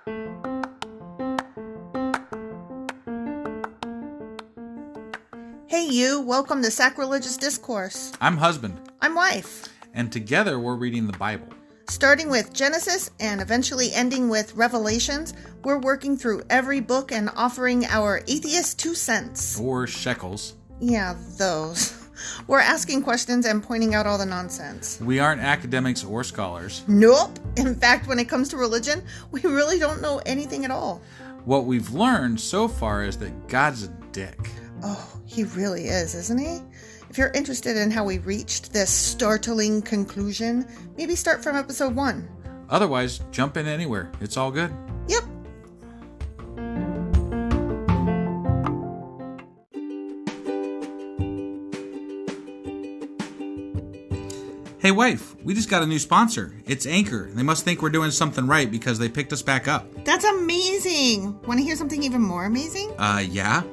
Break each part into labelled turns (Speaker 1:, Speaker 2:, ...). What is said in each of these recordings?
Speaker 1: Hey you, welcome to Sacrilegious Discourse.
Speaker 2: I'm husband.
Speaker 1: I'm wife.
Speaker 2: And together we're reading the Bible.
Speaker 1: Starting with Genesis and eventually ending with Revelations, we're working through every book and offering our atheist 2 cents.
Speaker 2: Or shekels.
Speaker 1: Yeah, those. We're asking questions and pointing out all the nonsense.
Speaker 2: We aren't academics or scholars.
Speaker 1: Nope. In fact, when it comes to religion, we really don't know anything at all.
Speaker 2: What we've learned so far is that God's a dick.
Speaker 1: Oh, he really is, isn't he? If you're interested in how we reached this startling conclusion, maybe start from episode 1.
Speaker 2: Otherwise, jump in anywhere. It's all good.
Speaker 1: Yep.
Speaker 2: Hey wife, we just got a new sponsor. It's Anchor. They must think we're doing something right because they picked us back up.
Speaker 1: That's amazing. Want to hear something even more amazing?
Speaker 2: Yeah?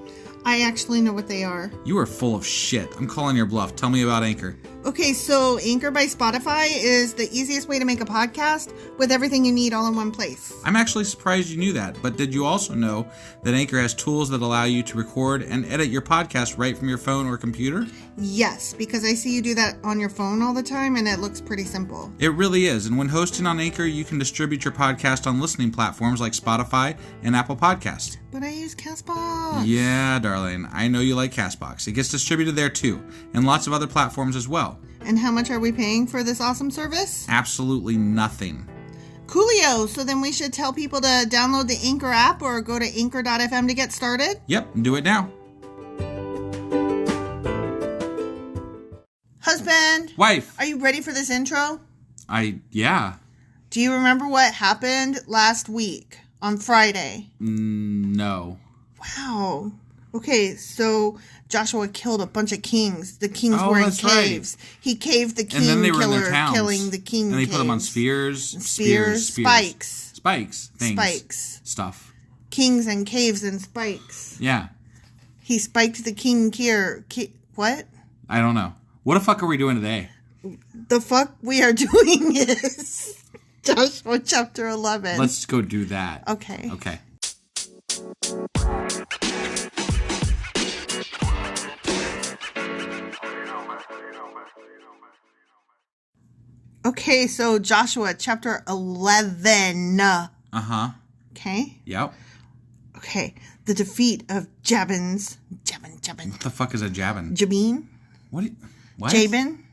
Speaker 1: I actually know what they are.
Speaker 2: You are full of shit. I'm calling your bluff. Tell me about Anchor.
Speaker 1: Okay, so Anchor by Spotify is the easiest way to make a podcast with everything you need all in one place.
Speaker 2: I'm actually surprised you knew that, but did you also know that Anchor has tools that allow you to record and edit your podcast right from your phone or computer?
Speaker 1: Yes, because I see you do that on your phone all the time and it looks pretty simple.
Speaker 2: It really is, and when hosting on Anchor, you can distribute your podcast on listening platforms like Spotify and Apple Podcasts.
Speaker 1: But I use CastBox.
Speaker 2: Yeah, darling, I know you like CastBox. It gets distributed there too, and lots of other platforms as well.
Speaker 1: And how much are we paying for this awesome service?
Speaker 2: Absolutely nothing.
Speaker 1: Coolio, so then we should tell people to download the Anchor app or go to anchor.fm to get started?
Speaker 2: Yep, do it now.
Speaker 1: Husband!
Speaker 2: Wife!
Speaker 1: Are you ready for this intro?
Speaker 2: Yeah.
Speaker 1: Do you remember what happened last week on Friday?
Speaker 2: No.
Speaker 1: Wow. Okay, so Joshua killed a bunch of kings. The kings were in caves. Right. He caved the king
Speaker 2: and then they were
Speaker 1: killer,
Speaker 2: in their towns.
Speaker 1: Killing the king.
Speaker 2: And they
Speaker 1: caves.
Speaker 2: put them on spheres.
Speaker 1: Spikes.
Speaker 2: Things.
Speaker 1: Spikes.
Speaker 2: Stuff.
Speaker 1: Kings and caves and spikes.
Speaker 2: Yeah.
Speaker 1: He spiked the king here. What?
Speaker 2: I don't know. What the fuck are we doing today?
Speaker 1: The fuck we are doing is Joshua chapter 11.
Speaker 2: Let's go do that.
Speaker 1: Okay. Okay, so Joshua chapter 11.
Speaker 2: Uh-huh.
Speaker 1: Okay?
Speaker 2: Yep.
Speaker 1: Okay, the defeat of Jabin.
Speaker 2: What the fuck is a Jabin?
Speaker 1: Jabin?
Speaker 2: What?
Speaker 1: Jabin?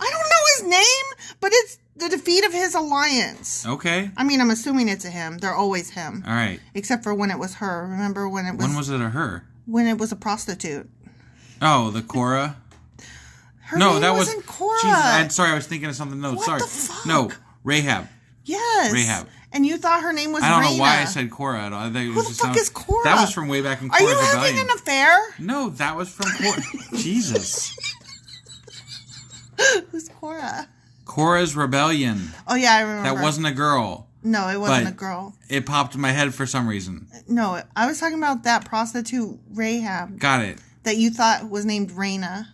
Speaker 1: I don't know his name, but it's the defeat of his alliance.
Speaker 2: Okay.
Speaker 1: I mean, I'm assuming it's a him. They're always him.
Speaker 2: All right.
Speaker 1: Except for when it was her. Remember when it was...
Speaker 2: When was it a her?
Speaker 1: When it was a prostitute.
Speaker 2: Oh, the Korah?
Speaker 1: Her name wasn't Korah.
Speaker 2: I'm sorry, I was thinking of something. No,
Speaker 1: what
Speaker 2: sorry.
Speaker 1: The fuck?
Speaker 2: No, Rahab.
Speaker 1: Yes.
Speaker 2: Rahab.
Speaker 1: And you thought her name was
Speaker 2: I don't
Speaker 1: Raina.
Speaker 2: know why I said Korah at all.
Speaker 1: Who the fuck is Korah?
Speaker 2: That was from way back in
Speaker 1: Korah's
Speaker 2: Korah's
Speaker 1: Rebellion. Are you
Speaker 2: Rebellion.
Speaker 1: having an affair?
Speaker 2: No, that was from Korah. Jesus.
Speaker 1: Who's Korah?
Speaker 2: Korah's Rebellion.
Speaker 1: Oh, yeah, I remember.
Speaker 2: That wasn't a girl.
Speaker 1: No, it wasn't a girl.
Speaker 2: It popped in my head for some reason.
Speaker 1: No, I was talking about that prostitute Rahab.
Speaker 2: Got it.
Speaker 1: That you thought was named Raina.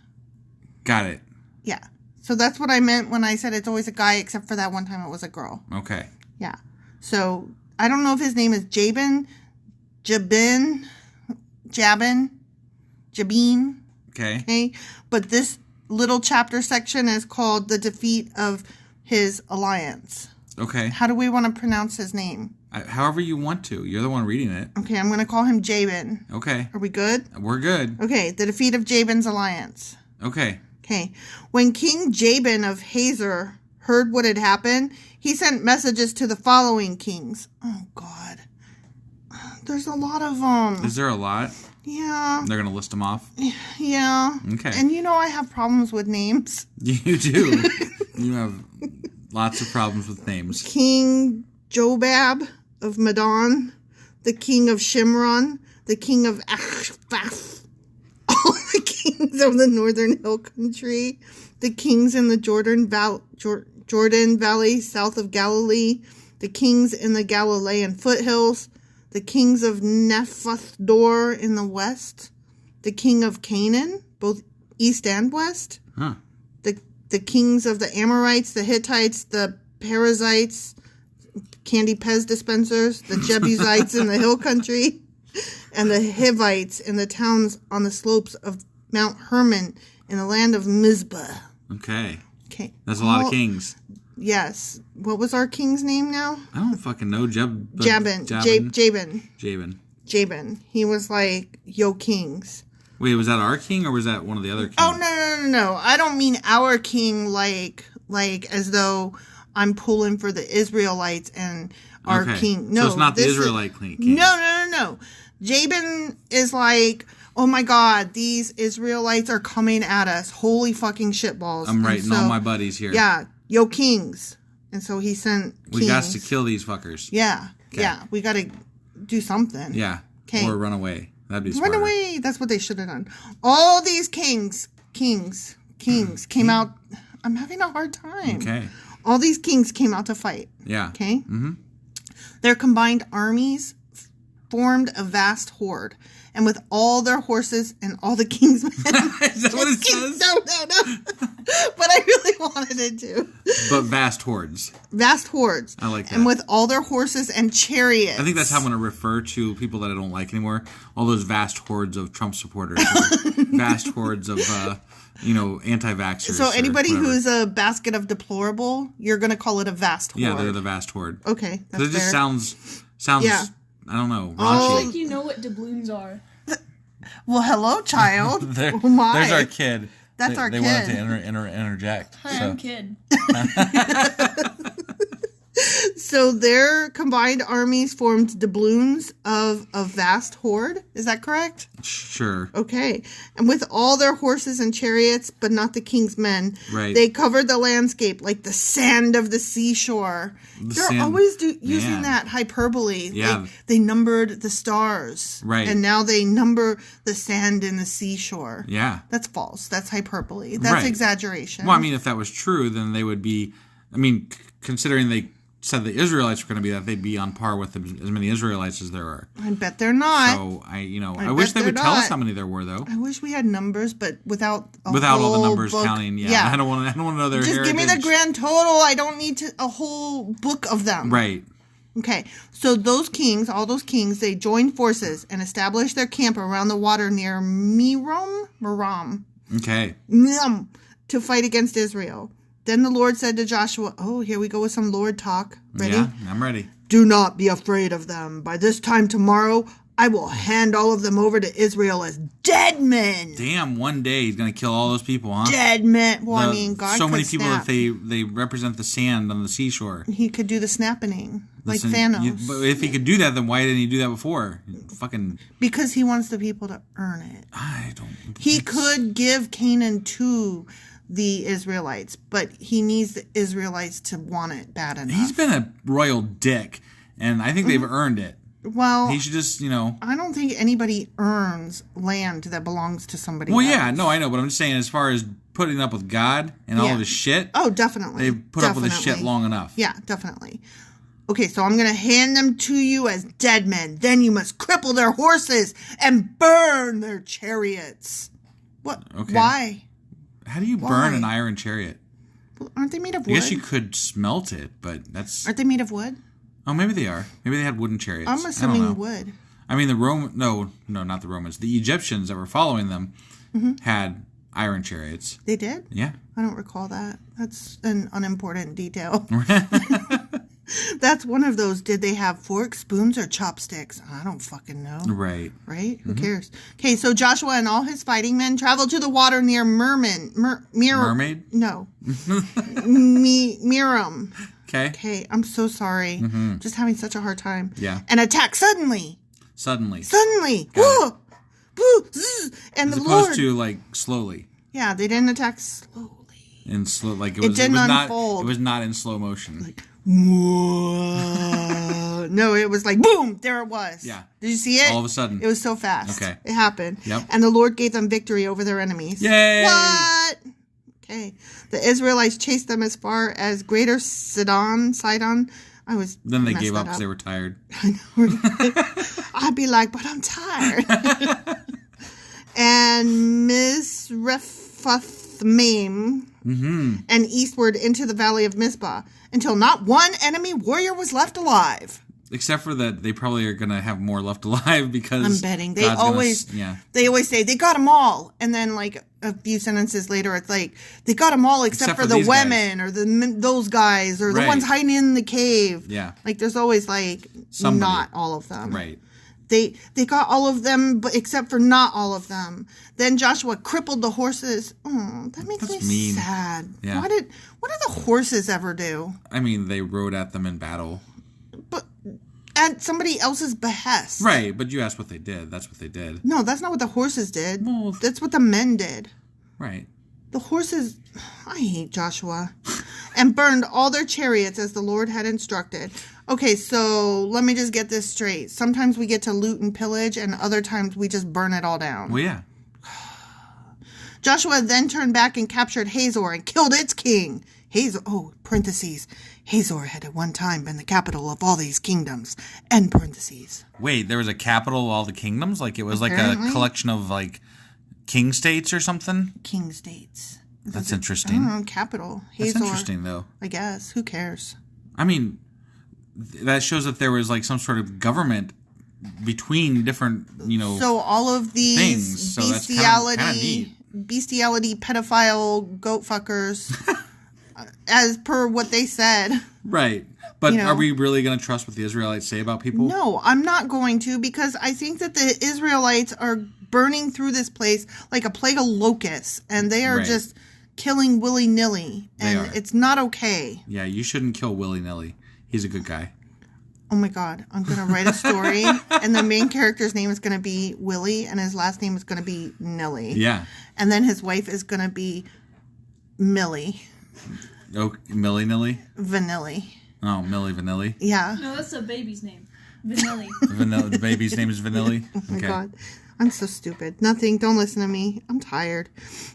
Speaker 2: Got it.
Speaker 1: Yeah. So that's what I meant when I said it's always a guy, except for that one time it was a girl.
Speaker 2: Okay.
Speaker 1: Yeah. So I don't know if his name is Jabin. Okay. But this little chapter section is called The Defeat of His Alliance.
Speaker 2: Okay.
Speaker 1: How do we want to pronounce his name?
Speaker 2: However you want to. You're the one reading it.
Speaker 1: Okay, I'm going to call him Jabin.
Speaker 2: Okay.
Speaker 1: Are we good?
Speaker 2: We're good.
Speaker 1: Okay, the defeat of Jabin's alliance.
Speaker 2: Okay.
Speaker 1: Okay. When King Jabin of Hazor heard what had happened, he sent messages to the following kings. Oh, God. There's a lot of them.
Speaker 2: Is there a lot?
Speaker 1: Yeah.
Speaker 2: They're going to list them off?
Speaker 1: Yeah.
Speaker 2: Okay.
Speaker 1: And you know I have problems with names.
Speaker 2: You do. You have lots of problems with names.
Speaker 1: King Jobab of Madon, the king of Shimron, the king of Achbaf, all the kings of the northern hill country, the kings in the Jordan Valley south of Galilee, the kings in the Galilean foothills, the kings of Nephath-dor in the west, the king of Canaan, both east and west,
Speaker 2: Huh.
Speaker 1: the kings of the Amorites, the Hittites, the Perizzites, candy Pez dispensers, the Jebusites in the hill country, and the Hivites in the towns on the slopes of Mount Hermon in the land of Mizpah.
Speaker 2: Okay.
Speaker 1: Okay.
Speaker 2: That's a lot of kings.
Speaker 1: Yes. What was our king's name now?
Speaker 2: I don't fucking know.
Speaker 1: Jabin. Jabin. He was like, yo, kings.
Speaker 2: Wait, was that our king or was that one of the other kings?
Speaker 1: Oh, no. I don't mean our king like as though I'm pulling for the Israelites and our king. No,
Speaker 2: so it's not the Israelite king.
Speaker 1: No. Jabin is like, oh my God, these Israelites are coming at us. Holy fucking shitballs.
Speaker 2: I'm writing all my buddies here.
Speaker 1: Yeah, yo, kings. And so he sent kings.
Speaker 2: We got to kill these fuckers.
Speaker 1: Yeah, yeah. We got to do something.
Speaker 2: Yeah.
Speaker 1: Okay.
Speaker 2: Or run away. That'd be smarter.
Speaker 1: Run away. That's what they should have done. All these kings came out. I'm having a hard time.
Speaker 2: Okay.
Speaker 1: All these kings came out to fight.
Speaker 2: Yeah.
Speaker 1: Okay?
Speaker 2: Mm-hmm.
Speaker 1: Their combined armies formed a vast horde. And with all their horses and all the king's men.
Speaker 2: Is that what it says?
Speaker 1: No. But I really wanted it to.
Speaker 2: But vast hordes.
Speaker 1: Vast hordes.
Speaker 2: I like that.
Speaker 1: And with all their horses and chariots.
Speaker 2: I think that's how I'm going to refer to people that I don't like anymore. All those vast hordes of Trump supporters. Vast hordes of, anti-vaxxers.
Speaker 1: So anybody who's a basket of deplorable, you're going to call it a vast horde.
Speaker 2: Yeah, they're the vast horde.
Speaker 1: Okay, that's
Speaker 2: it just
Speaker 1: fair.
Speaker 2: sounds
Speaker 1: Yeah.
Speaker 2: I don't know,
Speaker 3: I
Speaker 2: raunchy.
Speaker 3: think you know what doubloons are.
Speaker 1: Well, hello, child.
Speaker 2: There's
Speaker 1: Oh, my.
Speaker 2: our kid.
Speaker 1: That's our
Speaker 2: they
Speaker 1: kid.
Speaker 2: wanted to interject.
Speaker 3: Hi, I'm Kid.
Speaker 1: So their combined armies formed doubloons of a vast horde. Is that correct?
Speaker 2: Sure.
Speaker 1: Okay. And with all their horses and chariots, but not the king's men,
Speaker 2: Right.
Speaker 1: they covered the landscape like the sand of the seashore. They're always using that hyperbole.
Speaker 2: Yeah.
Speaker 1: They numbered the stars.
Speaker 2: Right.
Speaker 1: And now they number the sand in the seashore.
Speaker 2: Yeah.
Speaker 1: That's false. That's hyperbole. That's exaggeration.
Speaker 2: Well, I mean, if that was true, then they would be, considering they said the Israelites were going to be that, they'd be on par with as many Israelites as there are.
Speaker 1: I bet they're not.
Speaker 2: So, I wish they would tell us how many there were, though.
Speaker 1: I wish we had numbers, but without
Speaker 2: all the numbers
Speaker 1: book.
Speaker 2: counting. Yeah. I don't want to know their
Speaker 1: Just
Speaker 2: heritage.
Speaker 1: give me the grand total. I don't need a whole book of them.
Speaker 2: Right.
Speaker 1: Okay. So all those kings, they joined forces and established their camp around the water near Merom.
Speaker 2: Okay.
Speaker 1: To fight against Israel. Then the Lord said to Joshua, oh, here we go with some Lord talk. Ready?
Speaker 2: Yeah, I'm ready.
Speaker 1: Do not be afraid of them. By this time tomorrow, I will hand all of them over to Israel as dead men.
Speaker 2: Damn, one day he's going to kill all those people, huh?
Speaker 1: Dead men. Well, God
Speaker 2: so
Speaker 1: could
Speaker 2: many people
Speaker 1: snap.
Speaker 2: that they represent the sand on the seashore.
Speaker 1: He could do the snapping, like
Speaker 2: Listen,
Speaker 1: Thanos.
Speaker 2: But if he could do that, then why didn't he do that before? Fucking.
Speaker 1: Because he wants the people to earn it.
Speaker 2: I don't.
Speaker 1: He could give Canaan to the Israelites, but he needs the Israelites to want it bad enough.
Speaker 2: He's been a royal dick, and I think they've earned it.
Speaker 1: Well,
Speaker 2: he should just,
Speaker 1: I don't think anybody earns land that belongs to somebody else.
Speaker 2: Yeah, no, I know, but I'm just saying, as far as putting up with God and all of his shit.
Speaker 1: Oh, definitely.
Speaker 2: They've put up with his shit long enough.
Speaker 1: Yeah, definitely. Okay, so I'm going to hand them to you as dead men. Then you must cripple their horses and burn their chariots. What?
Speaker 2: Okay.
Speaker 1: Why?
Speaker 2: How do you burn an iron chariot?
Speaker 1: Well, aren't they made of wood?
Speaker 2: I guess you could smelt it, but that's...
Speaker 1: Aren't they made of wood?
Speaker 2: Oh, maybe they are. Maybe they had wooden chariots.
Speaker 1: I'm assuming wood.
Speaker 2: I mean, no, not the Romans. The Egyptians that were following them had iron chariots.
Speaker 1: They did?
Speaker 2: Yeah.
Speaker 1: I don't recall that. That's an unimportant detail. That's one of those, did they have forks, spoons, or chopsticks? I don't fucking know.
Speaker 2: Right.
Speaker 1: Right? Who cares? Okay, so Joshua and all his fighting men traveled to the water near Mermaid? No. Merom. Okay, I'm so sorry. Just having such a hard time.
Speaker 2: Yeah.
Speaker 1: And attack suddenly.
Speaker 2: Suddenly.
Speaker 1: Whoa! Woo! Zzz, and
Speaker 2: As
Speaker 1: the
Speaker 2: opposed
Speaker 1: Lord.
Speaker 2: to, like, slowly.
Speaker 1: Yeah, they didn't attack slowly.
Speaker 2: In slow, like
Speaker 1: It didn't unfold.
Speaker 2: It was not in slow motion.
Speaker 1: Like, no, it was like, boom, there it was.
Speaker 2: Yeah.
Speaker 1: Did you see it?
Speaker 2: All of a sudden.
Speaker 1: It was so fast.
Speaker 2: Okay.
Speaker 1: It happened.
Speaker 2: Yep.
Speaker 1: And the Lord gave them victory over their enemies.
Speaker 2: Yay!
Speaker 1: What? Okay. The Israelites chased them as far as Greater Sidon.
Speaker 2: Then they gave up because they were tired.
Speaker 1: I know. I'd be like, but I'm tired. And Misrephothmaim. and eastward into the valley of Mizpah, until not one enemy warrior was left alive.
Speaker 2: Except for that, they probably are going to have more left alive because
Speaker 1: I'm betting. They
Speaker 2: God's
Speaker 1: always say, they got them all. And then, like, a few sentences later, it's like, they got them all except for the women or those guys or the ones hiding in the cave.
Speaker 2: Yeah.
Speaker 1: Like, there's always, like, not all of them.
Speaker 2: Right.
Speaker 1: They got all of them, but except for not all of them. Then Joshua crippled the horses. Oh, that makes me sad.
Speaker 2: Yeah.
Speaker 1: What did the horses ever do?
Speaker 2: I mean, they rode at them in battle.
Speaker 1: But at somebody else's behest.
Speaker 2: Right, but you asked what they did. That's what they did.
Speaker 1: No, that's not what the horses did.
Speaker 2: Well,
Speaker 1: that's what the men did.
Speaker 2: Right.
Speaker 1: The horses, I hate Joshua, and burned all their chariots as the Lord had instructed. Okay, so let me just get this straight. Sometimes we get to loot and pillage, and other times we just burn it all down.
Speaker 2: Well, yeah.
Speaker 1: Joshua then turned back and captured Hazor and killed its king. Hazor had at one time been the capital of all these kingdoms. End parentheses.
Speaker 2: Wait, there was a capital of all the kingdoms? Like it was
Speaker 1: Apparently.
Speaker 2: like a collection of like king states or something?
Speaker 1: King states.
Speaker 2: That's
Speaker 1: I
Speaker 2: interesting.
Speaker 1: don't know, capital. Hazor.
Speaker 2: That's interesting, though.
Speaker 1: I guess. Who cares?
Speaker 2: I mean, that shows that there was like some sort of government between different,
Speaker 1: So all of these
Speaker 2: things. So
Speaker 1: bestiality,
Speaker 2: that's kinda
Speaker 1: bestiality, pedophile, goat fuckers, as per what they said.
Speaker 2: Right. But are we really going to trust what the Israelites say about people?
Speaker 1: No, I'm not going to, because I think that the Israelites are burning through this place like a plague of locusts, and they are just killing willy-nilly, and it's not okay.
Speaker 2: Yeah, you shouldn't kill willy-nilly. He's a good guy.
Speaker 1: Oh my God, I'm going to write a story, and the main character's name is going to be Willie, and his last name is going to be Nilly.
Speaker 2: Yeah.
Speaker 1: And then his wife is going to be Millie.
Speaker 2: Oh, Millie-nilly?
Speaker 1: Vanilli.
Speaker 2: Oh, Millie Vanilli?
Speaker 1: Yeah.
Speaker 3: No, that's the baby's name. Vanilli.
Speaker 2: The baby's name is Vanilli?
Speaker 1: Oh my God. I'm so stupid. Nothing. Don't listen to me. I'm tired.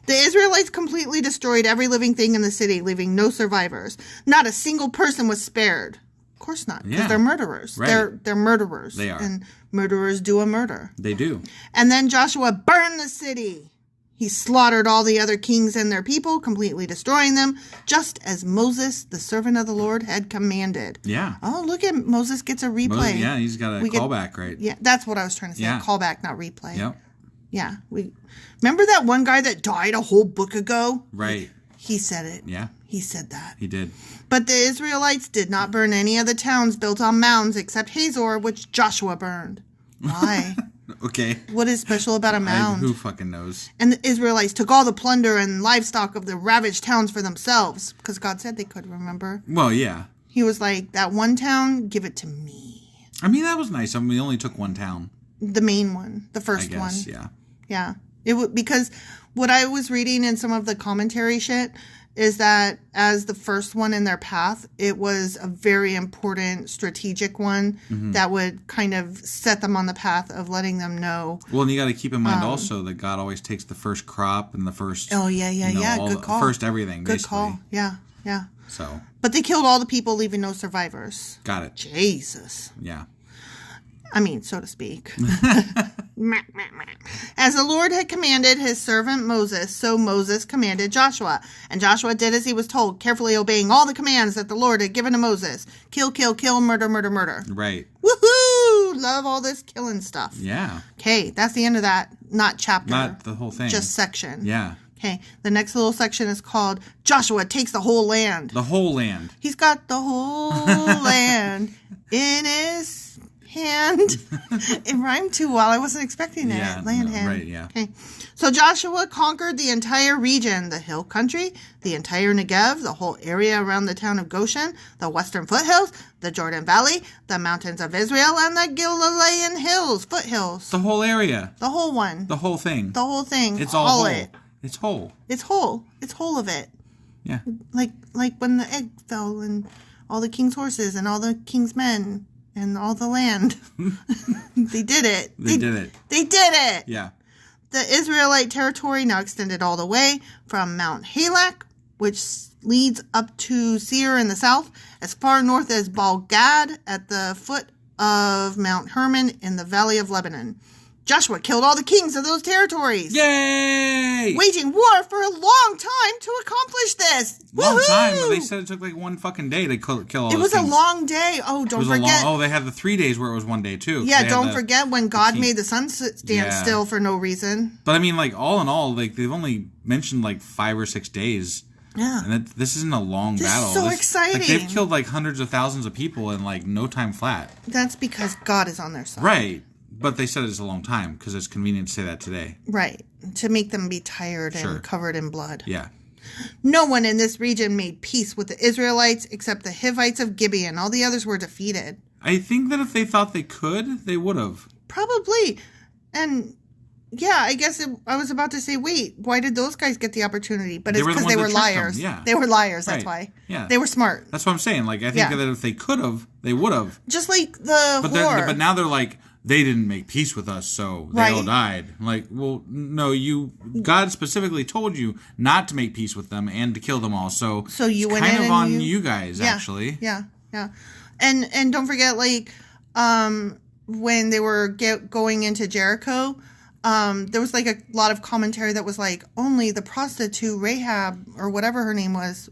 Speaker 1: The Israelites completely destroyed every living thing in the city, leaving no survivors. Not a single person was spared. Of course not, because they're murderers.
Speaker 2: Right.
Speaker 1: They're murderers.
Speaker 2: They are.
Speaker 1: And murderers do a murder.
Speaker 2: They do.
Speaker 1: And then Joshua burned the city. He slaughtered all the other kings and their people, completely destroying them, just as Moses, the servant of the Lord, had commanded.
Speaker 2: Yeah.
Speaker 1: Oh, look at Moses gets a replay.
Speaker 2: Moses, yeah, he's got a callback, right?
Speaker 1: Yeah, that's what I was trying to say.
Speaker 2: Yeah.
Speaker 1: Callback, not replay.
Speaker 2: Yep.
Speaker 1: Yeah. Remember that one guy that died a whole book ago?
Speaker 2: Right.
Speaker 1: He said it.
Speaker 2: Yeah.
Speaker 1: He said that.
Speaker 2: He did.
Speaker 1: But the Israelites did not burn any of the towns built on mounds except Hazor, which Joshua burned. Why?
Speaker 2: Okay.
Speaker 1: What is special about a mound?
Speaker 2: Who fucking knows?
Speaker 1: And the Israelites took all the plunder and livestock of the ravaged towns for themselves, because God said they could, remember?
Speaker 2: Well, yeah.
Speaker 1: He was like, that one town, give it to me.
Speaker 2: I mean, that was nice. I mean, we only took one town.
Speaker 1: The main one. The first
Speaker 2: I guess,
Speaker 1: one.
Speaker 2: Yeah.
Speaker 1: Yeah. Because what I was reading in some of the commentary shit is that as the first one in their path, it was a very important strategic one that would kind of set them on the path of letting them know.
Speaker 2: Well, and you got to keep in mind also that God always takes the first crop and the first.
Speaker 1: Oh, yeah. Good call.
Speaker 2: First everything,
Speaker 1: Good
Speaker 2: basically.
Speaker 1: call. Yeah.
Speaker 2: So.
Speaker 1: But they killed all the people, leaving no survivors.
Speaker 2: Got it.
Speaker 1: Jesus.
Speaker 2: Yeah.
Speaker 1: I mean, so to speak. As the Lord had commanded his servant Moses, so Moses commanded Joshua. And Joshua did as he was told, carefully obeying all the commands that the Lord had given to Moses. Kill, kill, kill, murder, murder, murder.
Speaker 2: Right.
Speaker 1: Woohoo! Love all this killing stuff.
Speaker 2: Yeah.
Speaker 1: Okay, that's the end of that. Not chapter.
Speaker 2: Not the whole thing.
Speaker 1: Just section.
Speaker 2: Yeah.
Speaker 1: Okay, the next little section is called Joshua Takes the Whole Land.
Speaker 2: The whole land.
Speaker 1: He's got the whole land in his hand. It rhymed too well. I wasn't expecting it.
Speaker 2: Yeah,
Speaker 1: Land hand.
Speaker 2: right, yeah.
Speaker 1: Okay. So Joshua conquered the entire region, the hill country, the entire Negev, the whole area around the town of Goshen, the western foothills, the Jordan Valley, the mountains of Israel, and the Galilean hills, foothills.
Speaker 2: The whole area.
Speaker 1: The whole one.
Speaker 2: The whole thing.
Speaker 1: The whole thing.
Speaker 2: It's all whole.
Speaker 1: It.
Speaker 2: It's whole.
Speaker 1: It's whole. It's whole of it.
Speaker 2: Yeah.
Speaker 1: Like when the egg fell and all the king's horses and all the king's men and all the land. They did it.
Speaker 2: They did it.
Speaker 1: They did it.
Speaker 2: Yeah.
Speaker 1: The Israelite territory now extended all the way from Mount Halak, which leads up to Seir in the south, as far north as Baal Gad at the foot of Mount Hermon in the valley of Lebanon. Joshua killed all the kings of those territories.
Speaker 2: Yay!
Speaker 1: Waging war for a long time to accomplish this.
Speaker 2: Long
Speaker 1: Woohoo!
Speaker 2: time. But they said it took like one fucking day to kill all those
Speaker 1: It was
Speaker 2: kings.
Speaker 1: a long day. Oh, don't forget.
Speaker 2: They had the 3 days where it was one day too.
Speaker 1: Yeah, don't forget when God made the sun stand still for no reason.
Speaker 2: But I mean, like, all in all, like, they've only mentioned like 5 or 6 days.
Speaker 1: Yeah.
Speaker 2: And this isn't a long battle.
Speaker 1: This is so exciting.
Speaker 2: Like, they've killed like hundreds of thousands of people in like no time flat.
Speaker 1: That's because God is on their side.
Speaker 2: Right. But they said it's a long time because it's convenient to say that today.
Speaker 1: Right. To make them be tired and covered in blood.
Speaker 2: Yeah.
Speaker 1: No one in this region made peace with the Israelites except the Hivites of Gibeon. All the others were defeated.
Speaker 2: I think that if they thought they could, they would have.
Speaker 1: Probably. And yeah, I guess I was about to say, wait, why did those guys get the opportunity? But it's because they were liars.
Speaker 2: Yeah.
Speaker 1: They were liars, that's why.
Speaker 2: Yeah.
Speaker 1: They were smart.
Speaker 2: That's what I'm saying. Like, I think that if they could have, they would have.
Speaker 1: Just like the whore.
Speaker 2: But now they're like, they didn't make peace with us, so they all died. I'm like, well, no, God specifically told you not to make peace with them and to kill them all. So
Speaker 1: you went
Speaker 2: kind
Speaker 1: in
Speaker 2: of
Speaker 1: and
Speaker 2: on you guys, actually.
Speaker 1: Yeah. And don't forget, like, when they were going into Jericho, there was like a lot of commentary that was like, only the prostitute Rahab or whatever her name was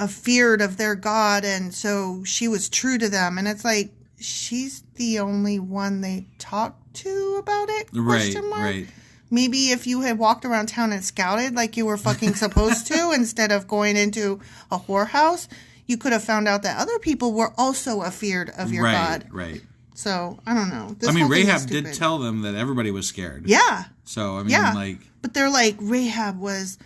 Speaker 1: feared of their God, and so she was true to them. And it's like, she's the only one they talked to about it?
Speaker 2: Right.
Speaker 1: Maybe if you had walked around town and scouted like you were fucking supposed to instead of going into a whorehouse, you could have found out that other people were also afeared of your God.
Speaker 2: Right.
Speaker 1: So, I don't know.
Speaker 2: Rahab did tell them that everybody was scared.
Speaker 1: Yeah.
Speaker 2: So, I mean, like...
Speaker 1: But they're like, Rahab was,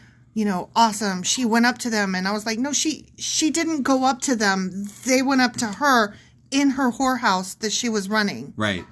Speaker 1: awesome. She went up to them. And I was like, no, she didn't go up to them. They went up to her in her whorehouse that she was running.
Speaker 2: Right.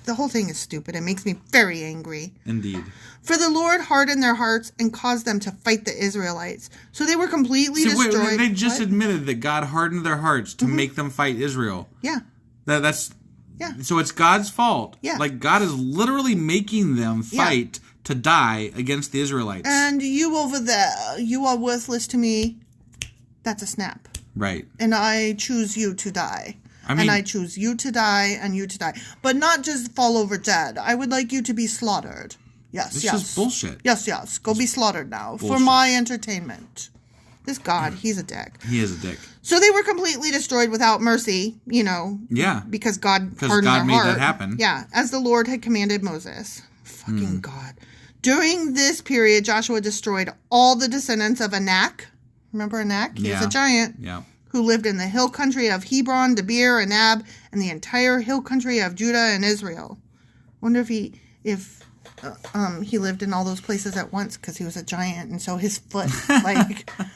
Speaker 1: The whole thing is stupid. It makes me very angry.
Speaker 2: Indeed.
Speaker 1: For the Lord hardened their hearts and caused them to fight the Israelites. So they were completely destroyed.
Speaker 2: Wait, they just admitted that God hardened their hearts to make them fight Israel.
Speaker 1: Yeah.
Speaker 2: That's...
Speaker 1: Yeah.
Speaker 2: So it's God's fault.
Speaker 1: Yeah.
Speaker 2: Like, God is literally making them fight to die against the Israelites.
Speaker 1: And you over there, you are worthless to me. That's a snap.
Speaker 2: Right.
Speaker 1: And I choose you to die. And I choose you to die and you to die. But not just fall over dead. I would like you to be slaughtered. Yes,
Speaker 2: This is bullshit.
Speaker 1: Yes. Go be slaughtered now for my entertainment. This God, he's a dick.
Speaker 2: He is a dick.
Speaker 1: So they were completely destroyed without mercy,
Speaker 2: Yeah.
Speaker 1: because God hardened their
Speaker 2: made
Speaker 1: heart.
Speaker 2: that happen.
Speaker 1: Yeah, as the Lord had commanded Moses. Fucking God. During this period, Joshua destroyed all the descendants of Anak. Remember Anak? He was a giant.
Speaker 2: Yeah.
Speaker 1: Who lived in the hill country of Hebron, Debir, Anab, and the entire hill country of Judah and Israel. Wonder if he lived in all those places at once because he was a giant, and so his foot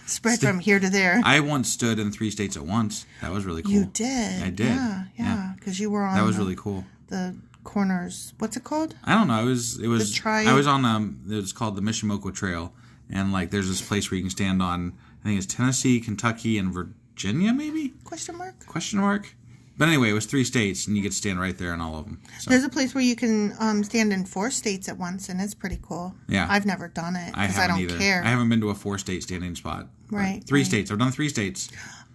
Speaker 1: spread from here to there.
Speaker 2: I once stood in 3 states at once. That was really cool.
Speaker 1: You did.
Speaker 2: I did.
Speaker 1: Yeah. Because you were on.
Speaker 2: That was really cool.
Speaker 1: The corners. What's it called?
Speaker 2: I don't know. It was.
Speaker 1: The
Speaker 2: I was on. It was called the Mishimoka Trail, and there's this place where you can stand on. I think it's Tennessee, Kentucky, and Virginia, maybe?
Speaker 1: Question
Speaker 2: mark? But anyway, it was 3 states, and you get to stand right there in all of them. So.
Speaker 1: There's a place where you can stand in 4 states at once, and it's pretty cool.
Speaker 2: Yeah.
Speaker 1: I've never done it because I don't
Speaker 2: either.
Speaker 1: care.
Speaker 2: I haven't been to a 4-state standing spot.
Speaker 1: Right.
Speaker 2: 3 states. I've done 3 states.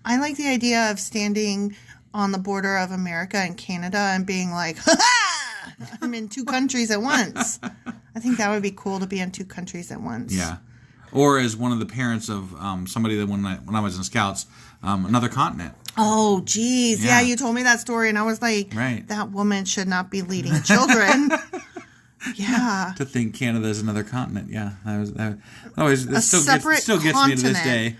Speaker 1: I like the idea of standing on the border of America and Canada and being like, ha-ha! I'm in 2 countries at once. I think that would be cool to be in 2 countries at once.
Speaker 2: Yeah. Or as one of the parents of somebody that when I was in Scouts, another continent.
Speaker 1: Oh, geez. Yeah, you told me that story, and I was like, that woman should not be leading children. Yeah.
Speaker 2: To think Canada is another continent. Yeah. That still gets me to this day.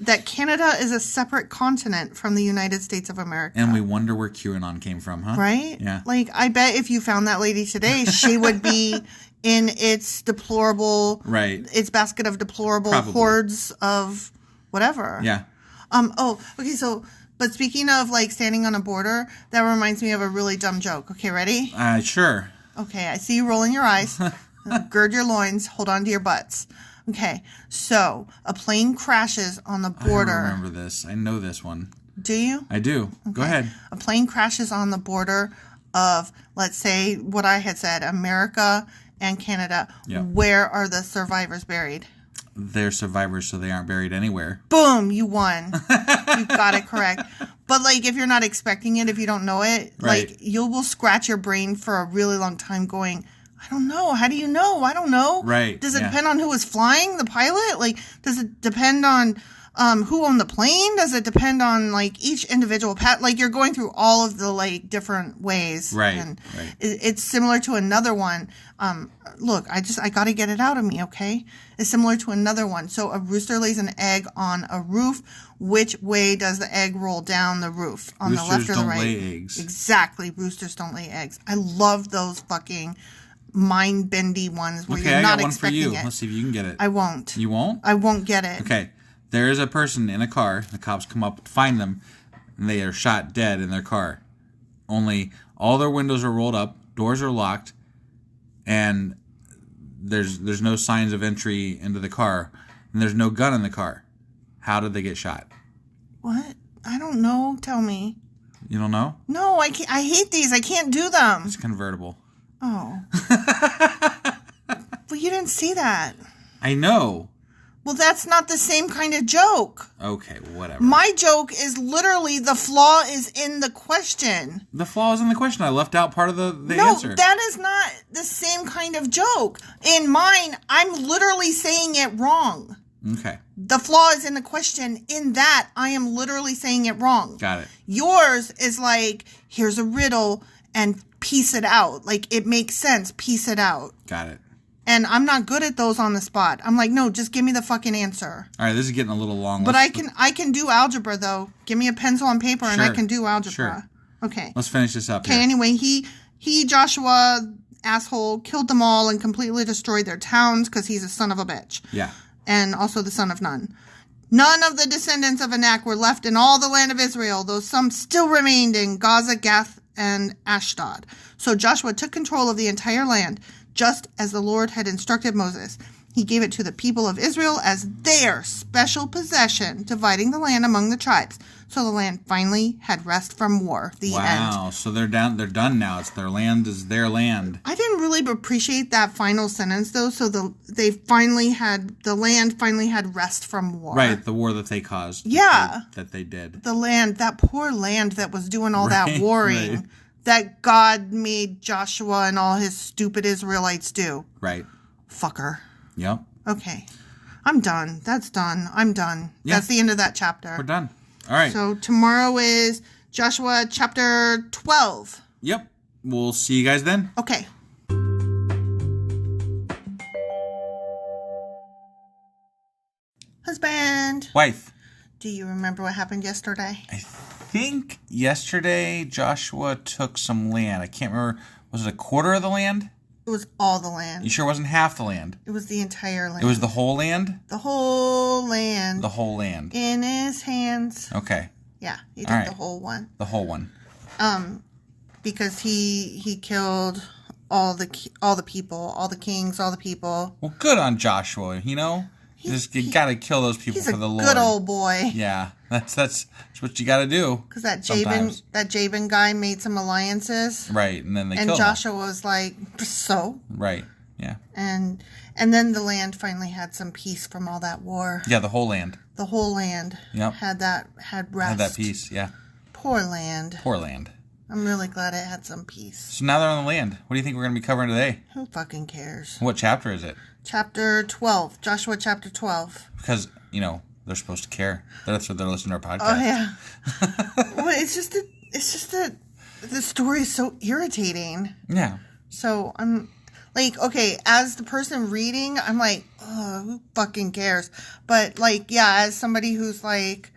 Speaker 1: That Canada is a separate continent from the United States of America.
Speaker 2: And we wonder where QAnon came from, huh?
Speaker 1: Right?
Speaker 2: Yeah.
Speaker 1: I bet if you found that lady today, she would be in its deplorable...
Speaker 2: Right.
Speaker 1: Its basket of deplorable hordes of whatever.
Speaker 2: Yeah.
Speaker 1: Okay, so... But speaking of standing on a border, that reminds me of a really dumb joke. Okay, ready?
Speaker 2: Sure.
Speaker 1: Okay, I see you rolling your eyes. Gird your loins. Hold on to your butts. Okay, so a plane crashes on the border.
Speaker 2: I remember this. I know this one.
Speaker 1: Do you?
Speaker 2: I do. Okay. Go ahead.
Speaker 1: A plane crashes on the border of, let's say, what I had said, America and Canada.
Speaker 2: Yep.
Speaker 1: Where are the survivors buried?
Speaker 2: They're survivors, so they aren't buried anywhere.
Speaker 1: Boom, you won. You got it correct. But, like, if you're not expecting it, if you don't know it,
Speaker 2: Right.
Speaker 1: like, you will scratch your brain for a really long time going, I don't know. How do you know? I don't know.
Speaker 2: Right.
Speaker 1: Does it
Speaker 2: yeah.
Speaker 1: depend on who was flying, the pilot? Like, does it depend on who owned the plane? Does it depend on, like, each individual like, you're going through all of the, like, different ways.
Speaker 2: Right.
Speaker 1: And
Speaker 2: Right.
Speaker 1: it's similar to another one. Look, I got to get it out of me, okay? It's similar to another one. So a rooster lays an egg on a roof. Which way does the egg roll down the roof? On
Speaker 2: Roosters
Speaker 1: the left or the
Speaker 2: don't
Speaker 1: right?
Speaker 2: lay eggs.
Speaker 1: Exactly. Roosters don't lay eggs. I love those fucking mind-bendy ones where
Speaker 2: Okay,
Speaker 1: you're
Speaker 2: I
Speaker 1: not
Speaker 2: got one for
Speaker 1: expecting
Speaker 2: you.
Speaker 1: it.
Speaker 2: Let's see if you can get it.
Speaker 1: I won't.
Speaker 2: You won't?
Speaker 1: I won't get it.
Speaker 2: Okay. There is a person in a car. The cops come up to find them, and they are shot dead in their car. Only all their windows are rolled up, doors are locked, and there's no signs of entry into the car, and there's no gun in the car. How did they get shot?
Speaker 1: What? I don't know. Tell me.
Speaker 2: You don't know?
Speaker 1: No, I can't. I hate these. I can't do them.
Speaker 2: It's convertible.
Speaker 1: Oh. Well, you didn't see that.
Speaker 2: I know.
Speaker 1: Well, that's not the same kind of joke.
Speaker 2: Okay, whatever.
Speaker 1: My joke is literally the flaw is in the question.
Speaker 2: The flaw is in the question. I left out part of the
Speaker 1: No,
Speaker 2: answer.
Speaker 1: that is not the same kind of joke. In mine, I'm literally saying it wrong.
Speaker 2: Okay,
Speaker 1: The flaw is in the question. In that, I am literally saying it wrong.
Speaker 2: got it.
Speaker 1: Yours is like, here's a riddle and piece it out. Like, it makes sense. Piece it out.
Speaker 2: Got it.
Speaker 1: And I'm not good at those on the spot. I'm like, no, just give me the fucking answer.
Speaker 2: All right, this is getting a little long.
Speaker 1: But I can do algebra, though. Give me a pencil and paper and I
Speaker 2: Sure.
Speaker 1: can do algebra.
Speaker 2: Sure.
Speaker 1: Okay.
Speaker 2: Let's finish this up
Speaker 1: Okay,
Speaker 2: here.
Speaker 1: anyway, he, Joshua, asshole, killed them all and completely destroyed their towns because he's a son of a bitch.
Speaker 2: Yeah.
Speaker 1: And also the son of Nun. None of the descendants of Anak were left in all the land of Israel, though some still remained in Gaza, Gath, and Ashdod. So Joshua took control of the entire land, just as the Lord had instructed Moses. He gave it to the people of Israel as their special possession, dividing the land among the tribes. So the land finally had rest from war. The end.
Speaker 2: Wow. So they're down. They're done now. It's their land. Is their land.
Speaker 1: I didn't really appreciate that final sentence though. So the land finally had rest from war.
Speaker 2: Right. The war that they caused.
Speaker 1: Yeah.
Speaker 2: That they did.
Speaker 1: The land, that poor land that was doing all that
Speaker 2: Right,
Speaker 1: warring,
Speaker 2: right.
Speaker 1: that God made Joshua and all his stupid Israelites do.
Speaker 2: Right.
Speaker 1: Fucker.
Speaker 2: Yep.
Speaker 1: Okay. I'm done. That's done. I'm done.
Speaker 2: Yeah.
Speaker 1: That's the end of that chapter.
Speaker 2: We're done. All right.
Speaker 1: So tomorrow is Joshua chapter 12.
Speaker 2: Yep. We'll see you guys then.
Speaker 1: Okay. Husband,
Speaker 2: Wife.
Speaker 1: do you remember what happened yesterday?
Speaker 2: I think yesterday Joshua took some land. I can't remember. Was it a quarter of the land?
Speaker 1: It was all the land.
Speaker 2: You sure it wasn't half the land?
Speaker 1: It was the entire land.
Speaker 2: It was the whole land?
Speaker 1: the whole land
Speaker 2: The whole land.
Speaker 1: in his hands.
Speaker 2: Okay.
Speaker 1: Yeah, he did
Speaker 2: All right.
Speaker 1: the whole one.
Speaker 2: The whole one.
Speaker 1: Because he killed all the people, all the kings, all the people.
Speaker 2: Well, good on Joshua, you know? You gotta kill those people
Speaker 1: He's
Speaker 2: for
Speaker 1: a
Speaker 2: the Lord.
Speaker 1: good old boy.
Speaker 2: Yeah, that's what you gotta do.
Speaker 1: Because that
Speaker 2: sometimes.
Speaker 1: Jabin guy made some alliances.
Speaker 2: Right, and then they
Speaker 1: And
Speaker 2: killed
Speaker 1: Joshua was like, so?
Speaker 2: him. Right, yeah.
Speaker 1: And then the land finally had some peace from all that war.
Speaker 2: Yeah, the whole land.
Speaker 1: The whole land
Speaker 2: Yep.
Speaker 1: had rest.
Speaker 2: Had that peace, yeah.
Speaker 1: Poor land.
Speaker 2: Poor land.
Speaker 1: I'm really glad it had some peace.
Speaker 2: So now they're on the land. What do you think we're gonna be covering today?
Speaker 1: Who fucking cares?
Speaker 2: What chapter is it?
Speaker 1: Chapter 12. Joshua chapter 12.
Speaker 2: Because, they're supposed to care. That's what they're listening to our podcast.
Speaker 1: Oh, yeah. Well, it's just that the story is so irritating.
Speaker 2: Yeah.
Speaker 1: So I'm like, okay, as the person reading, I'm like, oh, who fucking cares? But like, yeah, as somebody who's like,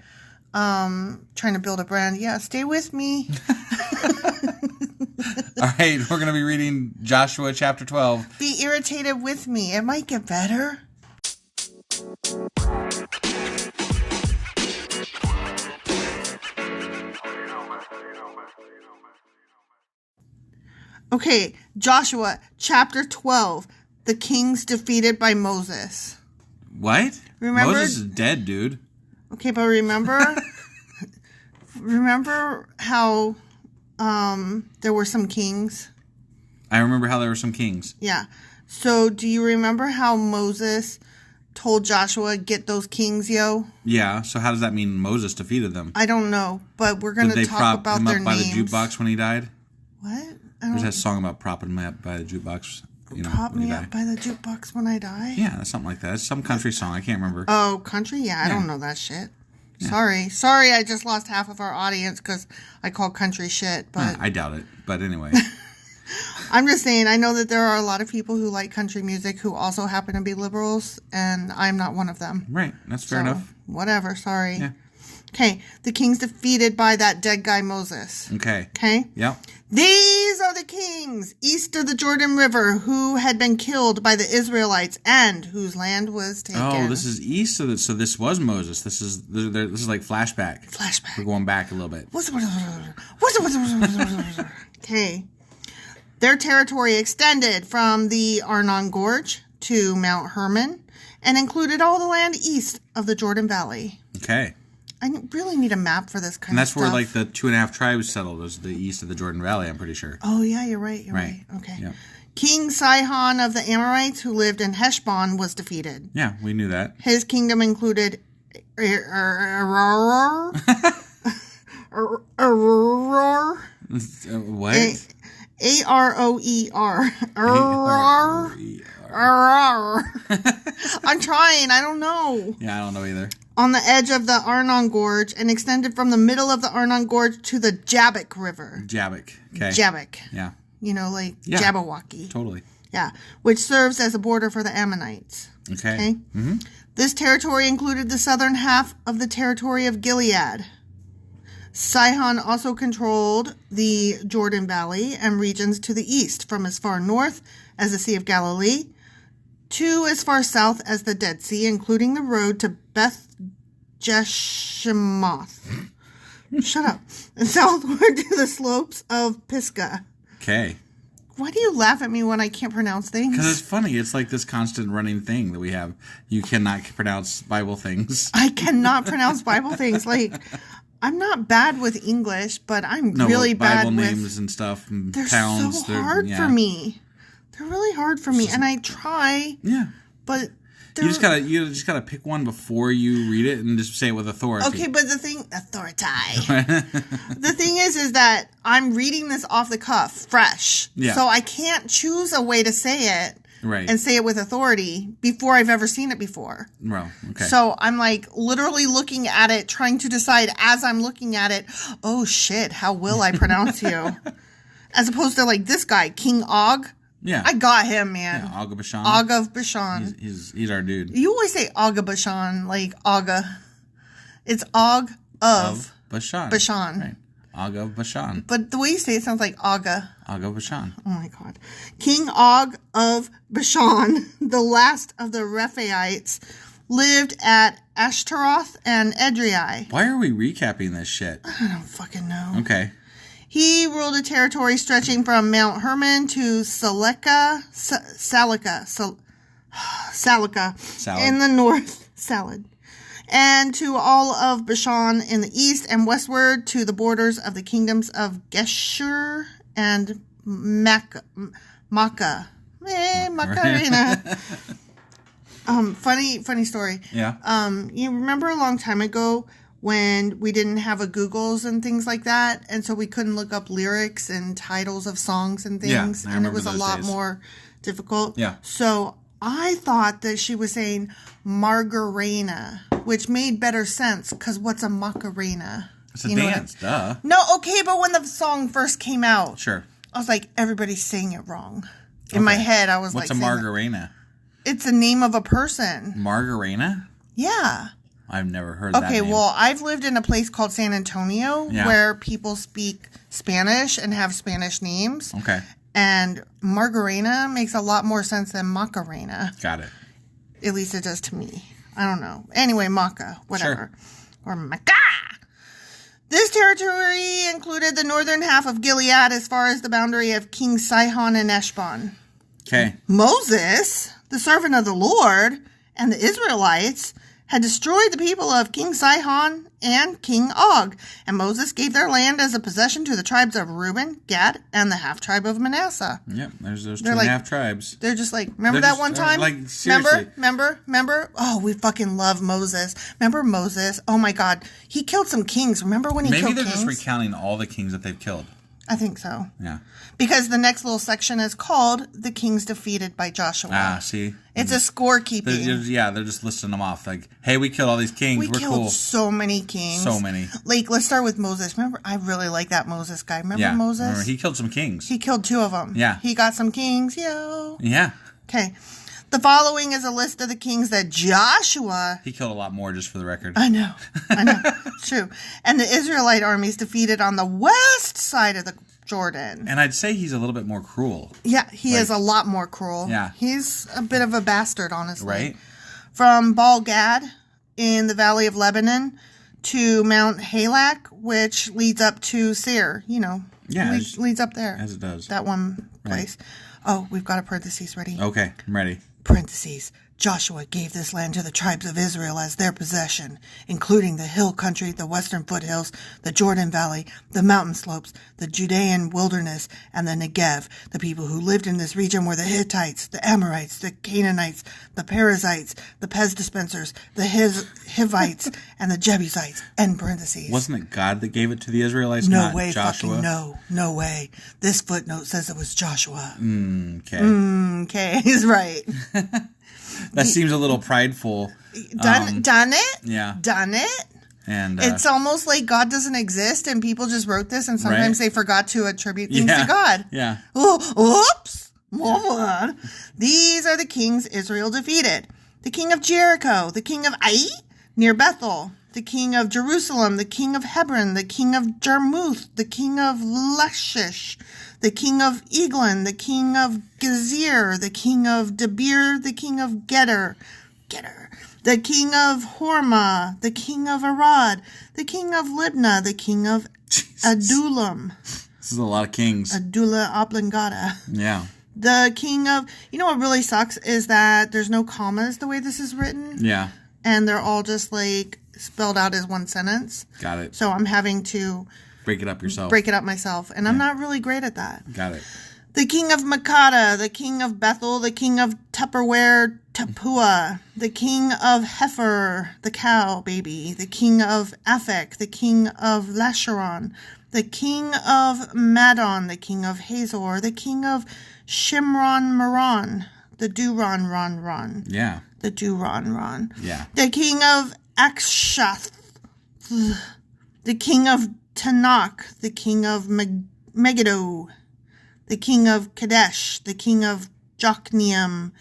Speaker 1: trying to build a brand, yeah, stay with me.
Speaker 2: All right, we're going to be reading Joshua chapter 12.
Speaker 1: Be irritated with me. It might get better. Okay, Joshua chapter 12. The kings defeated by Moses.
Speaker 2: What?
Speaker 1: Remember?
Speaker 2: Moses is dead, dude.
Speaker 1: Okay, but remember how there were some kings?
Speaker 2: I remember how there were some kings.
Speaker 1: Yeah. So do you remember how Moses told Joshua, get those kings, yo.
Speaker 2: Yeah, so how does that mean Moses defeated them?
Speaker 1: I don't know, but we're going to talk about their names.
Speaker 2: Did they prop him up by the jukebox when he died?
Speaker 1: What?
Speaker 2: There's that song about propping him up by the jukebox.
Speaker 1: Prop me up by the jukebox when I die?
Speaker 2: Yeah, that's something like that. It's some country song. I can't remember.
Speaker 1: Oh, country? Yeah, I don't know that shit. Yeah. Sorry, I just lost half of our audience because I call country shit. But
Speaker 2: I doubt it. But anyway.
Speaker 1: I'm just saying, I know that there are a lot of people who like country music who also happen to be liberals, and I'm not one of them.
Speaker 2: Right, that's fair enough.
Speaker 1: Whatever, sorry.
Speaker 2: Yeah.
Speaker 1: Okay, the king's defeated by that dead guy Moses.
Speaker 2: Okay.
Speaker 1: Yep. These are the kings east of the Jordan River who had been killed by the Israelites and whose land was taken.
Speaker 2: Oh, this is east of it. So this was Moses. This is like flashback. We're going back a little bit.
Speaker 1: Okay. Their territory extended from the Arnon Gorge to Mount Hermon and included all the land east of the Jordan Valley.
Speaker 2: Okay.
Speaker 1: I really need a map for this kind
Speaker 2: of
Speaker 1: stuff.
Speaker 2: And that's where, like, the 2.5 tribes settled, was the east of the Jordan Valley, I'm pretty sure.
Speaker 1: Oh, yeah, you're right. You're right. Okay.
Speaker 2: Yeah.
Speaker 1: King Sihon of the Amorites, who lived in Heshbon, was defeated.
Speaker 2: Yeah, we knew that.
Speaker 1: His kingdom included Aurora.
Speaker 2: What?
Speaker 1: Aroer. I'm trying. I don't know.
Speaker 2: Yeah, I don't know either.
Speaker 1: On the edge of the Arnon Gorge and extended from the middle of the Arnon Gorge to the Jabbok River.
Speaker 2: Jabbok. Okay.
Speaker 1: Jabbok.
Speaker 2: Yeah.
Speaker 1: You know, like Jabberwocky.
Speaker 2: Totally.
Speaker 1: Yeah. Which serves as a border for the Ammonites.
Speaker 2: Okay. Mm-hmm.
Speaker 1: This territory included the southern half of the territory of Gilead. Sihon also controlled the Jordan Valley and regions to the east, from as far north as the Sea of Galilee to as far south as the Dead Sea, including the road to Beth Jeshimoth. Shut up. And southward to the slopes of Pisgah.
Speaker 2: Okay.
Speaker 1: Why do you laugh at me when I can't pronounce things?
Speaker 2: Because it's funny. It's like this constant running thing that we have. You cannot pronounce Bible things.
Speaker 1: I cannot pronounce Bible things. Like, I'm not bad with English, but I'm really bad with...
Speaker 2: Bible names and stuff and
Speaker 1: they're
Speaker 2: towns.
Speaker 1: So hard for me. They're really hard for me, and I try.
Speaker 2: Yeah.
Speaker 1: But...
Speaker 2: You just gotta pick one before you read it and just say it with authority.
Speaker 1: Okay, but the thing, the thing is that I'm reading this off the cuff, fresh.
Speaker 2: Yeah.
Speaker 1: So I can't choose a way to say it,
Speaker 2: right,
Speaker 1: and say it with authority before I've ever seen it before.
Speaker 2: Well, okay.
Speaker 1: So I'm like literally looking at it, trying to decide as I'm looking at it. Oh shit! How will I pronounce you? As opposed to like this guy, King Og.
Speaker 2: Yeah.
Speaker 1: I got him, man.
Speaker 2: Yeah, Og of Bashan.
Speaker 1: Og of Bashan.
Speaker 2: He's our dude.
Speaker 1: You always say Og of Bashan, like Aga. It's Og of
Speaker 2: Bashan.
Speaker 1: Bashan.
Speaker 2: Right. Og of Bashan.
Speaker 1: But the way you say it sounds like Aga.
Speaker 2: Og of Bashan.
Speaker 1: Oh my God. King Og of Bashan, the last of the Rephaites, lived at Ashtaroth and Edrei.
Speaker 2: Why are we recapping this shit?
Speaker 1: I don't fucking know.
Speaker 2: Okay.
Speaker 1: He ruled a territory stretching from Mount Hermon to Salika in the north, and to all of Bashan in the east, and westward to the borders of the kingdoms of Geshur and Makkah. Macarena. Funny story.
Speaker 2: Yeah.
Speaker 1: You remember a long time ago when we didn't have a Googles and things like that, and so we couldn't look up lyrics and titles of songs and things,
Speaker 2: I
Speaker 1: and it was a
Speaker 2: those
Speaker 1: lot
Speaker 2: days.
Speaker 1: more difficult.
Speaker 2: Yeah.
Speaker 1: So I thought that she was saying Margarena, which made better sense, because what's a Macarena?
Speaker 2: It's a dance, duh.
Speaker 1: No, okay, but when the song first came out,
Speaker 2: sure,
Speaker 1: I was like, everybody's saying it wrong. In my head, I was
Speaker 2: what's
Speaker 1: like,
Speaker 2: a Margarena?
Speaker 1: It's a name of a person.
Speaker 2: Margarena?
Speaker 1: Yeah.
Speaker 2: I've never heard that
Speaker 1: Okay,
Speaker 2: name.
Speaker 1: well, I've lived in a place called San Antonio where people speak Spanish and have Spanish names.
Speaker 2: Okay.
Speaker 1: And Margarena makes a lot more sense than Macarena.
Speaker 2: Got it.
Speaker 1: At least it does to me. I don't know. Anyway, Maca, whatever.
Speaker 2: Sure.
Speaker 1: Or Maca. This territory included the northern half of Gilead as far as the boundary of King Sihon and Heshbon.
Speaker 2: Okay.
Speaker 1: Moses, the servant of the Lord, and the Israelites had destroyed the people of King Sihon and King Og, and Moses gave their land as a possession to the tribes of Reuben, Gad, and the half-tribe of Manasseh.
Speaker 2: Yep, there's those
Speaker 1: They're
Speaker 2: 2.5 tribes.
Speaker 1: They're just like, remember that one time?
Speaker 2: Like, seriously.
Speaker 1: Remember? Oh, we fucking love Moses. Remember Moses? Oh my God. He killed some kings. Remember when he killed kings?
Speaker 2: Maybe they're just recounting all the kings that they've killed.
Speaker 1: I think so.
Speaker 2: Yeah.
Speaker 1: Because the next little section is called The Kings Defeated by Joshua.
Speaker 2: Ah, see?
Speaker 1: It's a scorekeeping.
Speaker 2: They're just listing them off. Like, hey, we killed all these kings. We're
Speaker 1: killed
Speaker 2: cool.
Speaker 1: so many kings.
Speaker 2: So many.
Speaker 1: Like, let's start with Moses. Remember, I really like that Moses guy. Remember Moses?
Speaker 2: Remember, he killed some kings.
Speaker 1: He killed 2 of them.
Speaker 2: Yeah.
Speaker 1: He got some kings, yo.
Speaker 2: Yeah.
Speaker 1: Okay. The following is a list of the kings that Joshua...
Speaker 2: He killed a lot more, just for the record.
Speaker 1: I know. It's true. And the Israelite armies defeated on the west side of the Jordan.
Speaker 2: And I'd say he's a little bit more cruel.
Speaker 1: Yeah, he is a lot more cruel.
Speaker 2: Yeah.
Speaker 1: He's a bit of a bastard, honestly.
Speaker 2: Right?
Speaker 1: From Baal Gad in the Valley of Lebanon to Mount Halak, which leads up to Seir. You know.
Speaker 2: Yeah.
Speaker 1: Leads up there.
Speaker 2: As it does.
Speaker 1: That one place. Right. Oh, we've got a parentheses ready.
Speaker 2: Okay, I'm ready.
Speaker 1: Parentheses. Joshua gave this land to the tribes of Israel as their possession, including the hill country, the western foothills, the Jordan Valley, the mountain slopes, the Judean wilderness, and the Negev. The people who lived in this region were the Hittites, the Amorites, the Canaanites, the Perizzites, the Pez dispensers, the Hivites, and the Jebusites. End parentheses.
Speaker 2: Wasn't it God that gave it to the Israelites,
Speaker 1: No
Speaker 2: not
Speaker 1: way,
Speaker 2: Joshua?
Speaker 1: fucking no way. This footnote says it was Joshua.
Speaker 2: Okay.
Speaker 1: Okay, he's right.
Speaker 2: That seems a little prideful.
Speaker 1: Done it?
Speaker 2: Yeah.
Speaker 1: Done it?
Speaker 2: And
Speaker 1: it's almost like God doesn't exist and people just wrote this and sometimes they forgot to attribute things to God.
Speaker 2: Yeah.
Speaker 1: Oh, oops. Move on. These are the kings Israel defeated. The king of Jericho, the king of Ai, near Bethel, the king of Jerusalem, the king of Hebron, the king of Jarmuth, the king of Lachish, the king of Eglon, the king of Gezer, the king of Debir, the king of Getter, the king of Hormah, the king of Arad, the king of Libnah, the king of Adullam.
Speaker 2: This is a lot of kings.
Speaker 1: Adullah oblongata.
Speaker 2: Yeah.
Speaker 1: The king of... You know what really sucks is that there's no commas the way this is written.
Speaker 2: Yeah.
Speaker 1: And they're all just like spelled out as one sentence.
Speaker 2: Got it.
Speaker 1: So I'm having to...
Speaker 2: Break it up yourself.
Speaker 1: Break it up myself. And I'm not really great at that.
Speaker 2: Got it.
Speaker 1: The king of Makata, the king of Bethel, the king of Tupperware, Tapua, the king of Heifer, the cow baby, the king of Aphek, the king of Lasharon, the king of Madon, the king of Hazor, the king of Shimron Meron, the Duron
Speaker 2: Yeah.
Speaker 1: The Duron.
Speaker 2: Yeah.
Speaker 1: The king of Akshath, the king of Tanakh, the king of Megiddo, the king of Kadesh, the king of Jokneam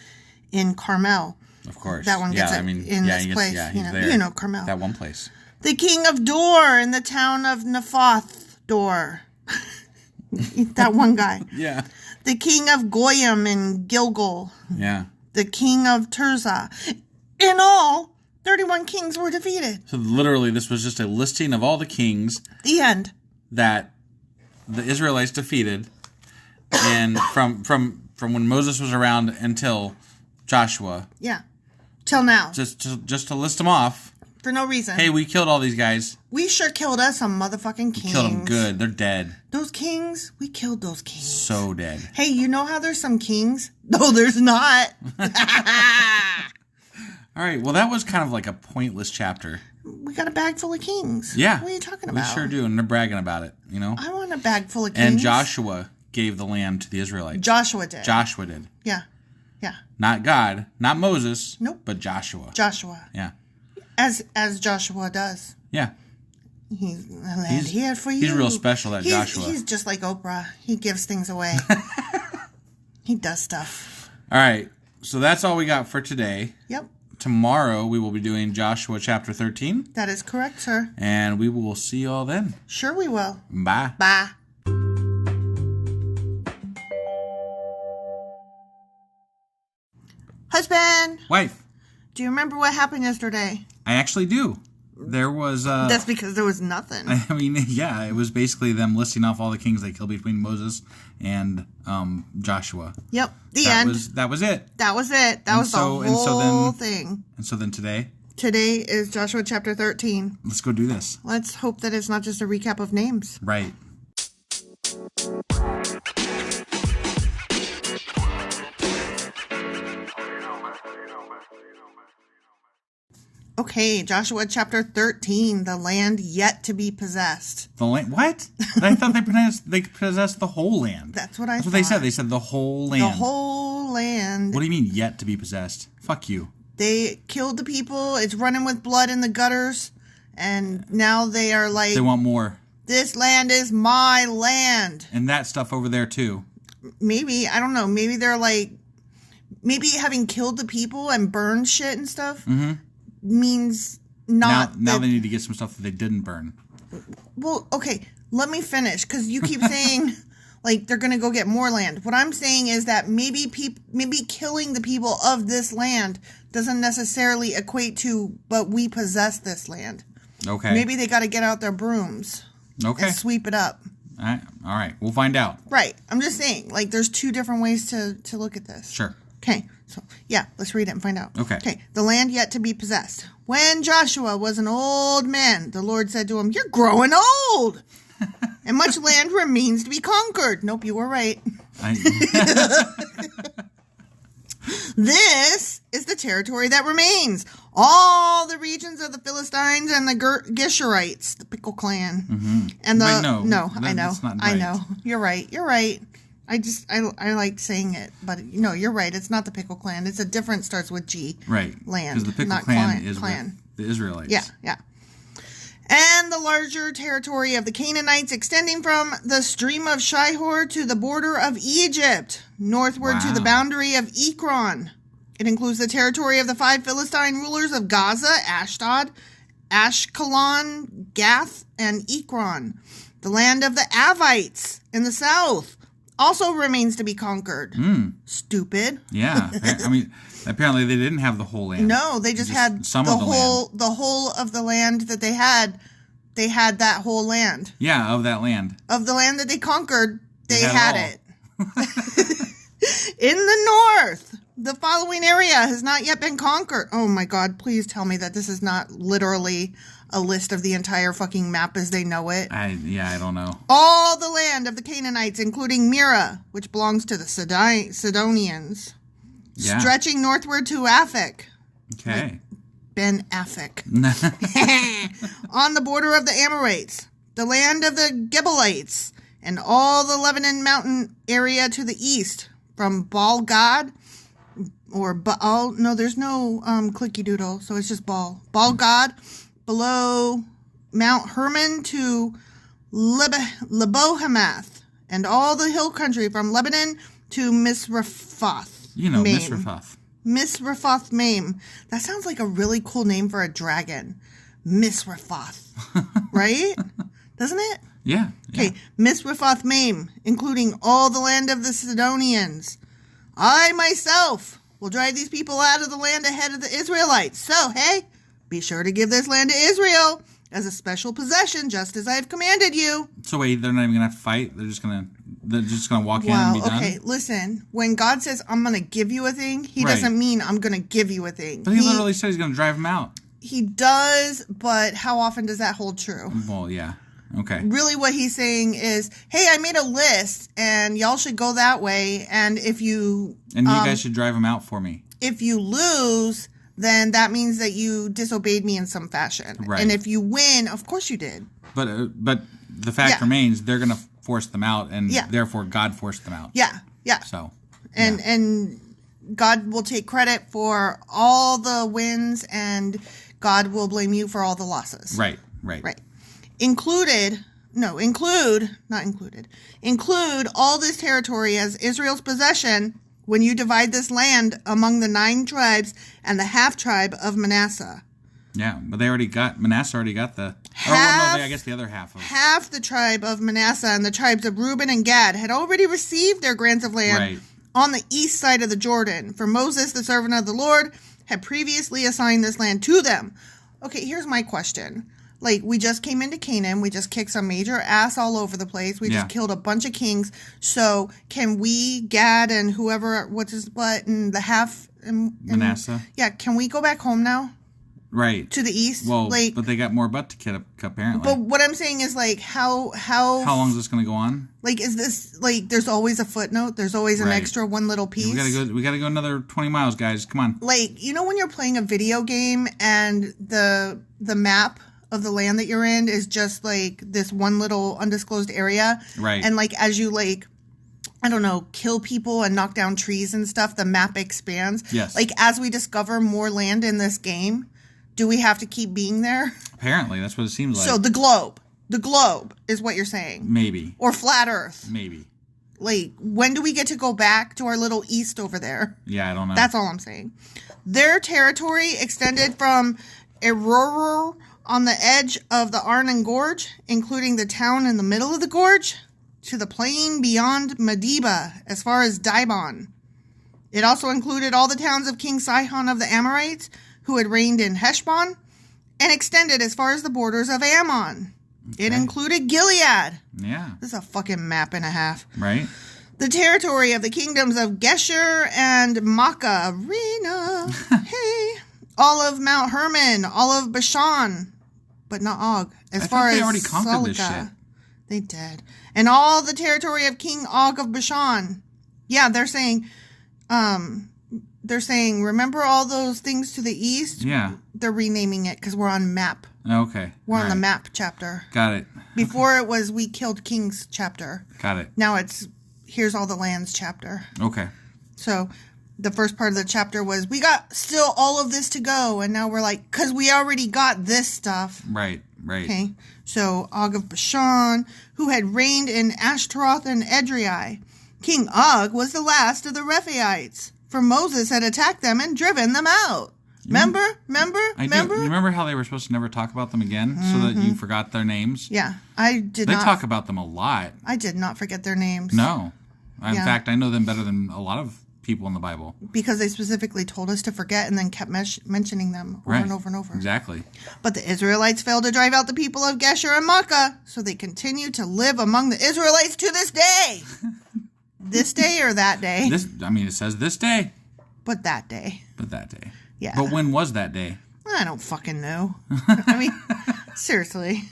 Speaker 1: in Carmel.
Speaker 2: Of course.
Speaker 1: That one gets in this place.
Speaker 2: There.
Speaker 1: You know Carmel.
Speaker 2: That one place.
Speaker 1: The king of Dor in the town of Naphoth Dor. That one guy.
Speaker 2: Yeah.
Speaker 1: The king of Goyim in Gilgal.
Speaker 2: Yeah.
Speaker 1: The king of Tirzah. In all, 31 kings were defeated.
Speaker 2: So literally, this was just a listing of all the kings.
Speaker 1: The end.
Speaker 2: That the Israelites defeated, and from when Moses was around until Joshua.
Speaker 1: Yeah. Till now.
Speaker 2: Just to list them off.
Speaker 1: For no reason.
Speaker 2: Hey, we killed all these guys.
Speaker 1: We sure killed us some motherfucking kings.
Speaker 2: Killed them good. They're dead.
Speaker 1: Those kings, we killed those kings.
Speaker 2: So dead.
Speaker 1: Hey, you know how there's some kings? No, there's not.
Speaker 2: All right. Well, that was kind of like a pointless chapter.
Speaker 1: We got a bag full of kings.
Speaker 2: Yeah.
Speaker 1: What are you talking about?
Speaker 2: We sure do, and they're bragging about it, you know?
Speaker 1: I want a bag full of kings.
Speaker 2: And Joshua gave the land to the Israelites.
Speaker 1: Joshua did.
Speaker 2: Joshua did.
Speaker 1: Yeah. Yeah.
Speaker 2: Not God, not Moses.
Speaker 1: Nope.
Speaker 2: But Joshua.
Speaker 1: Joshua.
Speaker 2: Yeah.
Speaker 1: As Joshua does.
Speaker 2: Yeah.
Speaker 1: He's a land here for you.
Speaker 2: He's real special, that Joshua.
Speaker 1: He's just like Oprah. He gives things away. He does stuff.
Speaker 2: All right. So that's all we got for today.
Speaker 1: Yep.
Speaker 2: Tomorrow we will be doing Joshua chapter 13.
Speaker 1: That is correct, sir.
Speaker 2: And we will see you all then.
Speaker 1: Sure we will.
Speaker 2: Bye.
Speaker 1: Bye. Husband.
Speaker 2: Wife.
Speaker 1: Do you remember what happened yesterday?
Speaker 2: I actually do. There was...
Speaker 1: That's because there was nothing.
Speaker 2: I mean, yeah, it was basically them listing off all the kings they killed between Moses and Joshua.
Speaker 1: Yep. The end.
Speaker 2: That was it.
Speaker 1: That was it. That was the whole thing.
Speaker 2: And so then today?
Speaker 1: Today is Joshua chapter 13.
Speaker 2: Let's go do this.
Speaker 1: Let's hope that it's not just a recap of names.
Speaker 2: Right.
Speaker 1: Okay, Joshua chapter 13, the land yet to be possessed.
Speaker 2: The land? What? I thought they possessed the whole land.
Speaker 1: That's what I
Speaker 2: That's
Speaker 1: thought.
Speaker 2: what they said. They said the whole land.
Speaker 1: The whole land.
Speaker 2: What do you mean yet to be possessed? Fuck you.
Speaker 1: They killed the people. It's running with blood in the gutters. And now they are like...
Speaker 2: They want more.
Speaker 1: This land is my land.
Speaker 2: And that stuff over there too.
Speaker 1: Maybe. I don't know. Maybe they're like... Maybe having killed the people and burned shit and stuff means not...
Speaker 2: Now they need to get some stuff that they didn't burn.
Speaker 1: Well, okay. Let me finish. Because you keep saying... Like, they're going to go get more land. What I'm saying is that maybe killing the people of this land doesn't necessarily equate to, but we possess this land.
Speaker 2: Okay.
Speaker 1: Maybe they got to get out their brooms.
Speaker 2: Okay.
Speaker 1: And sweep it up.
Speaker 2: All right. We'll find out.
Speaker 1: Right. I'm just saying, like, there's two different ways to look at this.
Speaker 2: Sure.
Speaker 1: Okay. So, yeah, let's read it and find out.
Speaker 2: Okay.
Speaker 1: Okay. The land yet to be possessed. When Joshua was an old man, the Lord said to him, "You're growing old. And much land remains to be conquered." Nope, you were right. This is the territory that remains. All the regions of the Philistines and the Geshurites, the Pickle clan.
Speaker 2: Mm-hmm.
Speaker 1: And the
Speaker 2: Wait,
Speaker 1: no, I know.
Speaker 2: That's not
Speaker 1: I
Speaker 2: right.
Speaker 1: know. You're right. You're right. I like saying it, but no, you're right. It's not the Pickle clan. It's a different starts with G.
Speaker 2: Right.
Speaker 1: Land.
Speaker 2: Because the Pickle
Speaker 1: not
Speaker 2: clan is
Speaker 1: clan.
Speaker 2: with the Israelites.
Speaker 1: Yeah. And the larger territory of the Canaanites extending from the stream of Shihor to the border of Egypt, northward to the boundary of Ekron. It includes the territory of the 5 Philistine rulers of Gaza, Ashdod, Ashkelon, Gath, and Ekron. The land of the Avites in the south also remains to be conquered. Stupid.
Speaker 2: Yeah. I mean, apparently they didn't have the whole land.
Speaker 1: No, they just had
Speaker 2: some
Speaker 1: the
Speaker 2: of the
Speaker 1: whole
Speaker 2: land.
Speaker 1: the whole of the land that they had. They had that whole land.
Speaker 2: Yeah, of that land.
Speaker 1: Of the land that they conquered, they had it. In the north, the following area has not yet been conquered. Oh my God, please tell me that this is not literally a list of the entire fucking map as they know it.
Speaker 2: I don't know.
Speaker 1: All the land of the Canaanites, including Mira, which belongs to the Sidonians, stretching northward to Aphek.
Speaker 2: Okay.
Speaker 1: Like Ben Affleck. On the border of the Amorites, the land of the Gebalites, and all the Lebanon mountain area to the east, from Baal Gad, or Baal, no, there's no clicky doodle, so it's just Baal Gad, below Mount Hermon to Lebohamath, and all the hill country from Lebanon to Misrephoth.
Speaker 2: You know, Misrephoth.
Speaker 1: Misrephoth Maim. That sounds like a really cool name for a dragon. Misrephoth. Right? Doesn't it?
Speaker 2: Yeah.
Speaker 1: Okay. Misrephoth Maim, including all the land of the Sidonians. I myself will drive these people out of the land ahead of the Israelites. So, hey, be sure to give this land to Israel as a special possession, just as I have commanded you.
Speaker 2: So wait, they're not even gonna have to fight. They're just gonna walk in and be done.
Speaker 1: Okay, listen. When God says I'm gonna give you a thing, He doesn't mean I'm gonna give you a thing.
Speaker 2: But he literally said he's gonna drive them out.
Speaker 1: He does, but how often does that hold true?
Speaker 2: Well, yeah. Okay.
Speaker 1: Really what he's saying is, hey, I made a list, and y'all should go that way, and if you...
Speaker 2: And you guys should drive them out for me.
Speaker 1: If you lose, then that means that you disobeyed me in some fashion.
Speaker 2: Right.
Speaker 1: And if you win, of course you did.
Speaker 2: But the fact remains, they're going to force them out, and therefore God forced them out.
Speaker 1: Yeah.
Speaker 2: So.
Speaker 1: And God will take credit for all the wins, and God will blame you for all the losses.
Speaker 2: Right.
Speaker 1: Include all this territory as Israel's possession when you divide this land among the 9 tribes and the half tribe of Manasseh.
Speaker 2: Yeah, but Manasseh already got the... I guess the other half of...
Speaker 1: Half the tribe of Manasseh and the tribes of Reuben and Gad had already received their grants of land on the east side of the Jordan, for Moses, the servant of the Lord, had previously assigned this land to them. Okay, here's my question. Like, we just came into Canaan. We just kicked some major ass all over the place. We just killed a bunch of kings. So, can we, Gad and whoever, what's his butt, and the half... And
Speaker 2: Manasseh?
Speaker 1: Yeah, can we go back home now?
Speaker 2: Right.
Speaker 1: To the east.
Speaker 2: Well,
Speaker 1: like,
Speaker 2: but they got more butt to kick up, apparently.
Speaker 1: But what I'm saying is, like, how
Speaker 2: long is this going to go on?
Speaker 1: Like, is this, like, there's always a footnote. There's always an extra one little piece.
Speaker 2: We gotta go another 20 miles, guys. Come on.
Speaker 1: Like, you know when you're playing a video game and the map of the land that you're in is just, like, this one little undisclosed area?
Speaker 2: Right.
Speaker 1: And, like, as you, like, I don't know, kill people and knock down trees and stuff, the map expands.
Speaker 2: Yes.
Speaker 1: Like, as we discover more land in this game, do we have to keep being there?
Speaker 2: Apparently, that's what it seems like.
Speaker 1: So the globe is what you're saying.
Speaker 2: Maybe.
Speaker 1: Or flat Earth.
Speaker 2: Maybe.
Speaker 1: Like, when do we get to go back to our little east over there?
Speaker 2: Yeah, I don't know.
Speaker 1: That's all I'm saying. Their territory extended from Aurora on the edge of the Arnon Gorge, including the town in the middle of the gorge, to the plain beyond Medeba, as far as Dibon. It also included all the towns of King Sihon of the Amorites, who had reigned in Heshbon, and extended as far as the borders of Ammon. Okay. It included Gilead. Yeah. This is a fucking map and a half.
Speaker 2: Right.
Speaker 1: The territory of the kingdoms of Geshur and Makkah, Rena, hey, all of Mount Hermon, all of Bashan, but not Og.
Speaker 2: I thought they already conquered this shit.
Speaker 1: They did. And all the territory of King Og of Bashan. Yeah, they're saying, remember all those things to the east?
Speaker 2: Yeah.
Speaker 1: They're renaming it because we're on map.
Speaker 2: Okay.
Speaker 1: We're on the map chapter.
Speaker 2: Got it.
Speaker 1: Before it was we killed kings chapter.
Speaker 2: Got it.
Speaker 1: Now it's here's all the lands chapter.
Speaker 2: Okay.
Speaker 1: So the first part of the chapter was we got still all of this to go. And now we're like, because we already got this stuff.
Speaker 2: Right.
Speaker 1: Okay. So Og of Bashan, who had reigned in Ashtaroth and Edrei. King Og was the last of the Rephaites, for Moses had attacked them and driven them out. Remember?
Speaker 2: You remember how they were supposed to never talk about them again, so that you forgot their names?
Speaker 1: Yeah, I did
Speaker 2: not.
Speaker 1: They
Speaker 2: talk about them a lot.
Speaker 1: I did not forget their names.
Speaker 2: No. In fact, I know them better than a lot of people in the Bible.
Speaker 1: Because they specifically told us to forget and then kept mentioning them over and over and over.
Speaker 2: Exactly.
Speaker 1: But the Israelites failed to drive out the people of Geshur and Makkah, so they continue to live among the Israelites to this day. This day or that day?
Speaker 2: It says this day.
Speaker 1: But that day. Yeah.
Speaker 2: But when was that day?
Speaker 1: I don't fucking know. I mean, seriously.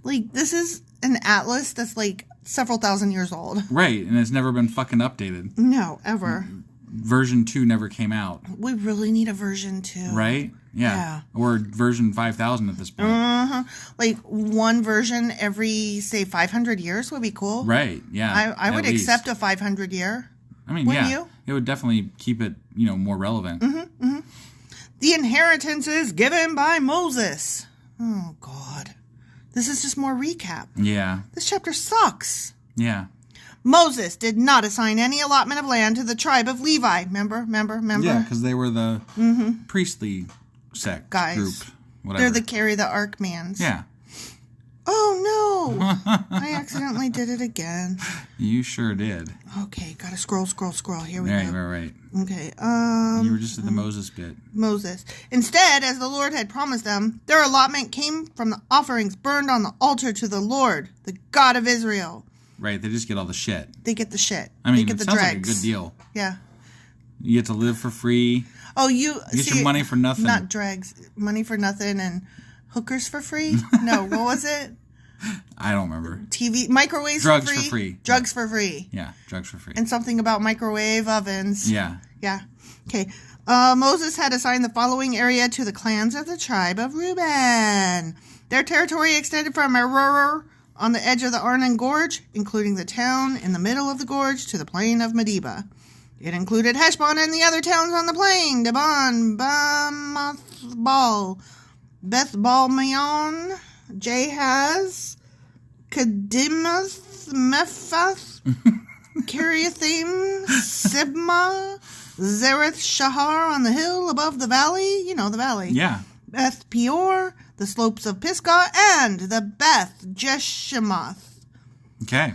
Speaker 1: Like, this is an atlas that's like several thousand years old.
Speaker 2: Right, and it's never been fucking updated.
Speaker 1: No, ever.
Speaker 2: Version 2 never came out.
Speaker 1: We really need a version 2.
Speaker 2: Right? Yeah. Or version 5000 at this point.
Speaker 1: Uh-huh. Like, one version every, say, 500 years would be cool.
Speaker 2: Right, yeah.
Speaker 1: I would accept a 500 year.
Speaker 2: I mean,
Speaker 1: Wouldn't you?
Speaker 2: It would definitely keep it, more relevant.
Speaker 1: Mm-hmm, mm-hmm. The inheritance is given by Moses. Oh, God. This is just more recap.
Speaker 2: Yeah.
Speaker 1: This chapter sucks.
Speaker 2: Yeah.
Speaker 1: Moses did not assign any allotment of land to the tribe of Levi. Remember?
Speaker 2: Yeah, because they were the priestly sect
Speaker 1: guys.
Speaker 2: Group. Whatever.
Speaker 1: They're the carry the ark mans.
Speaker 2: Yeah.
Speaker 1: Oh, no. I accidentally did it again.
Speaker 2: You sure did.
Speaker 1: Okay, gotta scroll. Here we go.
Speaker 2: Right.
Speaker 1: Okay,
Speaker 2: You were just at the Moses bit.
Speaker 1: Moses. Instead, as the Lord had promised them, their allotment came from the offerings burned on the altar to the Lord, the God of Israel.
Speaker 2: Right, they just get all the shit.
Speaker 1: They get the shit.
Speaker 2: I mean,
Speaker 1: they get
Speaker 2: it
Speaker 1: the
Speaker 2: sounds
Speaker 1: dregs.
Speaker 2: like a good deal.
Speaker 1: Yeah.
Speaker 2: You get to live for free.
Speaker 1: Oh, you
Speaker 2: get your money for nothing.
Speaker 1: Not dregs. Money for nothing and hookers for free? No, what was it?
Speaker 2: I don't remember.
Speaker 1: Microwaves
Speaker 2: drugs
Speaker 1: for free?
Speaker 2: For free.
Speaker 1: Drugs for free.
Speaker 2: Yeah, drugs for free.
Speaker 1: And something about microwave ovens.
Speaker 2: Yeah.
Speaker 1: Yeah. Okay. Moses had assigned the following area to the clans of the tribe of Reuben. Their territory extended from Aurora on the edge of the Arnon Gorge, including the town in the middle of the gorge, to the plain of Medeba. It included Heshbon and the other towns on the plain, Dibon, Bamathbal, Beth-Balmeon, Jahaz, Kedimath, Mephath, Kiriathim, Sibma, Zereth Shahar on the hill above the valley. You know the valley.
Speaker 2: Yeah.
Speaker 1: Beth Peor, the slopes of Pisgah, and the Beth Jeshimoth.
Speaker 2: Okay.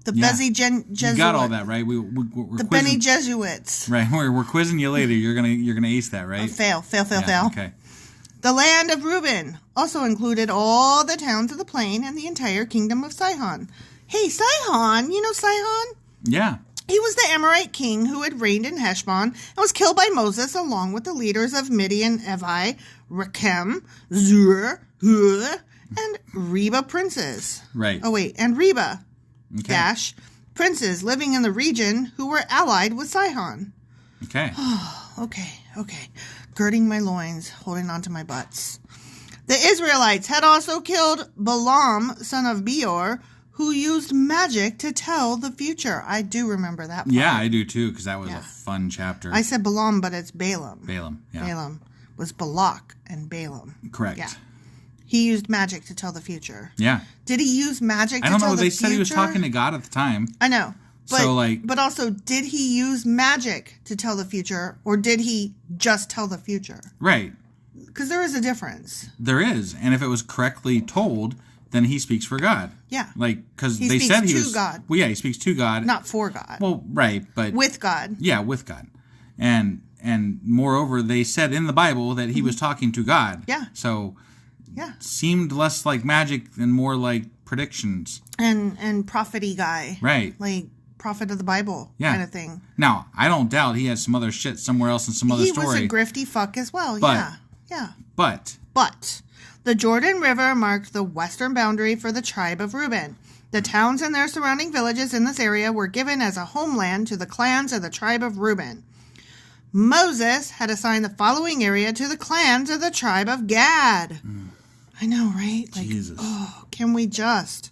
Speaker 1: The Bezi Jesuit.
Speaker 2: You got all that, right? We're
Speaker 1: the Bene Jesuits.
Speaker 2: Right. We're quizzing you later. You're gonna ace that, right?
Speaker 1: Fail.
Speaker 2: Okay.
Speaker 1: The land of Reuben also included all the towns of the plain and the entire kingdom of Sihon. Hey, Sihon! You know Sihon?
Speaker 2: Yeah.
Speaker 1: He was the Amorite king who had reigned in Heshbon and was killed by Moses along with the leaders of Midian, Evi, Rechem, Zur, Hur, and Reba princes.
Speaker 2: Right.
Speaker 1: Oh, wait. And Reba,
Speaker 2: Okay.
Speaker 1: princes living in the region who were allied with Sihon.
Speaker 2: Okay.
Speaker 1: Okay. Girding my loins, holding on to my butts. The Israelites had also killed Balaam, son of Beor, who used magic to tell the future. I do remember that part.
Speaker 2: Yeah, I do too, because that was a fun chapter.
Speaker 1: I said Balaam, but it's Balaam.
Speaker 2: Balaam, yeah.
Speaker 1: Balaam was Balak and Balaam.
Speaker 2: Correct.
Speaker 1: Yeah. He used magic to tell the future.
Speaker 2: Yeah.
Speaker 1: Did he use magic to
Speaker 2: I don't
Speaker 1: tell
Speaker 2: know.
Speaker 1: the
Speaker 2: They
Speaker 1: future?
Speaker 2: said he was talking to God at the time.
Speaker 1: I know. But,
Speaker 2: So,
Speaker 1: but also, did he use magic to tell the future, or did he just tell the future?
Speaker 2: Right.
Speaker 1: Because there is a difference.
Speaker 2: There is. And if it was correctly told, then he speaks for God.
Speaker 1: Yeah.
Speaker 2: Because
Speaker 1: He
Speaker 2: they
Speaker 1: speaks
Speaker 2: said he
Speaker 1: to
Speaker 2: was...
Speaker 1: God.
Speaker 2: Well, yeah, he speaks to God.
Speaker 1: Not for God.
Speaker 2: Well, right, but...
Speaker 1: With God.
Speaker 2: Yeah, with God. And moreover, they said in the Bible that he was talking to God.
Speaker 1: Yeah.
Speaker 2: So...
Speaker 1: Yeah.
Speaker 2: Seemed less like magic and more like predictions.
Speaker 1: And prophet-y guy.
Speaker 2: Right.
Speaker 1: Like prophet of the Bible kind of thing.
Speaker 2: Now, I don't doubt he has some other shit somewhere else in some other story.
Speaker 1: He was a grifty fuck as well.
Speaker 2: But,
Speaker 1: Yeah.
Speaker 2: But
Speaker 1: The Jordan River marked the western boundary for the tribe of Reuben. The towns and their surrounding villages in this area were given as a homeland to the clans of the tribe of Reuben. Moses had assigned the following area to the clans of the tribe of Gad. I know, right? Like,
Speaker 2: Jesus.
Speaker 1: Oh, can we just?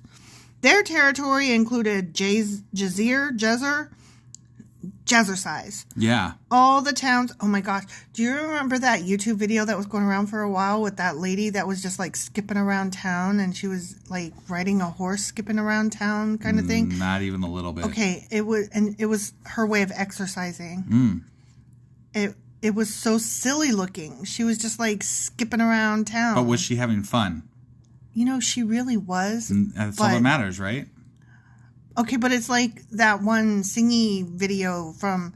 Speaker 1: Their territory included Jazer size.
Speaker 2: Yeah.
Speaker 1: All the towns. Oh my gosh. Do you remember that YouTube video that was going around for a while with that lady that was just like skipping around town and she was like riding a horse skipping around town kind of thing?
Speaker 2: Not even a little bit.
Speaker 1: Okay. It was her way of exercising. It was so silly looking. She was just like skipping around town.
Speaker 2: But was she having fun?
Speaker 1: You know, she really was.
Speaker 2: That's all that matters, right?
Speaker 1: Okay, but it's like that one singy video from,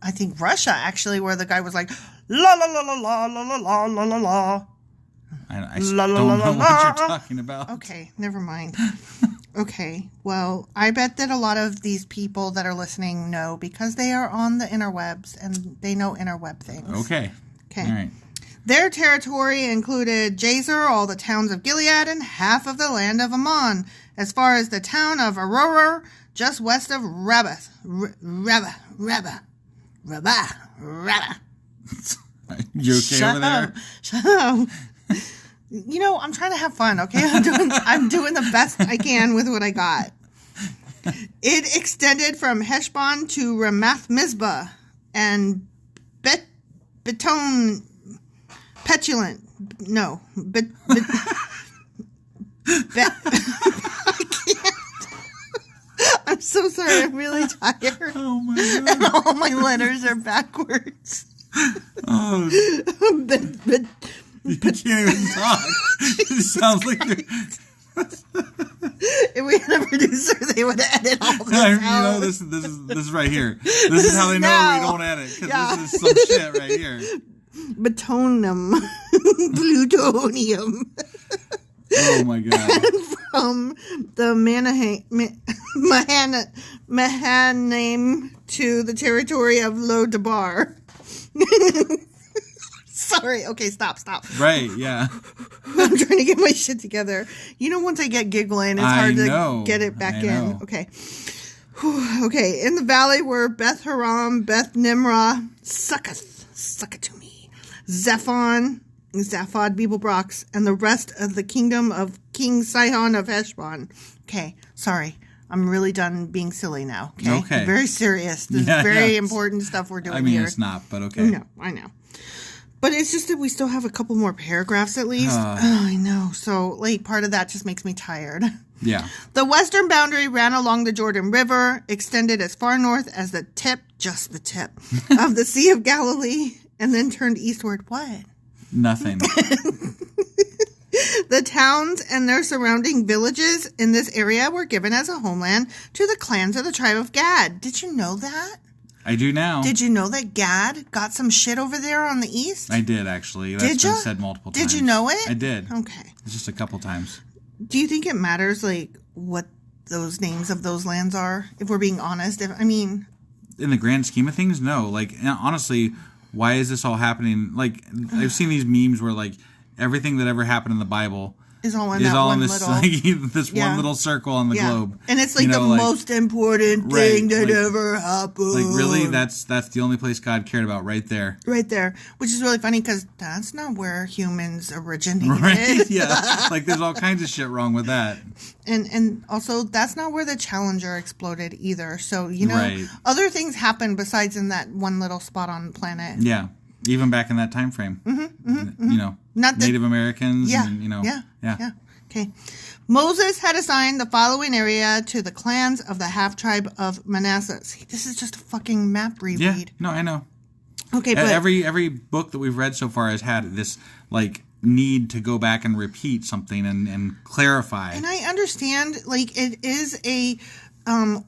Speaker 1: I think, Russia, actually, where the guy was like, la la la la la la la la la la la.
Speaker 2: I don't know what you're talking about.
Speaker 1: Okay, never mind. Okay, well, I bet that a lot of these people that are listening know because they are on the interwebs and they know interweb things.
Speaker 2: Okay.
Speaker 1: Okay.
Speaker 2: All right.
Speaker 1: Their territory included Jazer, all the towns of Gilead, and half of the land of Ammon, as far as the town of Aroer, just west of Rabbah.
Speaker 2: You okay over there?
Speaker 1: Shut up. You know, I'm trying to have fun, okay? I'm doing the best I can with what I got. It extended from Heshbon to Ramath Mizpah and Beton Petulant. No. I can't. I'm so sorry. I'm really tired.
Speaker 2: Oh my God.
Speaker 1: And all my letters are backwards.
Speaker 2: Oh. You can't even talk. It sounds like you're...
Speaker 1: If we had a producer, they would edit all this
Speaker 2: You
Speaker 1: out.
Speaker 2: know, this is right here. This is how they know
Speaker 1: now.
Speaker 2: we don't edit. Because
Speaker 1: Yeah.
Speaker 2: this is some shit right here.
Speaker 1: Plutonium. Plutonium.
Speaker 2: Oh my God.
Speaker 1: From the Mahanaim to the territory of Lo-Debar. Sorry. Okay, stop.
Speaker 2: Right, yeah.
Speaker 1: I'm trying to get my shit together. You know, once I get giggling, it's hard to get it back in. Okay. Whew. Okay. In the valley were Beth Haram, Beth Nimrah, Succoth to me, Zephon, Beeblebrox, and the rest of the kingdom of King Sihon of Heshbon. Okay. Sorry. I'm really done being silly now. Okay. Very serious. This is very important stuff we're doing here.
Speaker 2: It's not, but okay.
Speaker 1: No, I know. But it's just that we still have a couple more paragraphs at least. I know. So, like, part of that just makes me tired.
Speaker 2: Yeah.
Speaker 1: The western boundary ran along the Jordan River, extended as far north as the tip, just the tip, of the Sea of Galilee, and then turned eastward. What?
Speaker 2: Nothing.
Speaker 1: The towns and their surrounding villages in this area were given as a homeland to the clans of the tribe of Gad. Did you know that?
Speaker 2: I do now.
Speaker 1: Did you know that Gad got some shit over there on the east?
Speaker 2: I did, actually. That's been said multiple times.
Speaker 1: Did you know it?
Speaker 2: I did.
Speaker 1: Okay.
Speaker 2: Just a couple times.
Speaker 1: Do you think it matters, like, what those names of those lands are? If we're being honest.
Speaker 2: in the grand scheme of things, no. Like, honestly, why is this all happening? Like, I've seen these memes where, like, everything that ever happened in the Bible
Speaker 1: is all in
Speaker 2: this one little circle on the globe.
Speaker 1: And it's like the most important thing that ever happened.
Speaker 2: Like, really? That's the only place God cared about, right there.
Speaker 1: Right there. Which is really funny because that's not where humans originated.
Speaker 2: Right? Yeah. Like, there's all kinds of shit wrong with that.
Speaker 1: And also, that's not where the Challenger exploded either. So,
Speaker 2: Right.
Speaker 1: other things happened besides in that one little spot on the planet.
Speaker 2: Yeah. Even back in that time frame. Not Native Americans.
Speaker 1: Yeah.
Speaker 2: And,
Speaker 1: Yeah. Okay. Moses had assigned the following area to the clans of the half-tribe of Manasseh. See, this is just a fucking map reread.
Speaker 2: Yeah. No, I know.
Speaker 1: Okay, but
Speaker 2: every book that we've read so far has had this, like, need to go back and repeat something and clarify.
Speaker 1: And I understand, like, it is a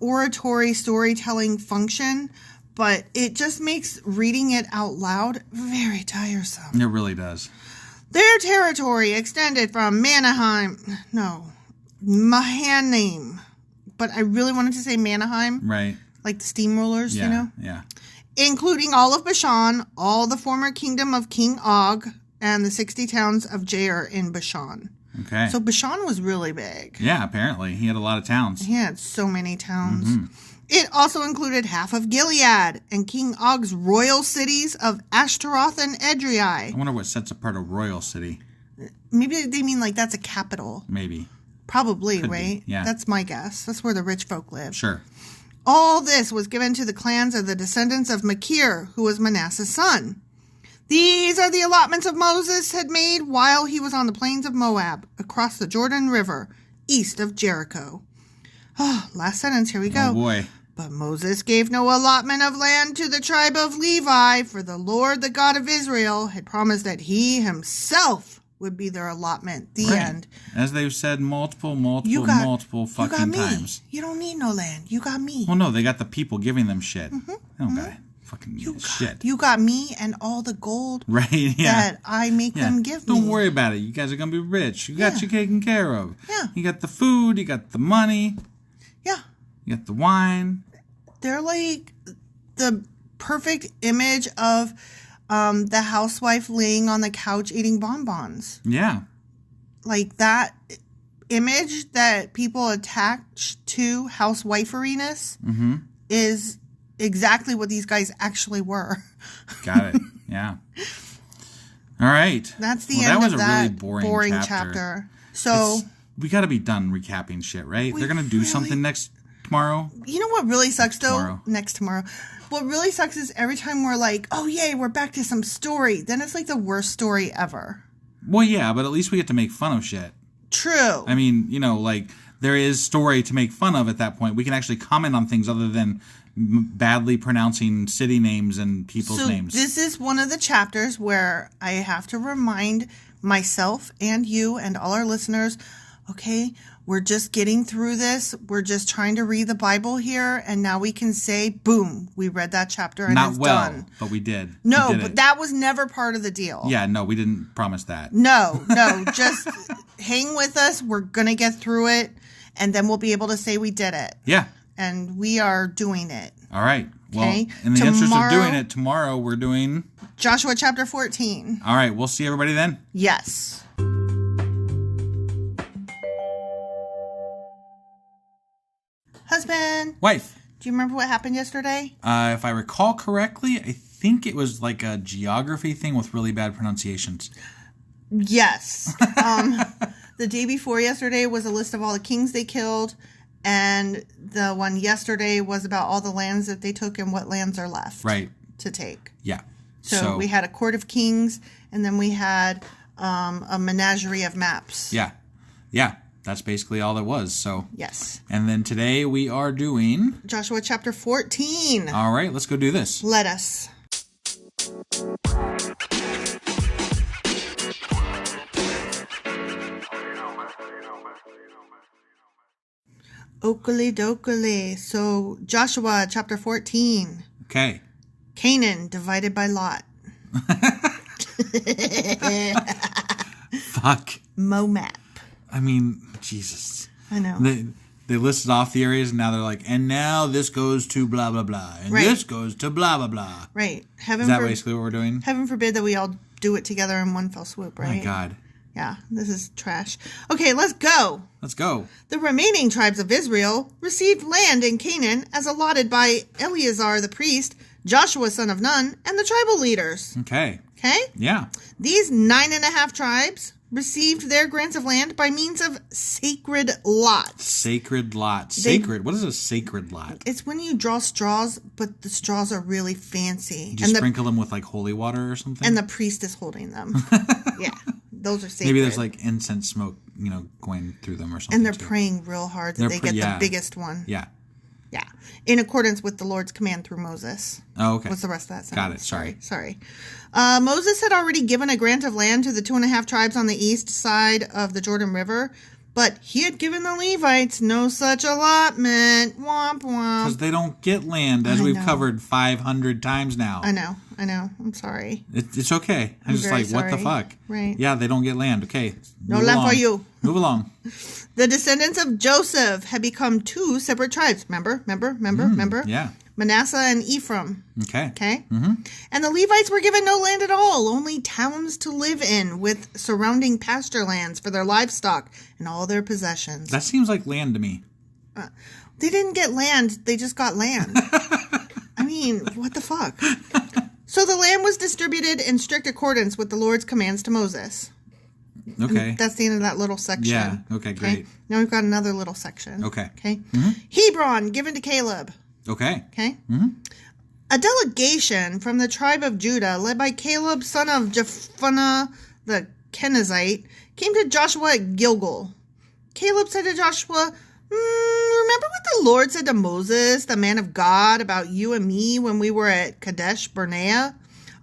Speaker 1: oratory storytelling function, but it just makes reading it out loud very tiresome.
Speaker 2: It really does.
Speaker 1: Their territory extended from Mahanaim, but I really wanted to say Manaheim.
Speaker 2: Right.
Speaker 1: Like the steamrollers,
Speaker 2: Yeah.
Speaker 1: Including all of Bashan, all the former kingdom of King Og, and the 60 towns of Jair in Bashan.
Speaker 2: Okay.
Speaker 1: So Bashan was really big.
Speaker 2: Yeah, apparently. He had a lot of towns.
Speaker 1: He had so many towns.
Speaker 2: Mm-hmm.
Speaker 1: It also included half of Gilead and King Og's royal cities of Ashtaroth and Edrei.
Speaker 2: I wonder what sets apart a royal city.
Speaker 1: Maybe they mean like that's a capital.
Speaker 2: Maybe.
Speaker 1: Probably,
Speaker 2: Could
Speaker 1: right?
Speaker 2: be, yeah.
Speaker 1: That's my guess. That's where the rich folk live.
Speaker 2: Sure.
Speaker 1: All this was given to the clans of the descendants of Machir, who was Manasseh's son. These are the allotments of Moses had made while he was on the plains of Moab, across the Jordan River, east of Jericho. Oh, last sentence, here we go.
Speaker 2: Oh, boy.
Speaker 1: But Moses gave no allotment of land to the tribe of Levi, for the Lord, the God of Israel, had promised that he himself would be their allotment. The end.
Speaker 2: As they've said multiple fucking times.
Speaker 1: You don't need no land. You got me.
Speaker 2: Well, no, they got the people giving them shit. They don't got fucking shit.
Speaker 1: You got me and all the gold
Speaker 2: right, yeah.
Speaker 1: that I make them give me.
Speaker 2: Don't worry about it. You guys are going to be rich. You got you taken care of.
Speaker 1: Yeah.
Speaker 2: You got the food. You got the money.
Speaker 1: Yeah.
Speaker 2: You got the wine.
Speaker 1: They're like the perfect image of the housewife laying on the couch eating bonbons.
Speaker 2: Yeah.
Speaker 1: Like that image that people attach to housewiferiness is exactly what these guys actually were.
Speaker 2: Got it. Yeah. All right.
Speaker 1: That's the end of that
Speaker 2: really
Speaker 1: boring chapter. So
Speaker 2: we got to be done recapping shit, right? They're going to do something tomorrow.
Speaker 1: You know what really sucks though?
Speaker 2: Tomorrow.
Speaker 1: What really sucks is every time we're like, oh yay, we're back to some story. Then it's like the worst story ever.
Speaker 2: Well, yeah, but at least we get to make fun of shit.
Speaker 1: True.
Speaker 2: I mean, like there is story to make fun of at that point. We can actually comment on things other than badly pronouncing city names and people's names.
Speaker 1: This is one of the chapters where I have to remind myself and you and all our listeners, okay, we're just getting through this. We're just trying to read the Bible here, and now we can say, boom, we read that chapter and it's done.
Speaker 2: But we did.
Speaker 1: No,
Speaker 2: we did
Speaker 1: but
Speaker 2: it.
Speaker 1: that was never part of the deal.
Speaker 2: Yeah, no, we didn't promise that.
Speaker 1: No, just hang with us. We're going to get through it, and then we'll be able to say we did it.
Speaker 2: Yeah.
Speaker 1: And we are doing it.
Speaker 2: All right. Well,
Speaker 1: okay.
Speaker 2: In the interest of doing it, tomorrow we're doing
Speaker 1: Joshua chapter 14.
Speaker 2: All right. We'll see everybody then.
Speaker 1: Yes. Husband.
Speaker 2: Wife.
Speaker 1: Do you remember what happened yesterday?
Speaker 2: If I recall correctly, I think it was like a geography thing with really bad pronunciations.
Speaker 1: Yes. The day before yesterday was a list of all the kings they killed. And the one yesterday was about all the lands that they took and what lands are left to take.
Speaker 2: Yeah.
Speaker 1: So we had a court of kings, and then we had a menagerie of maps.
Speaker 2: Yeah. Yeah. That's basically all it was. So
Speaker 1: yes.
Speaker 2: And then today we are doing
Speaker 1: Joshua chapter 14.
Speaker 2: All right, let's go do this.
Speaker 1: Let us. Oakley dokley. So Joshua chapter 14.
Speaker 2: Okay.
Speaker 1: Canaan divided by lot.
Speaker 2: Fuck.
Speaker 1: Momap.
Speaker 2: I mean, Jesus.
Speaker 1: I know.
Speaker 2: They listed off the areas, and now they're like, and now this goes to blah, blah, blah. And
Speaker 1: Right.
Speaker 2: this goes to blah, blah, blah.
Speaker 1: Right.
Speaker 2: Is that basically what we're doing?
Speaker 1: Heaven forbid that we all do it together in one fell swoop, right?
Speaker 2: Oh, my God.
Speaker 1: Yeah, this is trash. Okay, let's go.
Speaker 2: Let's go.
Speaker 1: The remaining tribes of Israel received land in Canaan as allotted by Eleazar the priest, Joshua son of Nun, and the tribal leaders.
Speaker 2: Okay.
Speaker 1: Okay?
Speaker 2: Yeah.
Speaker 1: These 9.5 tribes received their grants of land by means of sacred lots.
Speaker 2: Sacred lots. Sacred. What is a sacred lot?
Speaker 1: It's when you draw straws, but the straws are really fancy.
Speaker 2: Do you sprinkle them with like holy water or something?
Speaker 1: And the priest is holding them. Yeah, those are sacred.
Speaker 2: Maybe there's like incense smoke, going through them or something.
Speaker 1: And they're
Speaker 2: too.
Speaker 1: praying real hard that they get the biggest one.
Speaker 2: Yeah.
Speaker 1: Yeah. In accordance with the Lord's command through Moses.
Speaker 2: Oh, okay.
Speaker 1: What's the rest of that sentence?
Speaker 2: Got it. Sorry.
Speaker 1: Moses had already given a grant of land to the 2.5 tribes on the east side of the Jordan River, but he had given the Levites no such allotment. Womp womp.
Speaker 2: Because they don't get land, as we've covered 500 times now.
Speaker 1: I know. I'm sorry.
Speaker 2: It's okay. I'm just
Speaker 1: very
Speaker 2: like, what the
Speaker 1: sorry.
Speaker 2: fuck?
Speaker 1: Right.
Speaker 2: Yeah, they don't get land. Okay.
Speaker 1: No
Speaker 2: Move
Speaker 1: land
Speaker 2: along.
Speaker 1: for you.
Speaker 2: Move along.
Speaker 1: The descendants of Joseph had become 2 separate tribes. Remember?
Speaker 2: Yeah.
Speaker 1: Manasseh and Ephraim.
Speaker 2: Okay.
Speaker 1: Okay? Mm-hmm. And the Levites were given no land at all, only towns to live in with surrounding pasture lands for their livestock and all their possessions.
Speaker 2: That seems like land to me.
Speaker 1: They didn't get land, they just got land. I mean, what the fuck? So the land was distributed in strict accordance with the Lord's commands to Moses.
Speaker 2: Okay.
Speaker 1: And that's the end of that little section.
Speaker 2: Yeah. Okay, great.
Speaker 1: Now we've got another little section.
Speaker 2: Okay.
Speaker 1: Okay. Mm-hmm. Hebron given to Caleb.
Speaker 2: Okay.
Speaker 1: Okay. Mm-hmm. A delegation from the tribe of Judah, led by Caleb, son of Jephunneh the Kenizzite, came to Joshua at Gilgal. Caleb said to Joshua, remember what the Lord said to Moses, the man of God, about you and me when we were at Kadesh Barnea?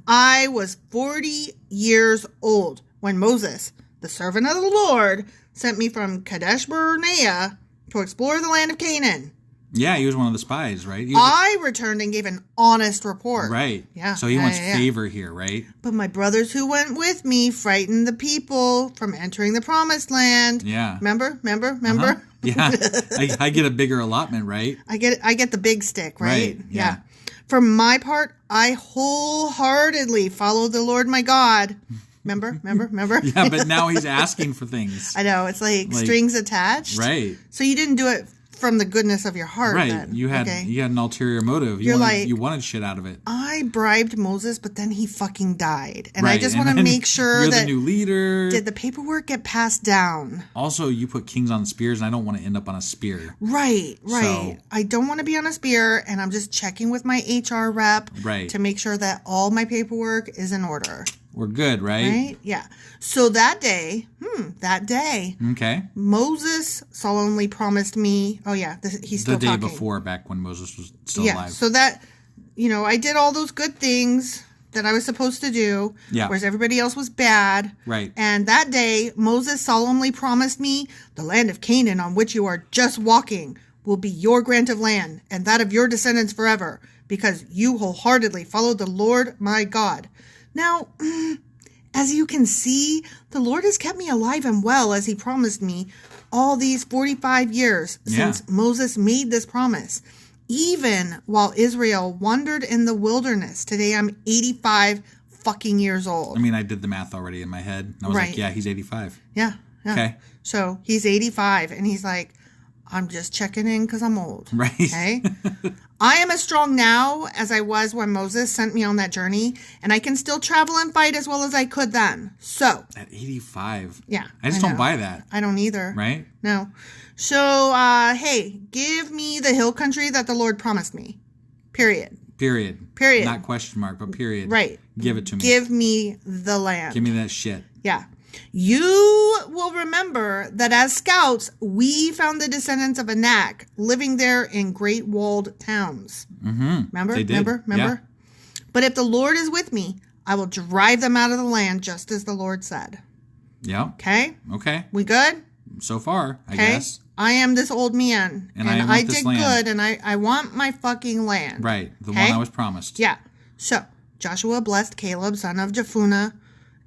Speaker 1: I was 40 years old when Moses, the servant of the Lord, sent me from Kadesh Barnea to explore the land of Canaan.
Speaker 2: Yeah, he was one of the spies, right?
Speaker 1: I returned and gave an honest report.
Speaker 2: Right.
Speaker 1: Yeah.
Speaker 2: So he wants favor here, right?
Speaker 1: But my brothers who went with me frightened the people from entering the promised land.
Speaker 2: Yeah.
Speaker 1: Remember?
Speaker 2: Uh-huh. Yeah. I get a bigger allotment, right?
Speaker 1: I get the big stick, right?
Speaker 2: Yeah.
Speaker 1: For my part, I wholeheartedly followed the Lord my God. Remember?
Speaker 2: Yeah, but now he's asking for things.
Speaker 1: I know. It's like strings attached.
Speaker 2: Right.
Speaker 1: So you didn't do it from the goodness of your heart,
Speaker 2: right?
Speaker 1: then.
Speaker 2: You had an ulterior motive. You wanted shit out of it.
Speaker 1: I bribed Moses, but then he fucking died, and
Speaker 2: right.
Speaker 1: I just want to make sure
Speaker 2: you're
Speaker 1: that
Speaker 2: the new leader.
Speaker 1: Did the paperwork get passed down?
Speaker 2: Also, you put kings on spears, and I don't want to end up on a spear.
Speaker 1: Right.
Speaker 2: So,
Speaker 1: I don't want to be on a spear, and I'm just checking with my HR rep to make sure that all my paperwork is in order.
Speaker 2: We're good, right?
Speaker 1: Right? Yeah. So that day,
Speaker 2: okay,
Speaker 1: Moses solemnly promised me, he's still
Speaker 2: talking. The day before, back when Moses was still alive.
Speaker 1: So that, I did all those good things that I was supposed to do, whereas everybody else was bad.
Speaker 2: Right.
Speaker 1: And that day, Moses solemnly promised me, the land of Canaan on which you are just walking will be your grant of land, and that of your descendants forever, because you wholeheartedly followed the Lord my God. Now, as you can see, the Lord has kept me alive and well as he promised me all these 45 years since Moses made this promise. Even while Israel wandered in the wilderness. Today I'm 85 fucking years old.
Speaker 2: I mean, I did the math already in my head. I was like, yeah, he's 85.
Speaker 1: Yeah.
Speaker 2: Okay.
Speaker 1: So he's 85 and he's like, I'm just checking in because I'm old.
Speaker 2: Right.
Speaker 1: Okay. I am as strong now as I was when Moses sent me on that journey, and I can still travel and fight as well as I could then. So.
Speaker 2: At 85.
Speaker 1: Yeah.
Speaker 2: I just don't buy that.
Speaker 1: I don't either.
Speaker 2: Right?
Speaker 1: No. So, hey, give me the hill country that the Lord promised me. Period. Not question mark, but period. Right.
Speaker 2: Give it to me.
Speaker 1: Give me the land.
Speaker 2: Give me that shit.
Speaker 1: Yeah. You will remember that as scouts, we found the descendants of Anak living there in great walled towns.
Speaker 2: Mm-hmm.
Speaker 1: Remember?
Speaker 2: They did.
Speaker 1: Remember?
Speaker 2: Yeah.
Speaker 1: But if the Lord is with me, I will drive them out of the land just as the Lord said.
Speaker 2: Yeah.
Speaker 1: Okay?
Speaker 2: Okay.
Speaker 1: We good?
Speaker 2: So far, I guess.
Speaker 1: I am this old man. And I did good, and I want my fucking land.
Speaker 2: Right. The one I was promised.
Speaker 1: Yeah. So, Joshua blessed Caleb, son of Jephunneh,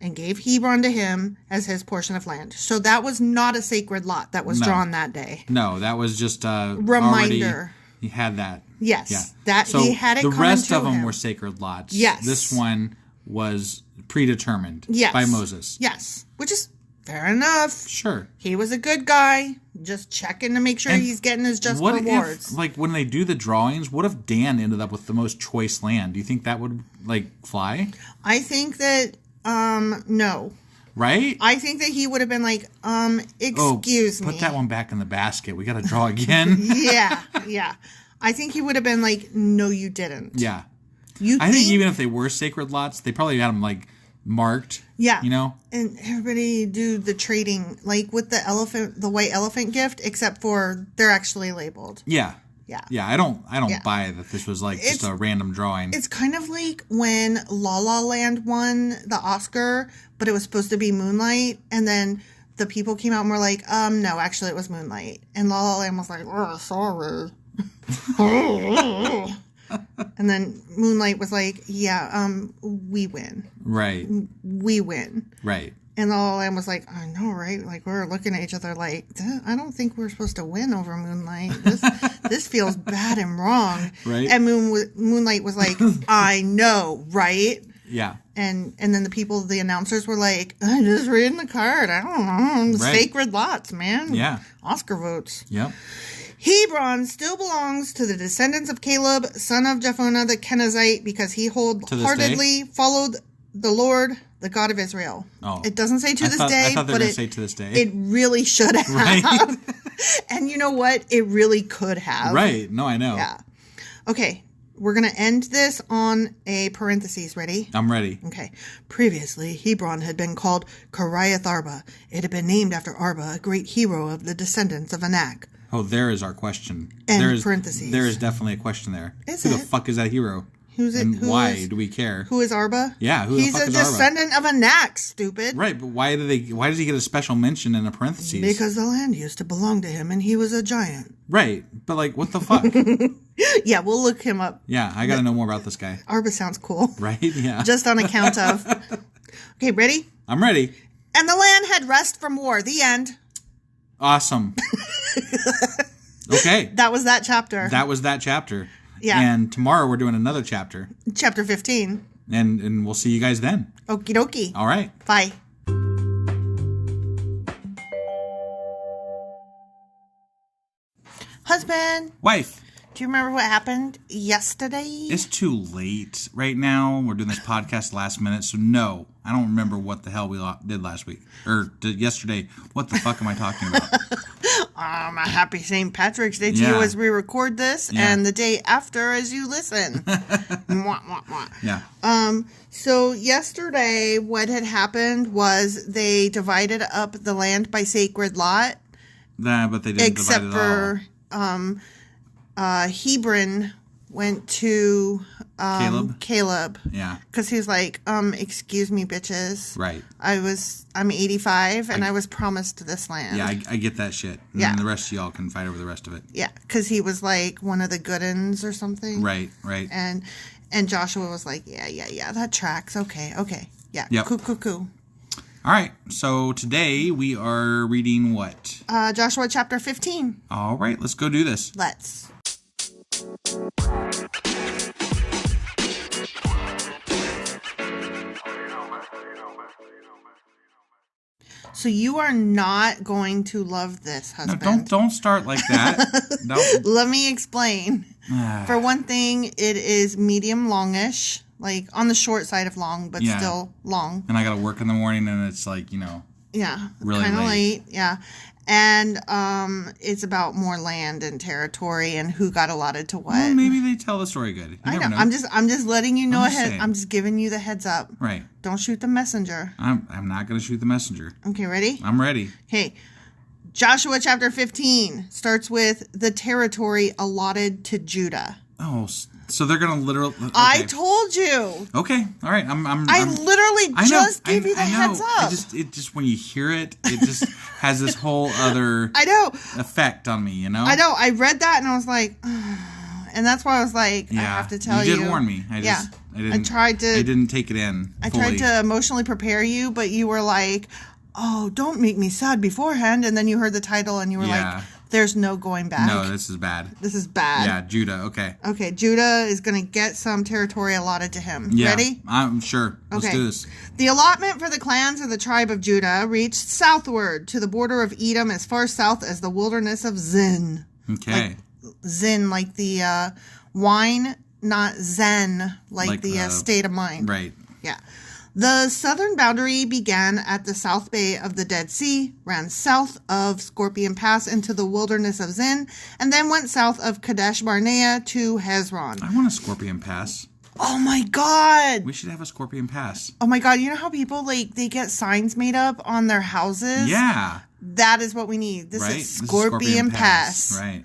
Speaker 1: and gave Hebron to him as his portion of land. So that was not a sacred lot that was drawn that day.
Speaker 2: No, that was just a
Speaker 1: reminder.
Speaker 2: He had that.
Speaker 1: Yes.
Speaker 2: Yeah.
Speaker 1: That
Speaker 2: so
Speaker 1: he had it
Speaker 2: the rest of them
Speaker 1: him.
Speaker 2: were sacred lots.
Speaker 1: Yes.
Speaker 2: This one was predetermined by Moses.
Speaker 1: Yes. Which is fair enough.
Speaker 2: Sure.
Speaker 1: He was a good guy. Just checking to make sure he's getting his just rewards.
Speaker 2: If, like, when they do the drawings, what if Dan ended up with the most choice land? Do you think that would, like, fly?
Speaker 1: I think that, no.
Speaker 2: Right?
Speaker 1: I think that he would have been like, excuse me.
Speaker 2: Put that one back in the basket. We got to draw again.
Speaker 1: Yeah. I think he would have been like, no, you didn't.
Speaker 2: Yeah. I think even if they were sacred lots, they probably had them, like, marked.
Speaker 1: Yeah.
Speaker 2: You know?
Speaker 1: And everybody do the trading, like with the white elephant gift, except for they're actually labeled.
Speaker 2: Yeah.
Speaker 1: Yeah.
Speaker 2: Yeah, I don't buy that this was like just a random drawing.
Speaker 1: It's kind of like when La La Land won the Oscar, but it was supposed to be Moonlight, and then the people came out and were like, no, actually it was Moonlight. And La La Land was like, oh, sorry. And then Moonlight was like, yeah, we win.
Speaker 2: Right.
Speaker 1: We win.
Speaker 2: Right.
Speaker 1: And La La Land was like, I know, right? Like, we were looking at each other like, I don't think we're supposed to win over Moonlight. This feels bad and wrong.
Speaker 2: Right.
Speaker 1: And Moonlight was like, I know, right?
Speaker 2: Yeah.
Speaker 1: And then the announcers were like, I'm just reading the card. I don't know.
Speaker 2: Right.
Speaker 1: Sacred lots, man.
Speaker 2: Yeah.
Speaker 1: Oscar votes.
Speaker 2: Yep.
Speaker 1: Hebron still belongs to the descendants of Caleb, son of Jephunneh the Kenizzite, because he wholeheartedly followed the Lord, the God of Israel.
Speaker 2: Oh.
Speaker 1: It doesn't say to this day,
Speaker 2: I thought they were
Speaker 1: but
Speaker 2: going to say to this day.
Speaker 1: It really should have.
Speaker 2: Right?
Speaker 1: And you know what? It really could have.
Speaker 2: Right. No, I know.
Speaker 1: Yeah. Okay. We're going to end this on a parentheses. Ready?
Speaker 2: I'm ready.
Speaker 1: Okay. Previously, Hebron had been called Kiriath Arba. It had been named after Arba, a great hero of the descendants of Anak.
Speaker 2: Oh, there is our question.
Speaker 1: And parentheses.
Speaker 2: There is definitely a question there.
Speaker 1: Who
Speaker 2: the fuck is that hero?
Speaker 1: Who's it?
Speaker 2: And why do we care?
Speaker 1: Who is Arba?
Speaker 2: Yeah, who the fuck is Arba?
Speaker 1: He's a descendant of Anak, stupid.
Speaker 2: Right, but why does he get a special mention in a parentheses?
Speaker 1: Because the land used to belong to him and he was a giant.
Speaker 2: Right, but like, what the fuck?
Speaker 1: Yeah, we'll look him up.
Speaker 2: Yeah, I gotta know more about this guy.
Speaker 1: Arba sounds cool.
Speaker 2: Right, yeah.
Speaker 1: Just on account of... Okay, ready?
Speaker 2: I'm ready.
Speaker 1: And the land had rest from war. The end.
Speaker 2: Awesome. Okay.
Speaker 1: That was that chapter.
Speaker 2: That was that chapter.
Speaker 1: Yeah.
Speaker 2: And tomorrow we're doing another chapter.
Speaker 1: Chapter 15.
Speaker 2: And we'll see you guys then.
Speaker 1: Okie dokie.
Speaker 2: All right.
Speaker 1: Bye. Husband.
Speaker 2: Wife.
Speaker 1: Do you remember what happened yesterday?
Speaker 2: It's too late right now. We're doing this podcast last minute, so no, I don't remember what the hell we did last week or yesterday. What the fuck am I talking about?
Speaker 1: A happy St. Patrick's Day to you as we record this, and the day after as you listen. Mwah, mwah, mwah.
Speaker 2: Yeah.
Speaker 1: So yesterday, what had happened was they divided up the land by sacred lot.
Speaker 2: Nah, but they didn't divide it all.
Speaker 1: Except for Hebron went to Caleb.
Speaker 2: Yeah.
Speaker 1: Because he was like, excuse me, bitches.
Speaker 2: Right.
Speaker 1: I'm 85 and I was promised this land.
Speaker 2: Yeah, I get that shit. And then the rest of y'all can fight over the rest of it.
Speaker 1: Yeah, because he was like one of the good uns or something.
Speaker 2: Right.
Speaker 1: And Joshua was like, yeah, that tracks. Okay. Yeah,
Speaker 2: yep.
Speaker 1: Cool.
Speaker 2: All right, so today we are reading what?
Speaker 1: Joshua chapter 15.
Speaker 2: All right, let's go do this.
Speaker 1: Let's. So you are not going to love this, husband.
Speaker 2: No, don't start like that. No.
Speaker 1: Let me explain. For one thing, it is medium longish, like on the short side of long, but still long.
Speaker 2: And I got to work in the morning, and it's like, really
Speaker 1: kind of
Speaker 2: late.
Speaker 1: Yeah. And it's about more land and territory and who got allotted to what.
Speaker 2: Well, maybe they tell the story good. You never know.
Speaker 1: I'm just letting you know ahead. I'm just giving you the heads up.
Speaker 2: Right.
Speaker 1: Don't shoot the messenger.
Speaker 2: I'm not going to shoot the messenger.
Speaker 1: Okay, ready?
Speaker 2: I'm ready.
Speaker 1: Okay. Joshua chapter 15 starts with the territory allotted to Judah.
Speaker 2: Oh, so they're going to literally... Okay.
Speaker 1: I told you.
Speaker 2: Okay. All right.
Speaker 1: I literally just gave you the heads up.
Speaker 2: It just when you hear it, it just has this whole other effect on me,
Speaker 1: I know. I read that and I was like... And that's why I was like, I have to tell you.
Speaker 2: You did warn me. I didn't take it in
Speaker 1: I
Speaker 2: fully.
Speaker 1: tried to emotionally prepare you, but you were like, oh, don't make me sad beforehand. And then you heard the title and you were like, there's no going back.
Speaker 2: No, this is bad.
Speaker 1: This is bad.
Speaker 2: Yeah, Judah. Okay.
Speaker 1: Okay, Judah is going to get some territory allotted to him.
Speaker 2: Yeah,
Speaker 1: Ready?
Speaker 2: I'm sure. Let's do this.
Speaker 1: The allotment for the clans of the tribe of Judah reached southward to the border of Edom as far south as the wilderness of Zin.
Speaker 2: Okay.
Speaker 1: Zin, like the wine, not Zen, like the state of mind.
Speaker 2: Right.
Speaker 1: Yeah. The southern boundary began at the south bay of the Dead Sea, ran south of Scorpion Pass into the wilderness of Zin, and then went south of Kadesh Barnea to Hezron.
Speaker 2: I want a Scorpion Pass.
Speaker 1: Oh my God.
Speaker 2: We should have a Scorpion Pass.
Speaker 1: Oh my God. You know how people, they get signs made up on their houses?
Speaker 2: Yeah.
Speaker 1: That is what we need. This is
Speaker 2: This
Speaker 1: Scorpion Pass.
Speaker 2: Right.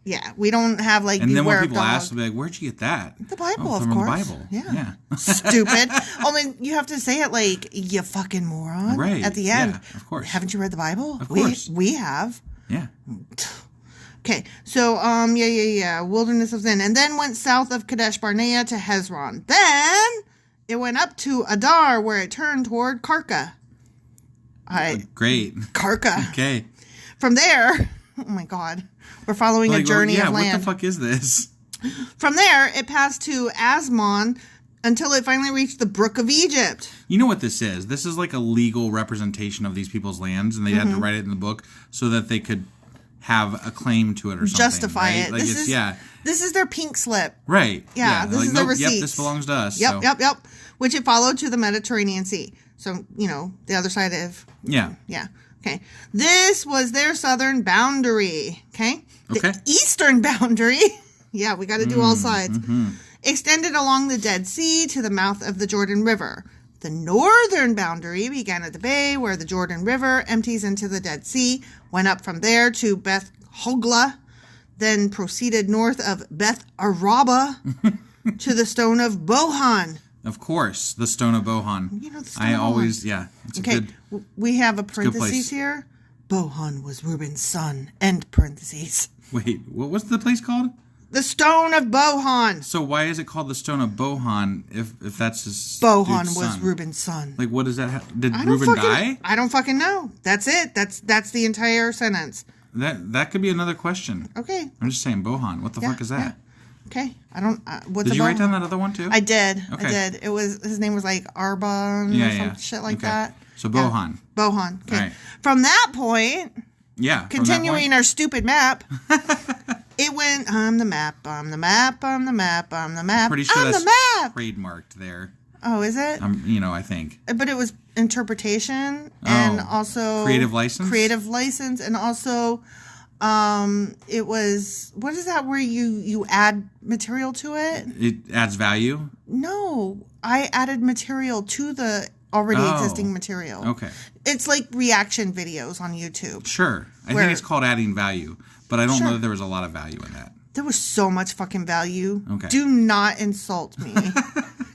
Speaker 1: Yeah, we don't have
Speaker 2: and then when people ask, they'll be like, "Where'd you get that?"
Speaker 1: The Bible, of
Speaker 2: from
Speaker 1: course.
Speaker 2: The Bible.
Speaker 1: Yeah. Stupid. Only you have to say it like, you fucking moron.
Speaker 2: Right.
Speaker 1: At the end.
Speaker 2: Yeah, of course.
Speaker 1: Haven't you read the Bible?
Speaker 2: Of course.
Speaker 1: We have.
Speaker 2: Yeah.
Speaker 1: Okay, so, Wilderness of Zin. And then went south of Kadesh Barnea to Hezron. Then it went up to Adar, where it turned toward Karka.
Speaker 2: Great.
Speaker 1: Karka.
Speaker 2: Okay.
Speaker 1: From there, oh my God, we're following a journey of land.
Speaker 2: What the fuck is this?
Speaker 1: From there, it passed to Asmon until it finally reached the Brook of Egypt.
Speaker 2: You know what this is? This is like a legal representation of these people's lands, and they had to write it in the book so that they could have a claim to it or something.
Speaker 1: Justify
Speaker 2: right?
Speaker 1: it.
Speaker 2: Like
Speaker 1: This is their pink slip.
Speaker 2: Right.
Speaker 1: Yeah, this is the receipt.
Speaker 2: Yep, this belongs to us.
Speaker 1: Yep. Which it followed to the Mediterranean Sea. So, the other side of...
Speaker 2: Yeah.
Speaker 1: Yeah. Okay. This was their southern boundary. Okay. The eastern boundary... Yeah, we got to do all sides. Extended along the Dead Sea to the mouth of the Jordan River. The northern boundary began at the bay where the Jordan River empties into the Dead Sea, went up from there to Beth Hogla, then proceeded north of Beth Araba to the Stone of Bohan.
Speaker 2: Of course, the Stone of Bohan.
Speaker 1: The Stone of Bohan.
Speaker 2: It's
Speaker 1: okay, we have a parentheses here. Bohan was Reuben's son. End parentheses.
Speaker 2: Wait, what was the place called?
Speaker 1: The Stone of Bohan.
Speaker 2: So why is it called the Stone of Bohan if that's his
Speaker 1: Bohan
Speaker 2: dude's
Speaker 1: was
Speaker 2: son?
Speaker 1: Reuben's son.
Speaker 2: Like, what does that did Reuben die?
Speaker 1: I don't fucking know. That's it. That's the entire sentence.
Speaker 2: That could be another question.
Speaker 1: Okay.
Speaker 2: I'm just saying Bohan. What the fuck is that?
Speaker 1: Yeah. Okay. I don't...
Speaker 2: did you write down that other one too?
Speaker 1: I did.
Speaker 2: Okay.
Speaker 1: I did. It was... His name was like Arbon or some shit like that.
Speaker 2: So Bohan.
Speaker 1: Yeah. Bohan. Okay.
Speaker 2: Right.
Speaker 1: From that point...
Speaker 2: Yeah.
Speaker 1: Continuing our stupid map... It went, I'm the map.
Speaker 2: Pretty sure that's trademarked there.
Speaker 1: Oh, is it?
Speaker 2: I think.
Speaker 1: But it was interpretation and also...
Speaker 2: Creative license?
Speaker 1: And also, it was... What is that where you add material to it?
Speaker 2: It adds value?
Speaker 1: No. I added material to the already existing material.
Speaker 2: Okay.
Speaker 1: It's like reaction videos on YouTube.
Speaker 2: Sure. I think it's called adding value. But I don't know that there was a lot of value in that.
Speaker 1: There was so much fucking value.
Speaker 2: Okay.
Speaker 1: Do not insult me.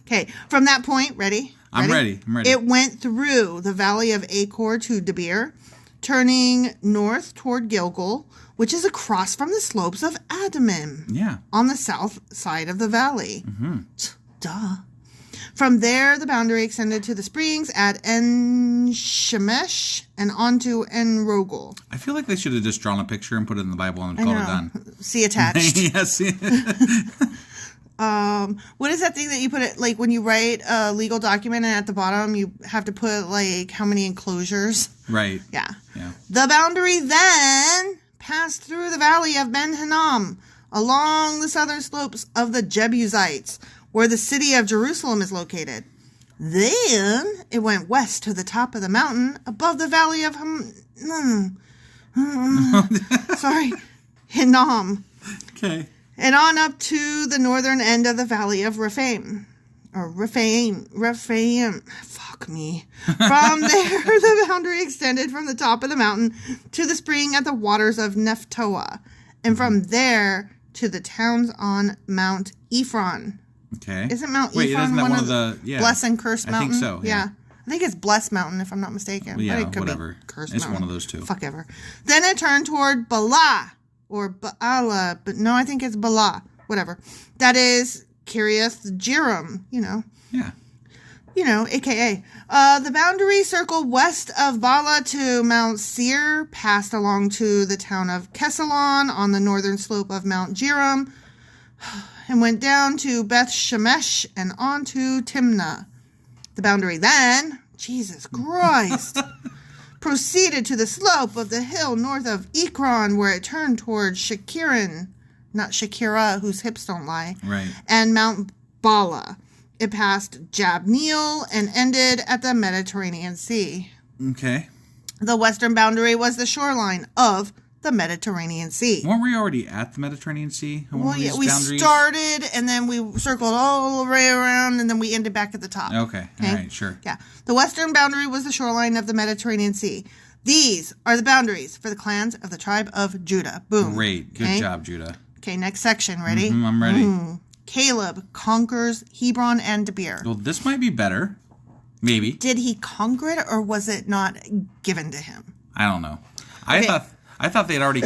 Speaker 1: Okay. From that point, ready?
Speaker 2: I'm ready.
Speaker 1: It went through the valley of Achor to Debir, turning north toward Gilgal, which is across from the slopes of Adamim.
Speaker 2: Yeah.
Speaker 1: On the south side of the valley. Duh. From there, the boundary extended to the springs at En Shemesh and onto En Rogel.
Speaker 2: I feel like they should have just drawn a picture and put it in the Bible and called it done.
Speaker 1: See attached.
Speaker 2: Yes.
Speaker 1: What is that thing that you put it, like when you write a legal document and at the bottom you have to put like how many enclosures?
Speaker 2: Right.
Speaker 1: Yeah. The boundary then passed through the valley of Ben Hinnom along the southern slopes of the Jebusites, where the city of Jerusalem is located. Then it went west to the top of the mountain above the valley of Hinnom.
Speaker 2: Okay.
Speaker 1: And on up to the northern end of the valley of Rephaim. Fuck me. From there, the boundary extended from the top of the mountain to the spring at the waters of Nephtoah. And from there to the towns on Mount Ephron.
Speaker 2: Okay.
Speaker 1: Isn't Mount Ephron
Speaker 2: isn't that
Speaker 1: one
Speaker 2: of the
Speaker 1: Bless and Curse Mountain?
Speaker 2: I think so. Yeah.
Speaker 1: I think it's Bless Mountain, if I'm not mistaken.
Speaker 2: Yeah,
Speaker 1: but it could
Speaker 2: whatever.
Speaker 1: Be Curse
Speaker 2: It's
Speaker 1: Mountain.
Speaker 2: one of those two.
Speaker 1: Fuck ever. Then it turned toward Bala, or Baala, but no, I think it's Bala. Whatever. That is Kiriath Jearim,
Speaker 2: Yeah.
Speaker 1: AKA. The boundary circle west of Bala to Mount Seir passed along to the town of Kesalon on the northern slope of Mount Jearim and went down to Beth Shemesh and on to Timnah. The boundary then, Jesus Christ, proceeded to the slope of the hill north of Ekron where it turned toward Shakirin, not Shakira, whose hips don't lie,
Speaker 2: Right.
Speaker 1: and Mount Bala. It passed Jabneel and ended at the Mediterranean Sea.
Speaker 2: Okay.
Speaker 1: The western boundary was the shoreline of the Mediterranean Sea.
Speaker 2: Weren't we already at the Mediterranean Sea?
Speaker 1: Well, yeah, we started and then we circled all the way around and then we ended back at the top.
Speaker 2: Okay. All right, sure.
Speaker 1: Yeah. The western boundary was the shoreline of the Mediterranean Sea. These are the boundaries for the clans of the tribe of Judah. Boom.
Speaker 2: Great. Good job, Judah.
Speaker 1: Okay, next section. Ready?
Speaker 2: I'm ready.
Speaker 1: Caleb conquers Hebron and Debir.
Speaker 2: Well, this might be better. Maybe.
Speaker 1: Did he conquer it or was it not given to him?
Speaker 2: I don't know.
Speaker 1: Okay.
Speaker 2: I thought they had already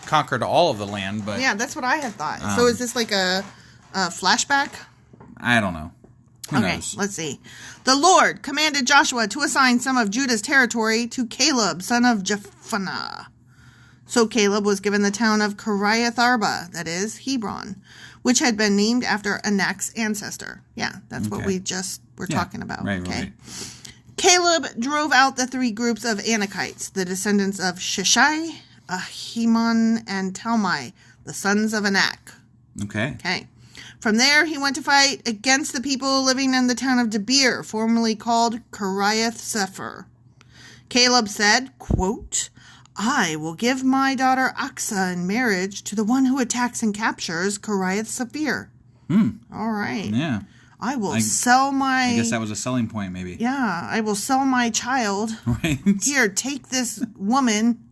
Speaker 2: conquered all of the land, but
Speaker 1: Yeah, that's what I had thought. So is this like a flashback?
Speaker 2: I don't know. Who knows?
Speaker 1: Let's see. The Lord commanded Joshua to assign some of Judah's territory to Caleb, son of Jephunneh. So Caleb was given the town of Kiriath Arba, that is, Hebron, which had been named after Anak's ancestor. Yeah, that's what we just were talking about.
Speaker 2: Right.
Speaker 1: Caleb drove out the three groups of Anakites, the descendants of Shishai, Ahiman, and Talmai, the sons of Anak.
Speaker 2: Okay.
Speaker 1: From there, he went to fight against the people living in the town of Debir, formerly called Kiriath Sefer. Caleb said, quote, I will give my daughter Aksa in marriage to the one who attacks and captures Kiriath Sefer. All right.
Speaker 2: Yeah.
Speaker 1: I will sell my...
Speaker 2: I guess that was a selling point, maybe.
Speaker 1: Yeah, I will sell my child.
Speaker 2: Right.
Speaker 1: Here, take this woman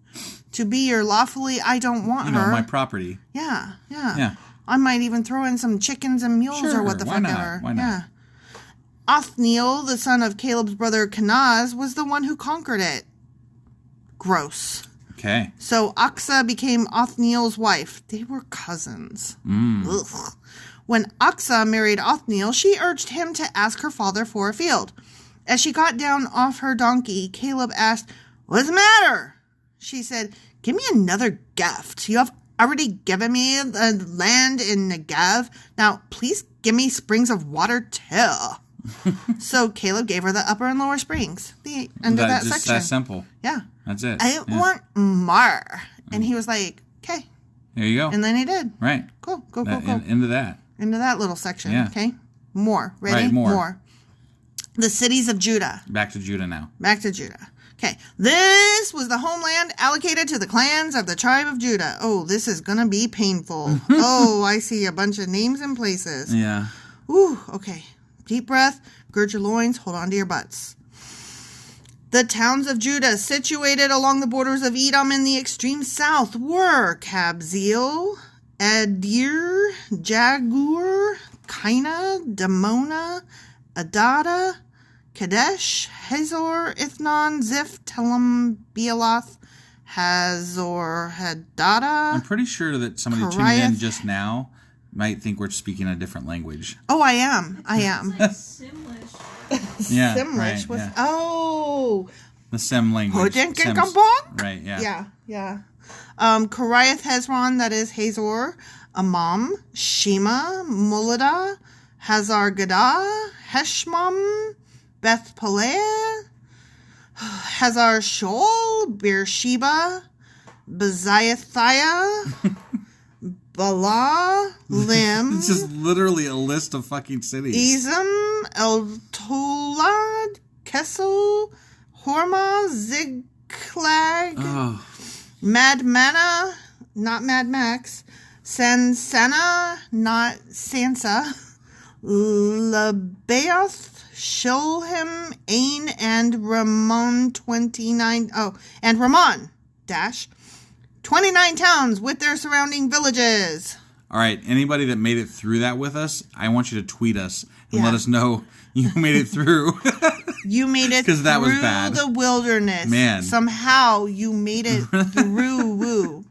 Speaker 1: to be your lawfully... I don't want her.
Speaker 2: My property.
Speaker 1: Yeah.
Speaker 2: Yeah.
Speaker 1: I might even throw in some chickens and mules or what the fuck ever.
Speaker 2: Why not?
Speaker 1: Yeah. Othniel, the son of Caleb's brother Kenaz, was the one who conquered it. Gross.
Speaker 2: Okay.
Speaker 1: So Aksa became Othniel's wife. They were cousins. Ugh. When Aksa married Othniel, she urged him to ask her father for a field. As she got down off her donkey, Caleb asked, What's the matter? She said, Give me another gift. You have already given me the land in Negev. Now, please give me springs of water too. So Caleb gave her the upper and lower springs. The end of that
Speaker 2: just
Speaker 1: section.
Speaker 2: that simple.
Speaker 1: Yeah.
Speaker 2: That's it.
Speaker 1: I want more. And he was like, okay.
Speaker 2: There you go.
Speaker 1: And then he did.
Speaker 2: Right.
Speaker 1: Cool. Go.
Speaker 2: Into that.
Speaker 1: Into that little section.
Speaker 2: Yeah.
Speaker 1: Okay. More. Ready?
Speaker 2: Right, more.
Speaker 1: The cities of Judah.
Speaker 2: Back to Judah now.
Speaker 1: Back to Judah. Okay. This was the homeland allocated to the clans of the tribe of Judah. Oh, this is going to be painful. Oh, I see a bunch of names and places.
Speaker 2: Yeah.
Speaker 1: Ooh, okay. Deep breath. Gird your loins. Hold on to your butts. The towns of Judah situated along the borders of Edom in the extreme south were Kabzeel, Adir, Jagur, Kaina, Damona, Adada, Kadesh, Hazor, Ithnon, Ziph, Telem, Bealoth, Hazor, Hadada.
Speaker 2: I'm pretty sure that somebody tuning in just now might think we're speaking a different language.
Speaker 1: Oh, I am.
Speaker 3: Like Simlish.
Speaker 2: Yeah,
Speaker 1: Simlish
Speaker 2: right,
Speaker 1: was...
Speaker 2: yeah.
Speaker 1: Oh.
Speaker 2: The Sem language. Right, yeah.
Speaker 1: Yeah. Kiriath Hezron, that is Hazor, Amam, Shema, Mulada, Hazar Gadah, Heshmam, Beth Peleh, Hazar Shol, Beersheba, Beziathiah, Bala, Lim.
Speaker 2: It's just literally a list of fucking cities.
Speaker 1: Ezem, El-Tolad, Kessel, Horma, Ziklag, Madmana, not Mad Max, Sansana, not Sansa, Lebaoth, Shilhim, Ain, and Ramon 29. Oh, and Ramon, 29 towns with their surrounding villages.
Speaker 2: All right, anybody that made it through that with us, I want you to tweet us and let us know you made it through.
Speaker 1: You made it through
Speaker 2: that was bad.
Speaker 1: The wilderness.
Speaker 2: Man.
Speaker 1: Somehow you made it through. Woo.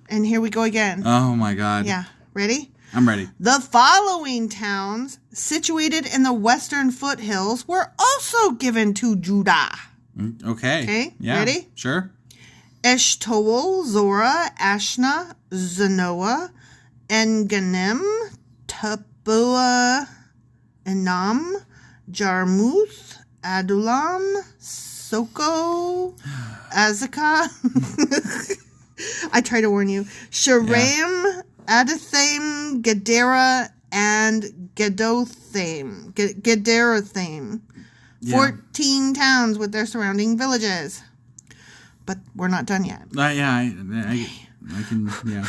Speaker 1: And here we go again.
Speaker 2: Oh, my God.
Speaker 1: Yeah. Ready?
Speaker 2: I'm ready.
Speaker 1: The following towns, situated in the western foothills, were also given to Judah.
Speaker 2: Okay.
Speaker 1: Okay,
Speaker 2: Yeah.
Speaker 1: ready?
Speaker 2: Sure.
Speaker 1: Eshtaol, Zorah, Ashna, Zanoah, Enganim, Tapua, Enam, Jarmuth, Adulam, Soko, Azekah. I try to warn you. Sharam, Adathaim, Gedera, and Gederathim.
Speaker 2: Yeah.
Speaker 1: 14 towns with their surrounding villages. But we're not done yet.
Speaker 2: Yeah, I can, yeah.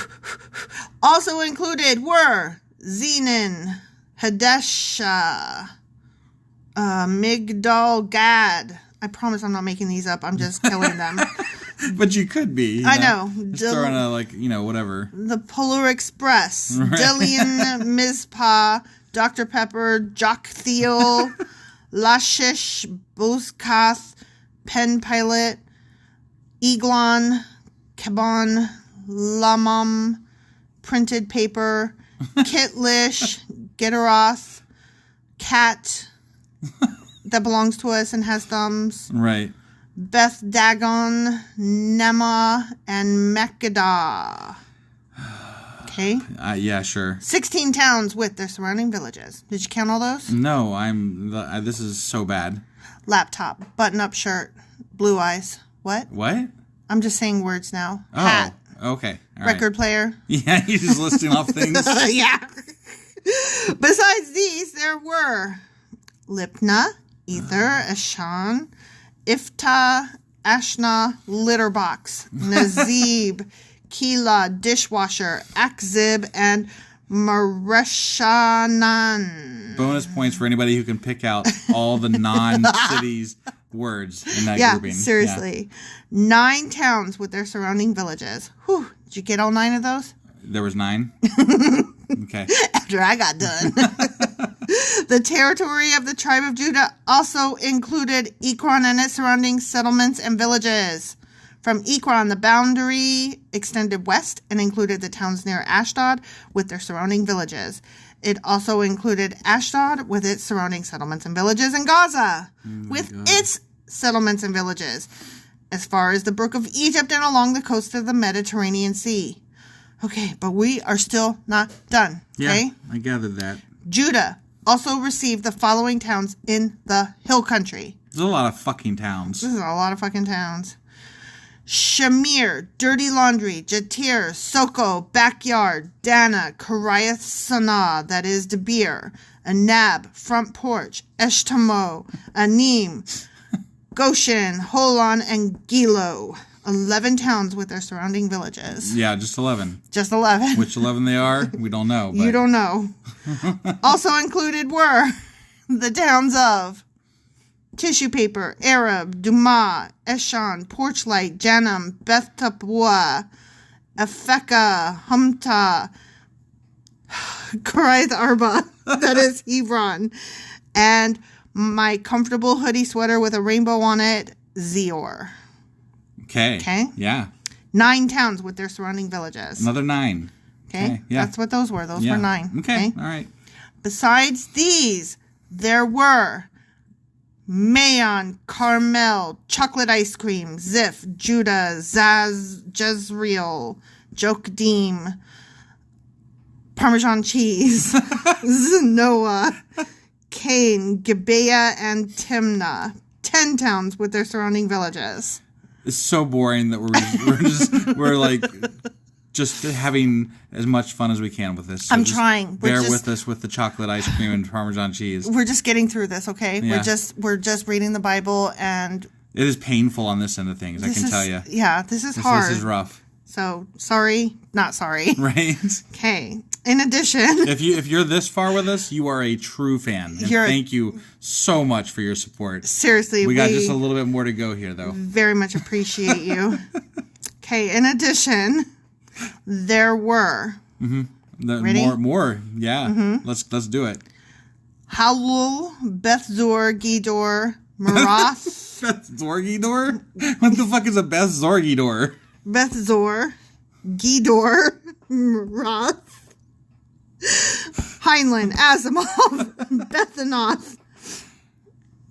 Speaker 1: Also included were Zenon, Hadesha, Migdal Gad. I promise I'm not making these up. I'm just killing them.
Speaker 2: But you could be.
Speaker 1: I know.
Speaker 2: Just throwing a, whatever.
Speaker 1: The Polar Express,
Speaker 2: Right.
Speaker 1: Dillian, Mizpah, Dr. Pepper, Jock Thiel, Lashish, Bozkath, Pen Pilot, Eglon, Kabon, Lamam, Printed Paper, Kitlish, Gitteroth, Cat, that belongs to us and has thumbs,
Speaker 2: Right.
Speaker 1: Beth Dagon, Nema, and Mekkedah. Okay.
Speaker 2: Yeah, sure.
Speaker 1: 16 towns with their surrounding villages. Did you count all those?
Speaker 2: No, this is so bad.
Speaker 1: Laptop, button-up shirt, blue eyes. What?
Speaker 2: What?
Speaker 1: I'm just saying words now.
Speaker 2: Oh,
Speaker 1: Hat,
Speaker 2: okay. All right.
Speaker 1: record player.
Speaker 2: Yeah, you're just listing off things.
Speaker 1: Yeah. Besides these, there were Lipna, Ether, Ashan, Iftah, Ashna, litter box, Nazib, Kila, dishwasher, Akzib, and Mareshanan.
Speaker 2: Bonus points for anybody who can pick out all the non-cities words in that grouping.
Speaker 1: Yeah, seriously. 9 towns with their surrounding villages. Whew. Did you get all 9 of those?
Speaker 2: There was 9? Okay.
Speaker 1: After I got done. The territory of the tribe of Judah also included Ekron and its surrounding settlements and villages. From Ekron, the boundary extended west and included the towns near Ashdod with their surrounding villages. It also included Ashdod with its surrounding settlements and villages, and Gaza with its settlements and villages, as far as the Brook of Egypt and along the coast of the Mediterranean Sea. Okay, but we are still not done. Okay?
Speaker 2: Yeah, I gathered that.
Speaker 1: Judah also received the following towns in the hill country.
Speaker 2: There's a lot of fucking towns.
Speaker 1: This is a lot of fucking towns. Shamir, Dirty Laundry, Jatir, Soko, Backyard, Dana, Kiriath Sanah, that is Debir, Anab, Front Porch, Eshtamo, Anim, Goshen, Holon, and Gilo. 11 towns with their surrounding villages.
Speaker 2: Yeah, just 11.
Speaker 1: Just 11.
Speaker 2: Which 11 they are, we don't know. But.
Speaker 1: You don't know. Also included were the towns of Tissue Paper, Arab, Duma, Eshan, Porchlight, Janam, Beth Tapua, Afeka, Humta, Kiriath Arba, that is Hebron, and my comfortable hoodie sweater with a rainbow on it, Zior.
Speaker 2: Okay. Yeah.
Speaker 1: 9 towns with their surrounding villages.
Speaker 2: Another 9.
Speaker 1: Okay.
Speaker 2: Yeah.
Speaker 1: That's what those were. Those were 9.
Speaker 2: Okay. All right.
Speaker 1: Besides these, there were Mayon, Carmel, Chocolate Ice Cream, Ziph, Judah, Jezreel, Jokdeam, Parmesan Cheese, Zanoah, Cain, Gibeah, and Timnah. 10 towns with their surrounding villages.
Speaker 2: It's so boring that we're like just having as much fun as we can with this. So
Speaker 1: I'm trying.
Speaker 2: Bear with us with the chocolate ice cream and Parmesan cheese.
Speaker 1: We're just getting through this, okay?
Speaker 2: Yeah.
Speaker 1: We're just reading the Bible, and
Speaker 2: it is painful on this end of things. I can tell you.
Speaker 1: Yeah, this is hard.
Speaker 2: This is rough.
Speaker 1: So sorry, not sorry.
Speaker 2: Right.
Speaker 1: Okay. In addition,
Speaker 2: if you're this far with us, you are a true fan. And thank you so much for your support.
Speaker 1: Seriously,
Speaker 2: we got just a little bit more to go here, though.
Speaker 1: Very much appreciate you. Okay. In addition, there were
Speaker 2: ready? More. Yeah.
Speaker 1: Mm-hmm.
Speaker 2: Let's do it.
Speaker 1: Halul, Beth Zor, Gidor, Marath.
Speaker 2: Beth Zorgidor? What the fuck is a Beth Zorgidor?
Speaker 1: Beth Zor, Gidor, Marath. Heinlein, Asimov, Bethanoth,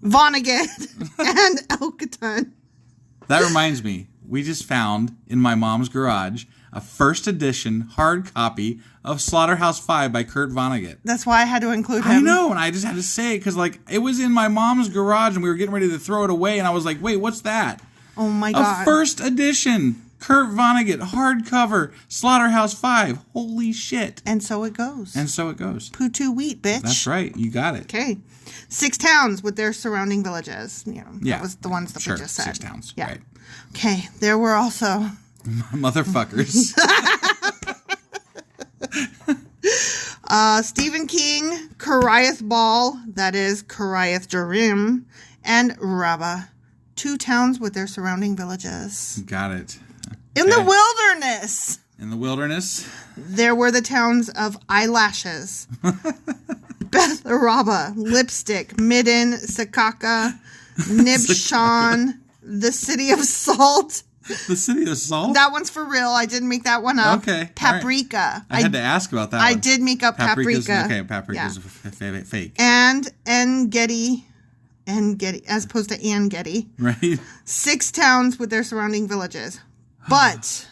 Speaker 1: Vonnegut, and Elkington.
Speaker 2: That reminds me, we just found in my mom's garage a first edition hard copy of Slaughterhouse-Five by Kurt Vonnegut.
Speaker 1: That's why I had to include him.
Speaker 2: I know, and I just had to say it because, like, it was in my mom's garage and we were getting ready to throw it away, and I was like, wait, what's that?
Speaker 1: Oh my God.
Speaker 2: A first edition Kurt Vonnegut hardcover Slaughterhouse-Five. Holy shit.
Speaker 1: And so it goes.
Speaker 2: And so it goes.
Speaker 1: Poo-too wheat, bitch.
Speaker 2: That's right. You got it.
Speaker 1: Okay. 6 towns with their surrounding villages. You know,
Speaker 2: Yeah.
Speaker 1: that was the ones that we just said.
Speaker 2: 6 towns.
Speaker 1: Yeah.
Speaker 2: Right.
Speaker 1: Okay. There were also...
Speaker 2: Motherfuckers.
Speaker 1: Stephen King, Kariath Ball, that is Kariath Jearim, and Rabbah. 2 towns with their surrounding villages.
Speaker 2: Got it.
Speaker 1: In the wilderness,
Speaker 2: In the wilderness.
Speaker 1: there were the towns of Eyelashes, Beth Araba, Lipstick, Midden, Sakaka, Nibshan, the City of Salt.
Speaker 2: The City of Salt?
Speaker 1: That one's for real. I didn't make that one up.
Speaker 2: Okay.
Speaker 1: Paprika.
Speaker 2: I had to ask about that
Speaker 1: I
Speaker 2: one.
Speaker 1: did make up paprika.
Speaker 2: Okay, paprika's fake.
Speaker 1: And Engedi, as opposed to Angedi.
Speaker 2: Right?
Speaker 1: 6 towns with their surrounding villages. But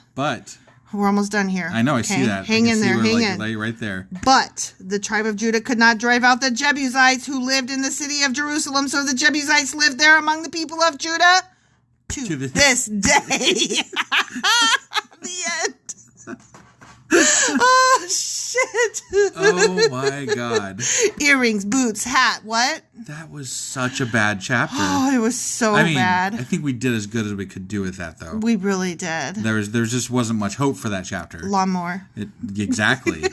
Speaker 1: we're almost done here.
Speaker 2: I know, I see that.
Speaker 1: Hang in there, hang in.
Speaker 2: Like right there.
Speaker 1: But the tribe of Judah could not drive out the Jebusites who lived in the city of Jerusalem, so the Jebusites lived there among the people of Judah to this day. The end. Oh, shit.
Speaker 2: Oh, my God.
Speaker 1: Earrings, boots, hat, what?
Speaker 2: That was such a bad chapter.
Speaker 1: Oh, it was so bad.
Speaker 2: I think we did as good as we could do with that, though.
Speaker 1: We really did.
Speaker 2: There just wasn't much hope for that chapter.
Speaker 1: Lawnmower.
Speaker 2: Exactly.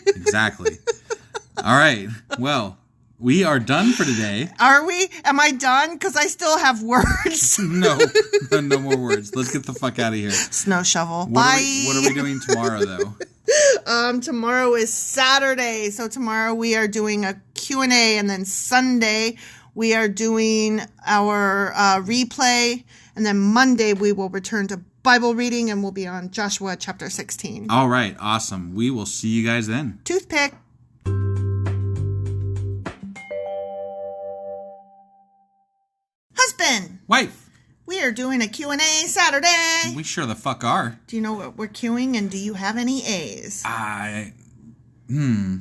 Speaker 2: All right. Well, we are done for today.
Speaker 1: Are we? Am I done? Because I still have words.
Speaker 2: No more words. Let's get the fuck out of here.
Speaker 1: Snow shovel.
Speaker 2: Bye. What are we doing tomorrow, though?
Speaker 1: Tomorrow is Saturday, so tomorrow we are doing a Q&A, and then Sunday we are doing our replay, and then Monday we will return to Bible reading, and we'll be on Joshua chapter 16.
Speaker 2: All right, awesome. We will see you guys then.
Speaker 1: Toothpick. Husband.
Speaker 2: Wife.
Speaker 1: We are doing a Q&A Saturday.
Speaker 2: We sure the fuck are.
Speaker 1: Do you know what we're queuing, and do you have any A's?
Speaker 2: I know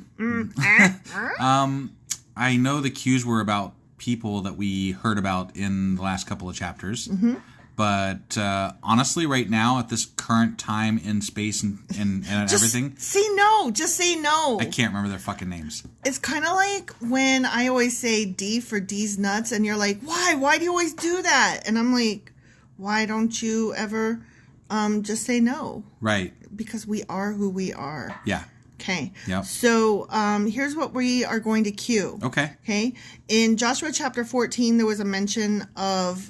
Speaker 2: the cues were about people that we heard about in the last couple of chapters. Mm-hmm. But honestly, right now, at this current time in space and everything...
Speaker 1: Just say no.
Speaker 2: I can't remember their fucking names.
Speaker 1: It's kind of like when I always say D for D's nuts, and you're like, why? Why do you always do that? And I'm like, why don't you ever just say no?
Speaker 2: Right.
Speaker 1: Because we are who we are.
Speaker 2: Yeah.
Speaker 1: Okay.
Speaker 2: Yep.
Speaker 1: So here's what we are going to cue.
Speaker 2: Okay.
Speaker 1: Okay. In Joshua chapter 14, there was a mention of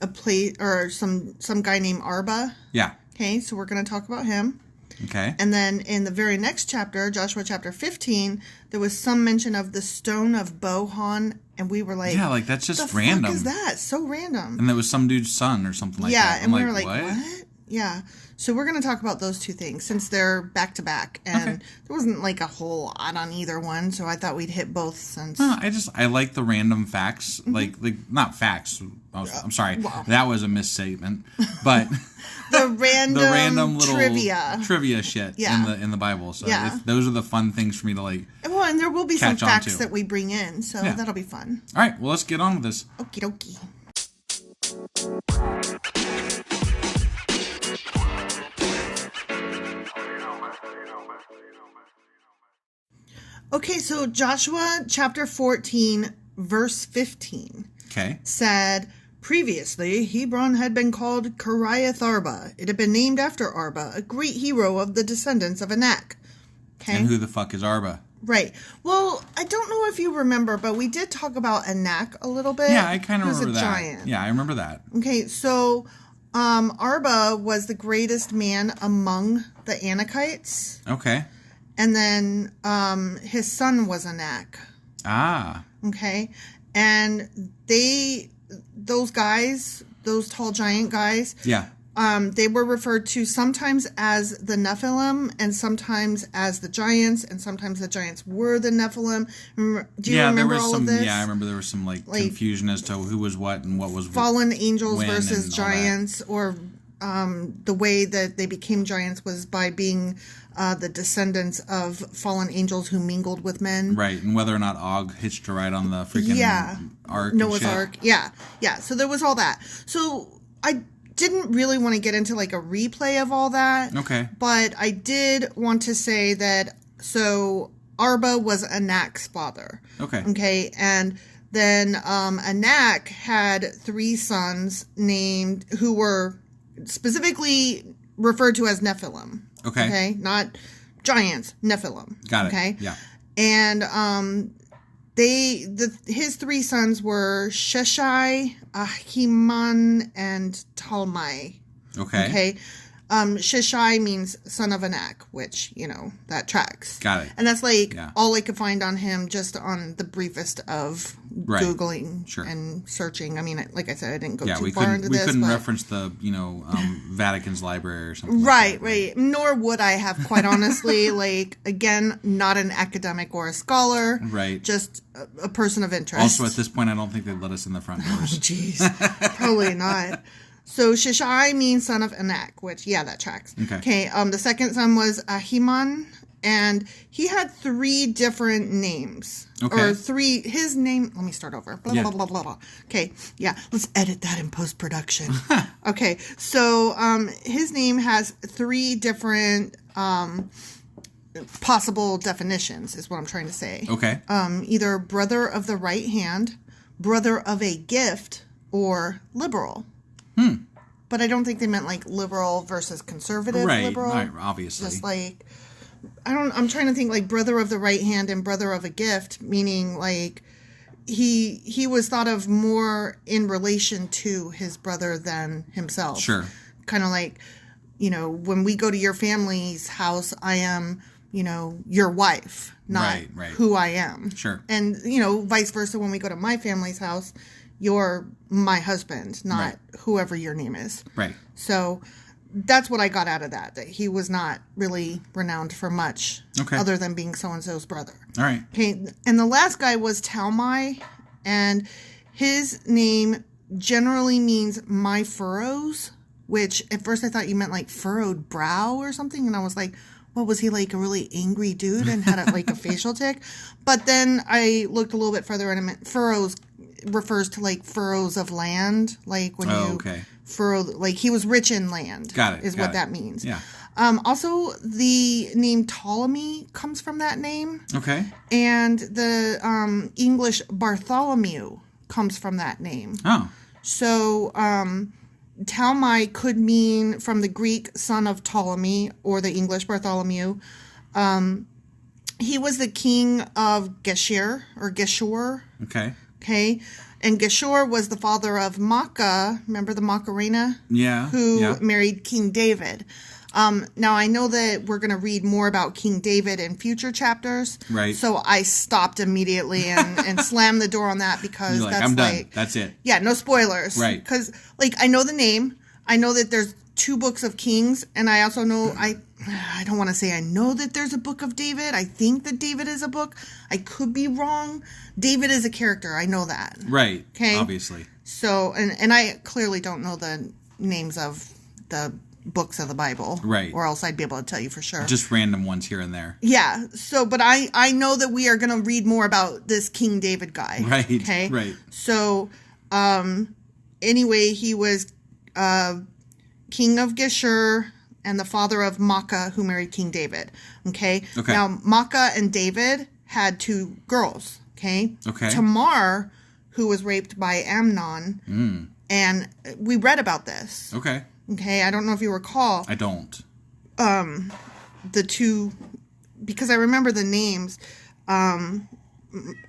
Speaker 1: a place or some guy named Arba.
Speaker 2: Yeah.
Speaker 1: Okay. So we're going to talk about him.
Speaker 2: Okay.
Speaker 1: And then in the very next chapter, Joshua chapter 15, there was some mention of the stone of Bohan, and we were like,
Speaker 2: yeah, like that's just
Speaker 1: the
Speaker 2: random.
Speaker 1: fuck is that? So random.
Speaker 2: And that was some dude's son or something like that.
Speaker 1: Yeah, and we were
Speaker 2: like,
Speaker 1: like, what? Yeah. So we're going to talk about those 2 things since they're back to back, and there wasn't like a whole lot on either one, so I thought we'd hit both since.
Speaker 2: No, I like the random facts, like not facts. I'm sorry, that was a misstatement, but
Speaker 1: the random
Speaker 2: little trivia shit
Speaker 1: Yeah.
Speaker 2: in the Bible. So
Speaker 1: Yeah.
Speaker 2: those are the fun things for me to like.
Speaker 1: Well, and there will be some
Speaker 2: catch on
Speaker 1: facts
Speaker 2: to.
Speaker 1: that we bring in, so
Speaker 2: Yeah.
Speaker 1: that'll be fun.
Speaker 2: All right, well let's get on with this.
Speaker 1: Okie dokie. Okay, so Joshua chapter 14, verse 15 said, previously, Hebron had been called Kiriath Arba. It had been named after Arba, a great hero of the descendants of Anak. Okay?
Speaker 2: And who the fuck is Arba?
Speaker 1: Right. Well, I don't know if you remember, but we did talk about Anak a little bit.
Speaker 2: Yeah, I kind of remember
Speaker 1: He was a
Speaker 2: that.
Speaker 1: giant.
Speaker 2: Yeah, I remember that.
Speaker 1: Okay, so Arba was the greatest man among the Anakites.
Speaker 2: Okay.
Speaker 1: And then his son was Anak.
Speaker 2: Ah.
Speaker 1: Okay. And those guys, those tall giant guys,
Speaker 2: yeah,
Speaker 1: They were referred to sometimes as the Nephilim and sometimes as the giants, and sometimes the giants were the Nephilim. Do you remember all of this?
Speaker 2: Yeah, I remember there was some confusion as to who was what and what was
Speaker 1: fallen angels versus giants, or the way that they became giants was by being the descendants of fallen angels who mingled with men.
Speaker 2: Right, and whether or not Og hitched a ride on the freaking ark.
Speaker 1: Noah's Ark. Yeah. So there was all that. So I didn't really want to get into like a replay of all that.
Speaker 2: Okay.
Speaker 1: But I did want to say that, so Arba was Anak's father.
Speaker 2: Okay.
Speaker 1: Okay. And then Anak had 3 sons named, who were specifically referred to as Nephilim.
Speaker 2: Okay.
Speaker 1: Okay. Not giants, Nephilim.
Speaker 2: Got it.
Speaker 1: Okay.
Speaker 2: Yeah.
Speaker 1: And his 3 sons were Sheshai, Ahiman, and Talmai.
Speaker 2: Okay.
Speaker 1: Okay. Sheshai means son of Anak, which, that tracks.
Speaker 2: Got it.
Speaker 1: And that's all I could find on him just on the briefest of Googling and searching. I mean, like I said, I didn't go too far into this.
Speaker 2: We couldn't reference the, Vatican's library or something.
Speaker 1: Right. Nor would I have, quite honestly. Again, not an academic or a scholar.
Speaker 2: Right.
Speaker 1: Just a person of interest.
Speaker 2: Also, at this point, I don't think they'd let us in the front doors.
Speaker 1: Oh, jeez. Probably not. So Sheshai means son of Anak, which, that tracks. Okay. The second son was Ahiman, and he had 3 different names.
Speaker 2: Okay.
Speaker 1: Or 3, his name, let me start over. Blah, blah, blah, blah, blah. Okay. Yeah. Let's edit that in post-production. Okay. So, his name has 3 different, possible definitions, is what I'm trying to say.
Speaker 2: Okay.
Speaker 1: Either brother of the right hand, brother of a gift, or liberal. But I don't think they meant liberal versus conservative liberal.
Speaker 2: Right, obviously.
Speaker 1: Just I'm trying to think brother of the right hand and brother of a gift, meaning he was thought of more in relation to his brother than himself.
Speaker 2: Sure.
Speaker 1: Kind of when we go to your family's house, I am, your wife, not who I am.
Speaker 2: Sure.
Speaker 1: And, vice versa, when we go to my family's house, you're my husband, not whoever your name is.
Speaker 2: Right.
Speaker 1: So that's what I got out of that he was not really renowned for much other than being so-and-so's brother.
Speaker 2: All right.
Speaker 1: Okay. And the last guy was Talmai, and his name generally means my furrows, which at first I thought you meant furrowed brow or something. And I was like, what was he, a really angry dude and had a facial tic? But then I looked a little bit further and it meant furrows refers to furrows of land, when furrow, he was rich in land.
Speaker 2: Got it.
Speaker 1: Is what that means.
Speaker 2: Yeah.
Speaker 1: Also, the name Ptolemy comes from that name.
Speaker 2: Okay.
Speaker 1: And the English Bartholomew comes from that name.
Speaker 2: Oh.
Speaker 1: So, Talmai could mean from the Greek son of Ptolemy, or the English Bartholomew. He was the king of Geshur, or Geshur.
Speaker 2: Okay.
Speaker 1: Okay. And Geshur was the father of Makkah. Remember the Macarena?
Speaker 2: Yeah.
Speaker 1: Who married King David. Now, I know that we're going to read more about King David in future chapters.
Speaker 2: Right.
Speaker 1: So I stopped immediately and slammed the door on that because that's
Speaker 2: I'm done. That's it.
Speaker 1: Yeah, no spoilers.
Speaker 2: Right.
Speaker 1: Because, I know the name. I know that there's 2 books of Kings. And I also know, I don't want to say I know that there's a book of David. I think that David is a book. I could be wrong. David is a character. I know that.
Speaker 2: Right.
Speaker 1: Okay.
Speaker 2: Obviously.
Speaker 1: So, and I clearly don't know the names of the books of the Bible.
Speaker 2: Right.
Speaker 1: Or else I'd be able to tell you for sure.
Speaker 2: Just random ones here and there.
Speaker 1: Yeah. So, but I know that we are going to read more about this King David guy.
Speaker 2: Right.
Speaker 1: Okay.
Speaker 2: Right.
Speaker 1: So, anyway, he was king of Geshur and the father of Makkah, who married King David. Okay. Now, Makkah and David had 2 girls. Okay. Tamar, who was raped by Amnon. And we read about this. Okay. I don't know if you recall.
Speaker 2: I don't.
Speaker 1: The 2, because I remember the names. I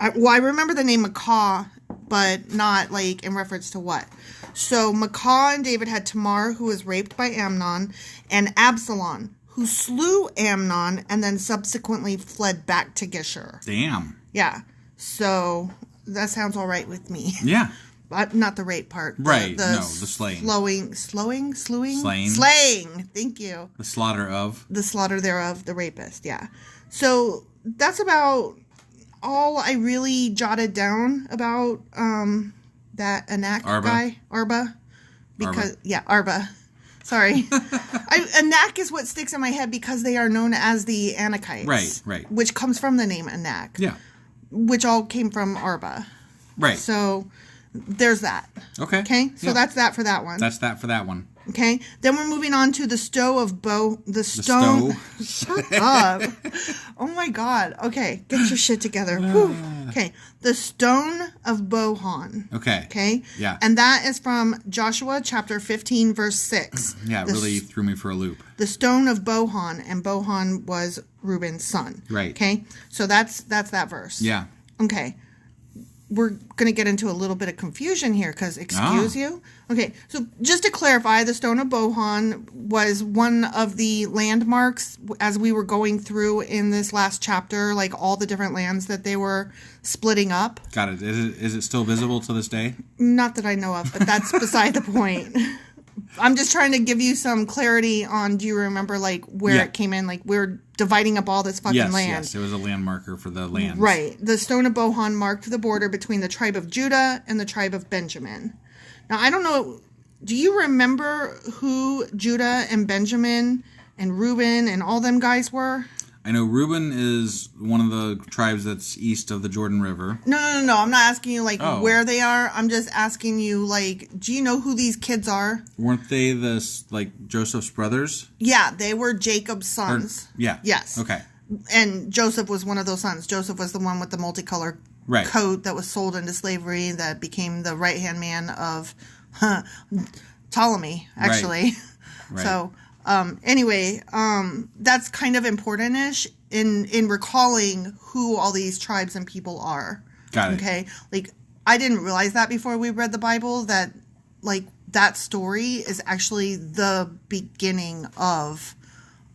Speaker 1: remember the name Makkah, but not in reference to what. So Makkah and David had Tamar, who was raped by Amnon, and Absalom, who slew Amnon and then subsequently fled back to Geshur.
Speaker 2: Damn.
Speaker 1: Yeah. So that sounds all right with me.
Speaker 2: Yeah.
Speaker 1: Not the rape part.
Speaker 2: Right. The slaying.
Speaker 1: Slaying.
Speaker 2: Slaying.
Speaker 1: Thank you.
Speaker 2: The slaughter of.
Speaker 1: The slaughter thereof, the rapist. Yeah. So that's about all I really jotted down about that Anak guy, Arba. Arba. Sorry. Anak is what sticks in my head because they are known as the Anakites.
Speaker 2: Right.
Speaker 1: Which comes from the name Anak.
Speaker 2: Yeah.
Speaker 1: Which all came from Arba.
Speaker 2: Right.
Speaker 1: So there's that.
Speaker 2: Okay.
Speaker 1: Okay. So that's that for that one.
Speaker 2: That's that for that one.
Speaker 1: Okay. Then we're moving on to the stow of Bo. The stone. Shut up. Oh my God. Okay. Get your shit together. Whew. Okay. The stone of Bohan.
Speaker 2: Okay.
Speaker 1: Okay.
Speaker 2: Yeah.
Speaker 1: And that is from Joshua chapter 15, verse 6.
Speaker 2: Yeah, it really threw me for a loop.
Speaker 1: The stone of Bohan, and Bohan was Reuben's son.
Speaker 2: Right.
Speaker 1: Okay. So that's that verse.
Speaker 2: Yeah.
Speaker 1: Okay. We're going to get into a little bit of confusion here because, excuse you? Okay, so just to clarify, the Stone of Bohan was one of the landmarks as we were going through in this last chapter, like all the different lands that they were splitting up.
Speaker 2: Got it. Is it still visible to this day?
Speaker 1: Not that I know of, but that's beside the point. I'm just trying to give you some clarity on, do you remember, like, where it came in? Like, we're dividing up all this fucking land.
Speaker 2: Yes, it was a land marker for the land.
Speaker 1: Right. The Stone of Bohan marked the border between the tribe of Judah and the tribe of Benjamin. Now, I don't know, do you remember who Judah and Benjamin and Reuben and all them guys were?
Speaker 2: I know Reuben is one of the tribes that's east of the Jordan River.
Speaker 1: No. I'm not asking you, like, where they are. I'm just asking you, like, do you know who these kids are?
Speaker 2: Weren't they Joseph's brothers?
Speaker 1: Yeah, they were Jacob's sons.
Speaker 2: Yeah.
Speaker 1: Yes.
Speaker 2: Okay.
Speaker 1: And Joseph was one of those sons. Joseph was the one with the multicolored coat that was sold into slavery that became the right-hand man of Ptolemy, actually.
Speaker 2: Right.
Speaker 1: So... anyway, that's kind of important-ish in recalling who all these tribes and people are.
Speaker 2: Got it.
Speaker 1: Okay? Like, I didn't realize that before we read the Bible, that, like, that story is actually the beginning of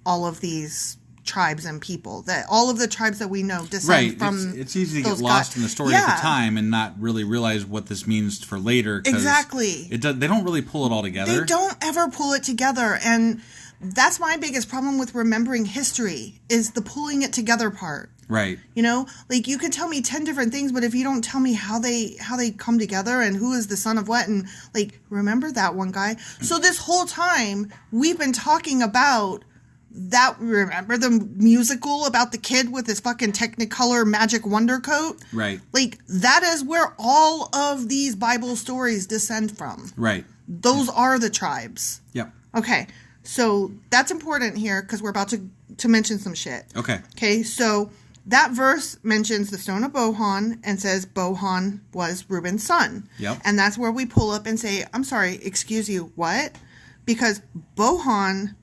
Speaker 1: all of these tribes and people. That all of the tribes that we know descend from.
Speaker 2: It's easy to get lost in the story at the time and not really realize what this means for later.
Speaker 1: Exactly.
Speaker 2: They don't really pull it all together.
Speaker 1: They don't ever pull it together, and that's my biggest problem with remembering history is the pulling it together part.
Speaker 2: Right.
Speaker 1: You know, like, you could tell me 10 different things, but if you don't tell me how they come together and who is the son of what, and, like, remember that one guy. So this whole time we've been talking about that. Remember the musical about the kid with his fucking Technicolor magic wonder coat?
Speaker 2: Right.
Speaker 1: Like, that is where all of these Bible stories descend from.
Speaker 2: Right.
Speaker 1: Those are the tribes.
Speaker 2: Yep.
Speaker 1: Okay. So that's important here because we're about to mention some shit.
Speaker 2: Okay.
Speaker 1: Okay, so that verse mentions the stone of Bohan and says Bohan was Reuben's son.
Speaker 2: Yep.
Speaker 1: And that's where we pull up and say, I'm sorry, excuse you, what? Because Bohan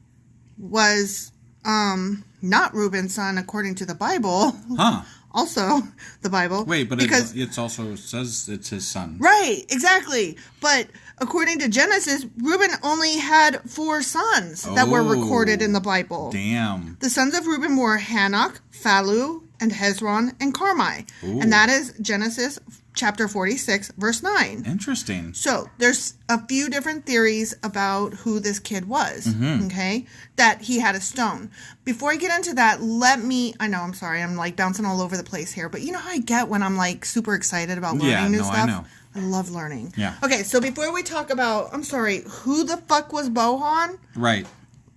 Speaker 1: was not Reuben's son according to the Bible.
Speaker 2: Huh.
Speaker 1: Also, the Bible.
Speaker 2: Wait, but it also says it's his son.
Speaker 1: Right, exactly. But according to Genesis, Reuben only had 4 sons that were recorded in the Bible.
Speaker 2: Damn.
Speaker 1: The sons of Reuben were Hanok, Phalu, and Hezron, and Carmi.
Speaker 2: Ooh.
Speaker 1: And that is Genesis chapter 46, verse 9.
Speaker 2: Interesting.
Speaker 1: So there's a few different theories about who this kid was, okay? That he had a stone. Before I get into that, I know, I'm sorry, I'm like bouncing all over the place here, but you know how I get when I'm like super excited about learning new stuff?
Speaker 2: I know.
Speaker 1: I love learning.
Speaker 2: Yeah.
Speaker 1: Okay, so before we talk about, I'm sorry, who the fuck was Bohan?
Speaker 2: Right.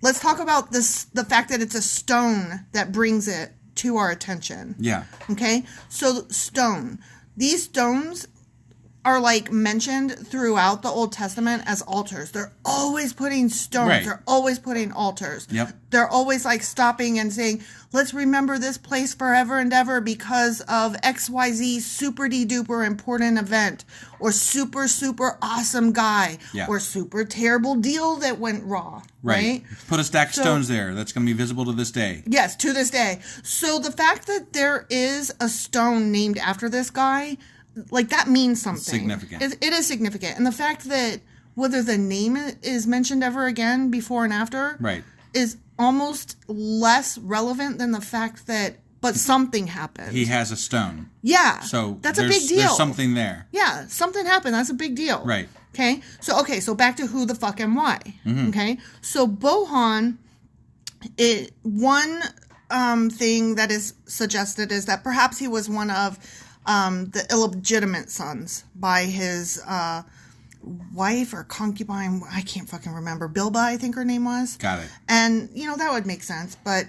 Speaker 1: Let's talk about the fact that it's a stone that brings it to our attention.
Speaker 2: Yeah.
Speaker 1: Okay? So, stone. These stones are like mentioned throughout the Old Testament as altars. They're always putting stones.
Speaker 2: Right.
Speaker 1: They're always putting altars.
Speaker 2: Yep.
Speaker 1: They're always like stopping and saying, let's remember this place forever and ever because of XYZ super duper important event, or super awesome guy, or super terrible deal that went wrong. Right?
Speaker 2: Put a stack of stones there. That's going to be visible to this day.
Speaker 1: Yes, to this day. So the fact that there is a stone named after this guy, like, that means something.
Speaker 2: Significant.
Speaker 1: It is significant. And the fact that whether the name is mentioned ever again before and after
Speaker 2: right.
Speaker 1: is almost less relevant than the fact that but something happened.
Speaker 2: He has a stone.
Speaker 1: Yeah.
Speaker 2: So
Speaker 1: that's a big deal.
Speaker 2: There's something there.
Speaker 1: Yeah, something happened. That's a big deal.
Speaker 2: Right.
Speaker 1: Okay. So back to who the fuck and why.
Speaker 2: Mm-hmm.
Speaker 1: Okay. So Bohan, one thing that is suggested is that perhaps he was one of the illegitimate sons by his wife or concubine. I can't fucking remember. Bilba, I think her name was.
Speaker 2: Got it.
Speaker 1: And, that would make sense, but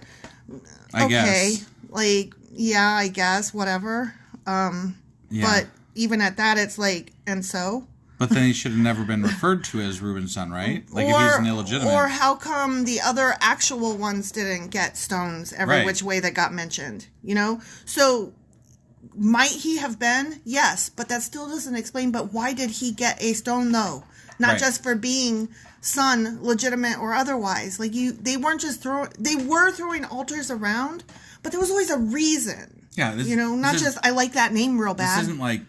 Speaker 2: I
Speaker 1: okay.
Speaker 2: guess.
Speaker 1: Like, yeah, I guess, whatever. But even at that, it's like, and so?
Speaker 2: But then he should have never been referred to as Reuben's son, right? Like, if he's an illegitimate.
Speaker 1: Or how come the other actual ones didn't get stones every
Speaker 2: Right.
Speaker 1: which way that got mentioned? So might he have been? Yes, but that still doesn't explain. But why did he get a stone though? Not
Speaker 2: Right.
Speaker 1: just for being son, legitimate or otherwise. Like they weren't just they were throwing altars around, but there was always a reason.
Speaker 2: Yeah.
Speaker 1: Not just I like that name real bad.
Speaker 2: This isn't like,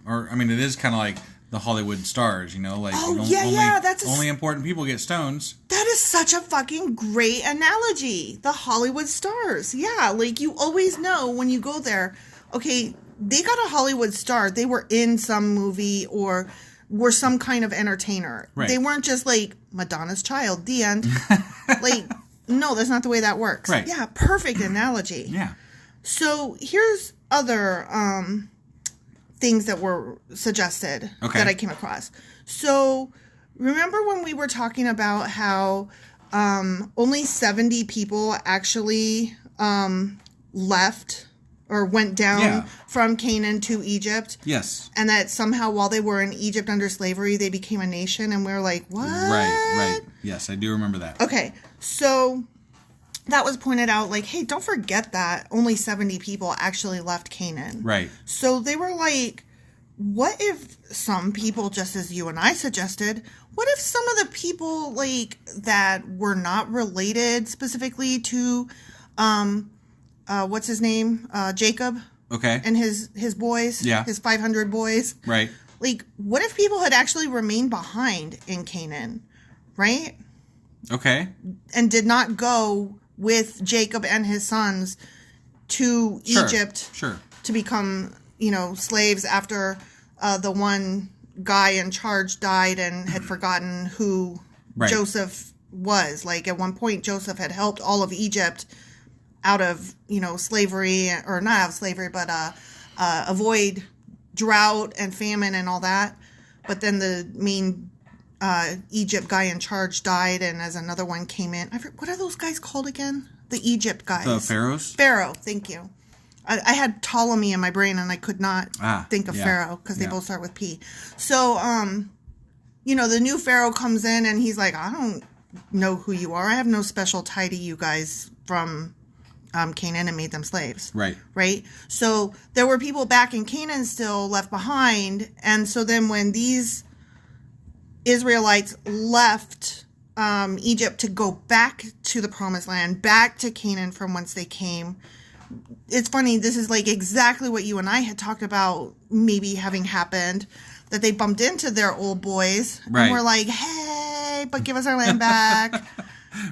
Speaker 2: or I mean, it is kind of like the Hollywood stars, like only important people get stones.
Speaker 1: That is such a fucking great analogy. The Hollywood stars. Yeah, like you always know when you go there, okay, they got a Hollywood star. They were in some movie or were some kind of entertainer.
Speaker 2: Right.
Speaker 1: They weren't just like Madonna's child, the end. Like, no, that's not the way that works.
Speaker 2: Right.
Speaker 1: Yeah, perfect analogy.
Speaker 2: Yeah.
Speaker 1: So here's other things that were suggested that I came across. So remember when we were talking about how only 70 people actually left or went down from Canaan to Egypt?
Speaker 2: Yes.
Speaker 1: And that somehow while they were in Egypt under slavery, they became a nation, and we were like, what?
Speaker 2: Right. Yes, I do remember that.
Speaker 1: Okay, so that was pointed out, like, hey, don't forget that only 70 people actually left Canaan.
Speaker 2: Right.
Speaker 1: So they were like, what if some people, just as you and I suggested, what if some of the people, like, that were not related specifically to, what's his name? Jacob.
Speaker 2: Okay.
Speaker 1: And his boys.
Speaker 2: Yeah.
Speaker 1: His 500 boys.
Speaker 2: Right.
Speaker 1: Like, what if people had actually remained behind in Canaan, right?
Speaker 2: Okay.
Speaker 1: And did not go with Jacob and his sons to Egypt to become, slaves after the one guy in charge died and had forgotten who Joseph was. Like, at one point, Joseph had helped all of Egypt out of, slavery, or not out of slavery, but avoid drought and famine and all that. But then the main Egypt guy in charge died, and as another one came in, what are those guys called again? The Egypt guys.
Speaker 2: The pharaohs?
Speaker 1: Pharaoh, thank you. I had Ptolemy in my brain, and I could not think of Pharaoh, because they both start with P. So, the new Pharaoh comes in, and he's like, I don't know who you are. I have no special tie to you guys from Canaan, and made them slaves.
Speaker 2: Right.
Speaker 1: Right? So there were people back in Canaan still left behind, and so then when these Israelites left Egypt to go back to the promised land, back to Canaan from whence they came. It's funny, this is like exactly what you and I had talked about maybe having happened, that they bumped into their old boys and were like, hey, but give us our land back.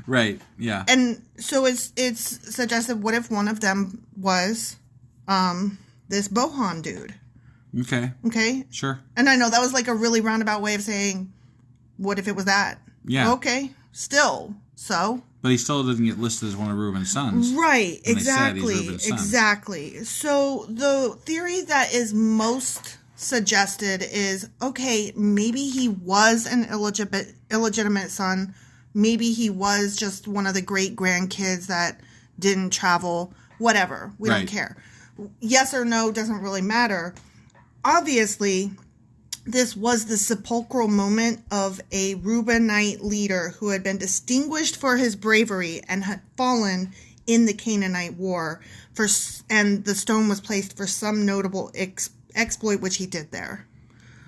Speaker 2: Right, yeah.
Speaker 1: And so it's suggested, what if one of them was this Bohan dude? Okay?
Speaker 2: Sure.
Speaker 1: And I know that was like a really roundabout way of saying, what if it was that?
Speaker 2: Yeah.
Speaker 1: Okay. Still. So.
Speaker 2: But he still didn't get listed as one of Reuben's sons.
Speaker 1: Right.
Speaker 2: And
Speaker 1: Exactly.
Speaker 2: Reuben's son.
Speaker 1: Exactly. So the theory that is most suggested is, okay, maybe he was an illegitimate son. Maybe he was just one of the great grandkids that didn't travel. Whatever. We don't care. Yes or no doesn't really matter. Obviously, this was the sepulchral moment of a Reubenite leader who had been distinguished for his bravery and had fallen in the Canaanite War, and the stone was placed for some notable exploit which he did there.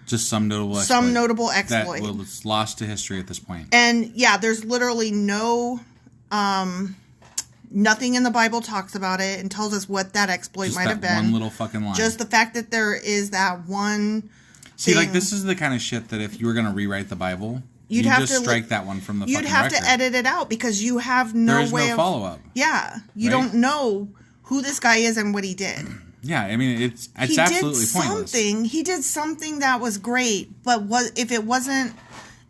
Speaker 2: Just some notable exploit.
Speaker 1: Some notable exploit.
Speaker 2: That was lost to history at this point.
Speaker 1: And yeah, there's literally no... nothing in the Bible talks about it and tells us what that exploit might have been.
Speaker 2: One little fucking line.
Speaker 1: Just the fact that there is that one...
Speaker 2: See, like, this is the kind of shit that if you were going to rewrite the Bible, you'd have to strike that one from the fucking record.
Speaker 1: You'd have to edit it out because you have no way of...
Speaker 2: There is no follow-up.
Speaker 1: Yeah. You don't know who this guy is and what he did.
Speaker 2: Yeah, I mean, it's absolutely pointless.
Speaker 1: He did something that was great, but if it wasn't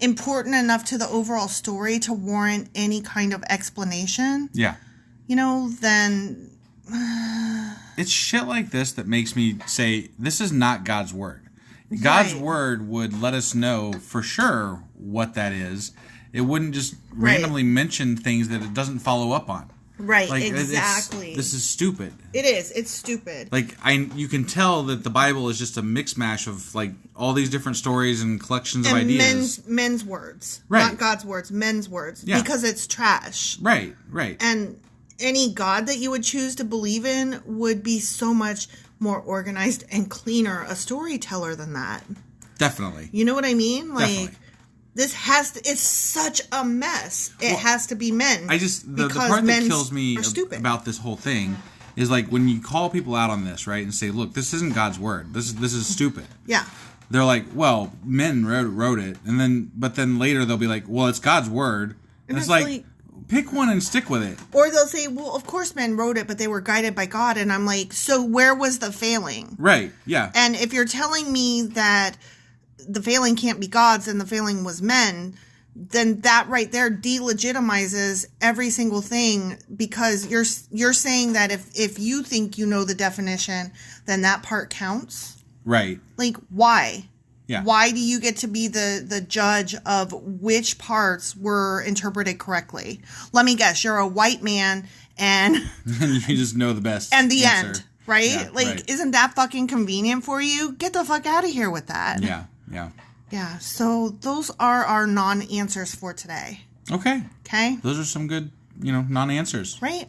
Speaker 1: important enough to the overall story to warrant any kind of explanation, then...
Speaker 2: It's shit like this that makes me say, this is not God's word. God's word would let us know for sure what that is. It wouldn't just randomly mention things that it doesn't follow up on.
Speaker 1: Right, exactly.
Speaker 2: This is stupid.
Speaker 1: It is. It's stupid.
Speaker 2: Like, you can tell that the Bible is just a mix mash of, like, all these different stories and collections of ideas.
Speaker 1: Men's words.
Speaker 2: Right.
Speaker 1: Not God's words, men's words.
Speaker 2: Yeah.
Speaker 1: Because it's trash.
Speaker 2: Right.
Speaker 1: And any God that you would choose to believe in would be so much more organized and cleaner a storyteller than that.
Speaker 2: Definitely.
Speaker 1: You know what I mean? Like,
Speaker 2: Definitely.
Speaker 1: It's such a mess. It has to be men.
Speaker 2: The part that kills me about this whole thing is, like, when you call people out on this, right, and say, look, this isn't God's word. This is stupid.
Speaker 1: Yeah.
Speaker 2: They're like, well, men wrote it, but then later they'll be like, well, it's God's word. And it's like, pick one and stick with it.
Speaker 1: Or they'll say, well, of course men wrote it, but they were guided by God. And I'm like, so where was the failing?
Speaker 2: Right, yeah.
Speaker 1: And if you're telling me that the failing can't be God's and the failing was men, then that right there delegitimizes every single thing, because you're saying that if you think you know the definition, then that part counts.
Speaker 2: Right.
Speaker 1: Like, why?
Speaker 2: Yeah.
Speaker 1: Why do you get to be the judge of which parts were interpreted correctly? Let me guess, you're a white man and
Speaker 2: you just know the best
Speaker 1: and the
Speaker 2: answer.
Speaker 1: end, right?
Speaker 2: Yeah,
Speaker 1: like, isn't that fucking convenient for you? Get the fuck out of here with that.
Speaker 2: Yeah.
Speaker 1: So those are our non-answers for today.
Speaker 2: Okay.
Speaker 1: Those
Speaker 2: are some good, non-answers.
Speaker 1: Right?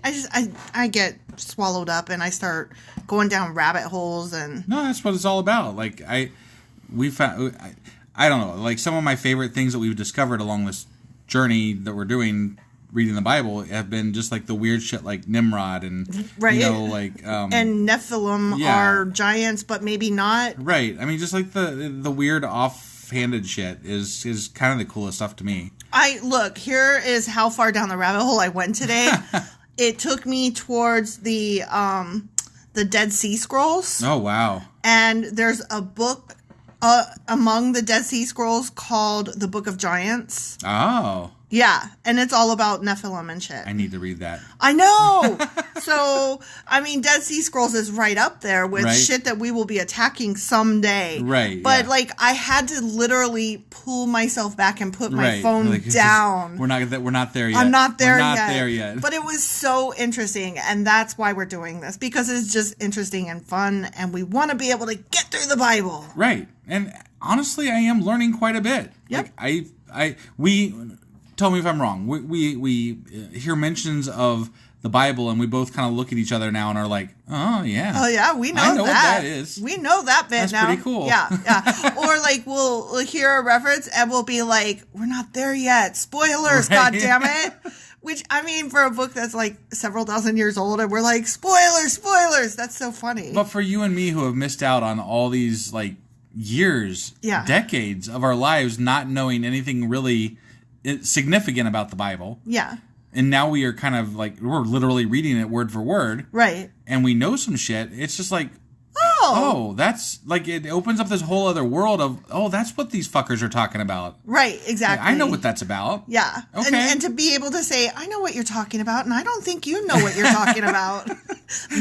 Speaker 1: I get swallowed up and I start going down rabbit holes and...
Speaker 2: No, that's what it's all about. Like, we found, I don't know, like, some of my favorite things that we've discovered along this journey that we're doing, reading the Bible, have been just like the weird shit like Nimrod and,
Speaker 1: and Nephilim are giants, but maybe not.
Speaker 2: Right. I mean, just like the weird offhanded shit is kind of the coolest stuff to me.
Speaker 1: Look, here is how far down the rabbit hole I went today. It took me towards the Dead Sea Scrolls.
Speaker 2: Oh, wow.
Speaker 1: And there's a book among the Dead Sea Scrolls called the Book of Giants.
Speaker 2: Oh.
Speaker 1: Yeah, and it's all about Nephilim and shit.
Speaker 2: I need to read that.
Speaker 1: I know! So, I mean, Dead Sea Scrolls is right up there with shit that we will be attacking someday.
Speaker 2: Right.
Speaker 1: But, I had to literally pull myself back and put my phone down.
Speaker 2: We're not there yet.
Speaker 1: I'm not there yet.
Speaker 2: We're not there yet.
Speaker 1: But it was so interesting, and that's why we're doing this. Because it's just interesting and fun, and we want to be able to get through the Bible.
Speaker 2: Right. And honestly, I am learning quite a bit.
Speaker 1: Yep.
Speaker 2: We tell me if I'm wrong. We hear mentions of the Bible, and we both kind of look at each other now and are like, oh, yeah.
Speaker 1: Oh, yeah, we know that.
Speaker 2: I know what that is.
Speaker 1: We know that bit
Speaker 2: That's
Speaker 1: now.
Speaker 2: That's pretty cool.
Speaker 1: Yeah. Or, we'll hear a reference, and we'll be like, we're not there yet. Spoilers, goddammit. Which, I mean, for a book that's, several thousand years old, and we're like, spoilers. That's so funny.
Speaker 2: But for you and me who have missed out on all these, years, decades of our lives not knowing anything really significant about the Bible.
Speaker 1: Yeah.
Speaker 2: And now we are kind of we're literally reading it word for word.
Speaker 1: Right.
Speaker 2: And we know some shit. It's just
Speaker 1: oh,
Speaker 2: that's it opens up this whole other world of, that's what these fuckers are talking about.
Speaker 1: Right, exactly.
Speaker 2: I know what that's about.
Speaker 1: Yeah.
Speaker 2: Okay.
Speaker 1: And to be able to say, I know what you're talking about, and I don't think you know what you're talking about.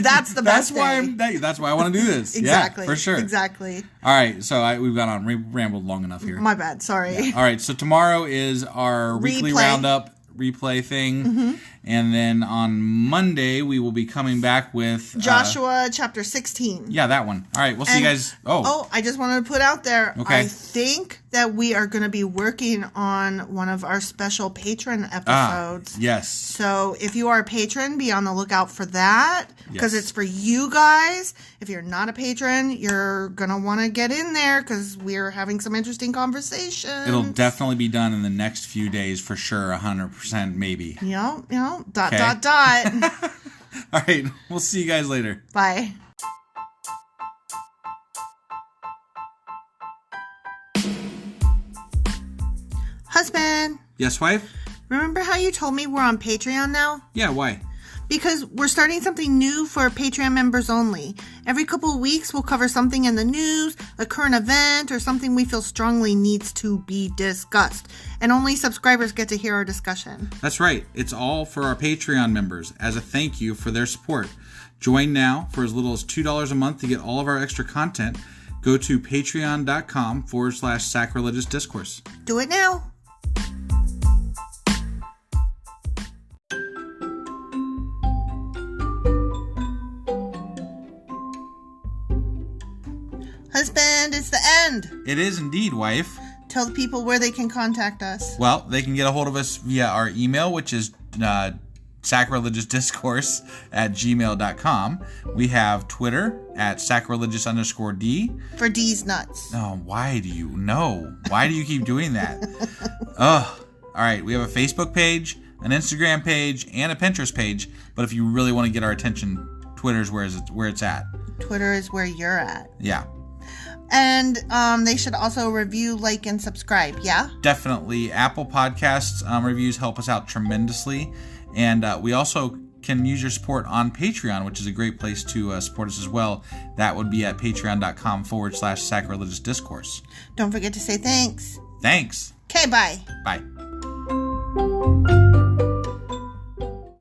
Speaker 1: That's the best
Speaker 2: That's why I want to do this.
Speaker 1: Exactly.
Speaker 2: Yeah, for sure.
Speaker 1: Exactly.
Speaker 2: All right, so we've gone on, rambled long enough here.
Speaker 1: My bad, sorry.
Speaker 2: Yeah. All right, so tomorrow is our weekly roundup replay thing.
Speaker 1: Mm-hmm.
Speaker 2: And then on Monday, we will be coming back with...
Speaker 1: Joshua chapter 16.
Speaker 2: Yeah, that one. All right, we'll see you guys...
Speaker 1: Oh, I just wanted to put out there,
Speaker 2: okay.
Speaker 1: I think that we are going to be working on one of our special patron episodes.
Speaker 2: Yes.
Speaker 1: So if you are a patron, be on the lookout for that, because it's for you guys. If you're not a patron, you're going to want to get in there, because we're having some interesting conversations.
Speaker 2: It'll definitely be done in the next few days, for sure, 100% maybe.
Speaker 1: Yep. Dot.
Speaker 2: All right, we'll see you guys later.
Speaker 1: Bye. Husband.
Speaker 2: Yes, wife?
Speaker 1: Remember how you told me we're on Patreon now?
Speaker 2: Yeah, why?
Speaker 1: Because we're starting something new for Patreon members only. Every couple of weeks, we'll cover something in the news, a current event, or something we feel strongly needs to be discussed. And only subscribers get to hear our discussion.
Speaker 2: That's right. It's all for our Patreon members as a thank you for their support. Join now for as little as $2 a month to get all of our extra content. Go to patreon.com/sacrilegious discourse.
Speaker 1: Do it now. Husband, it's the end.
Speaker 2: It is indeed, wife.
Speaker 1: Tell the people where they can contact us.
Speaker 2: Well, they can get a hold of us via our email, which is sacrilegiousdiscourse@gmail.com. We have Twitter at sacrilegious_D.
Speaker 1: For D's nuts.
Speaker 2: Oh, why do you know? Why do you keep doing that? Ugh. All right, we have a Facebook page, an Instagram page, and a Pinterest page. But if you really want to get our attention, Twitter's where it's at.
Speaker 1: Twitter is where you're at.
Speaker 2: Yeah.
Speaker 1: And they should also review, like, and subscribe, yeah?
Speaker 2: Definitely. Apple Podcasts reviews help us out tremendously. And we also can use your support on Patreon, which is a great place to support us as well. That would be at patreon.com/sacrilegious discourse.
Speaker 1: Don't forget to say thanks.
Speaker 2: Thanks.
Speaker 1: Okay, bye.
Speaker 2: Bye.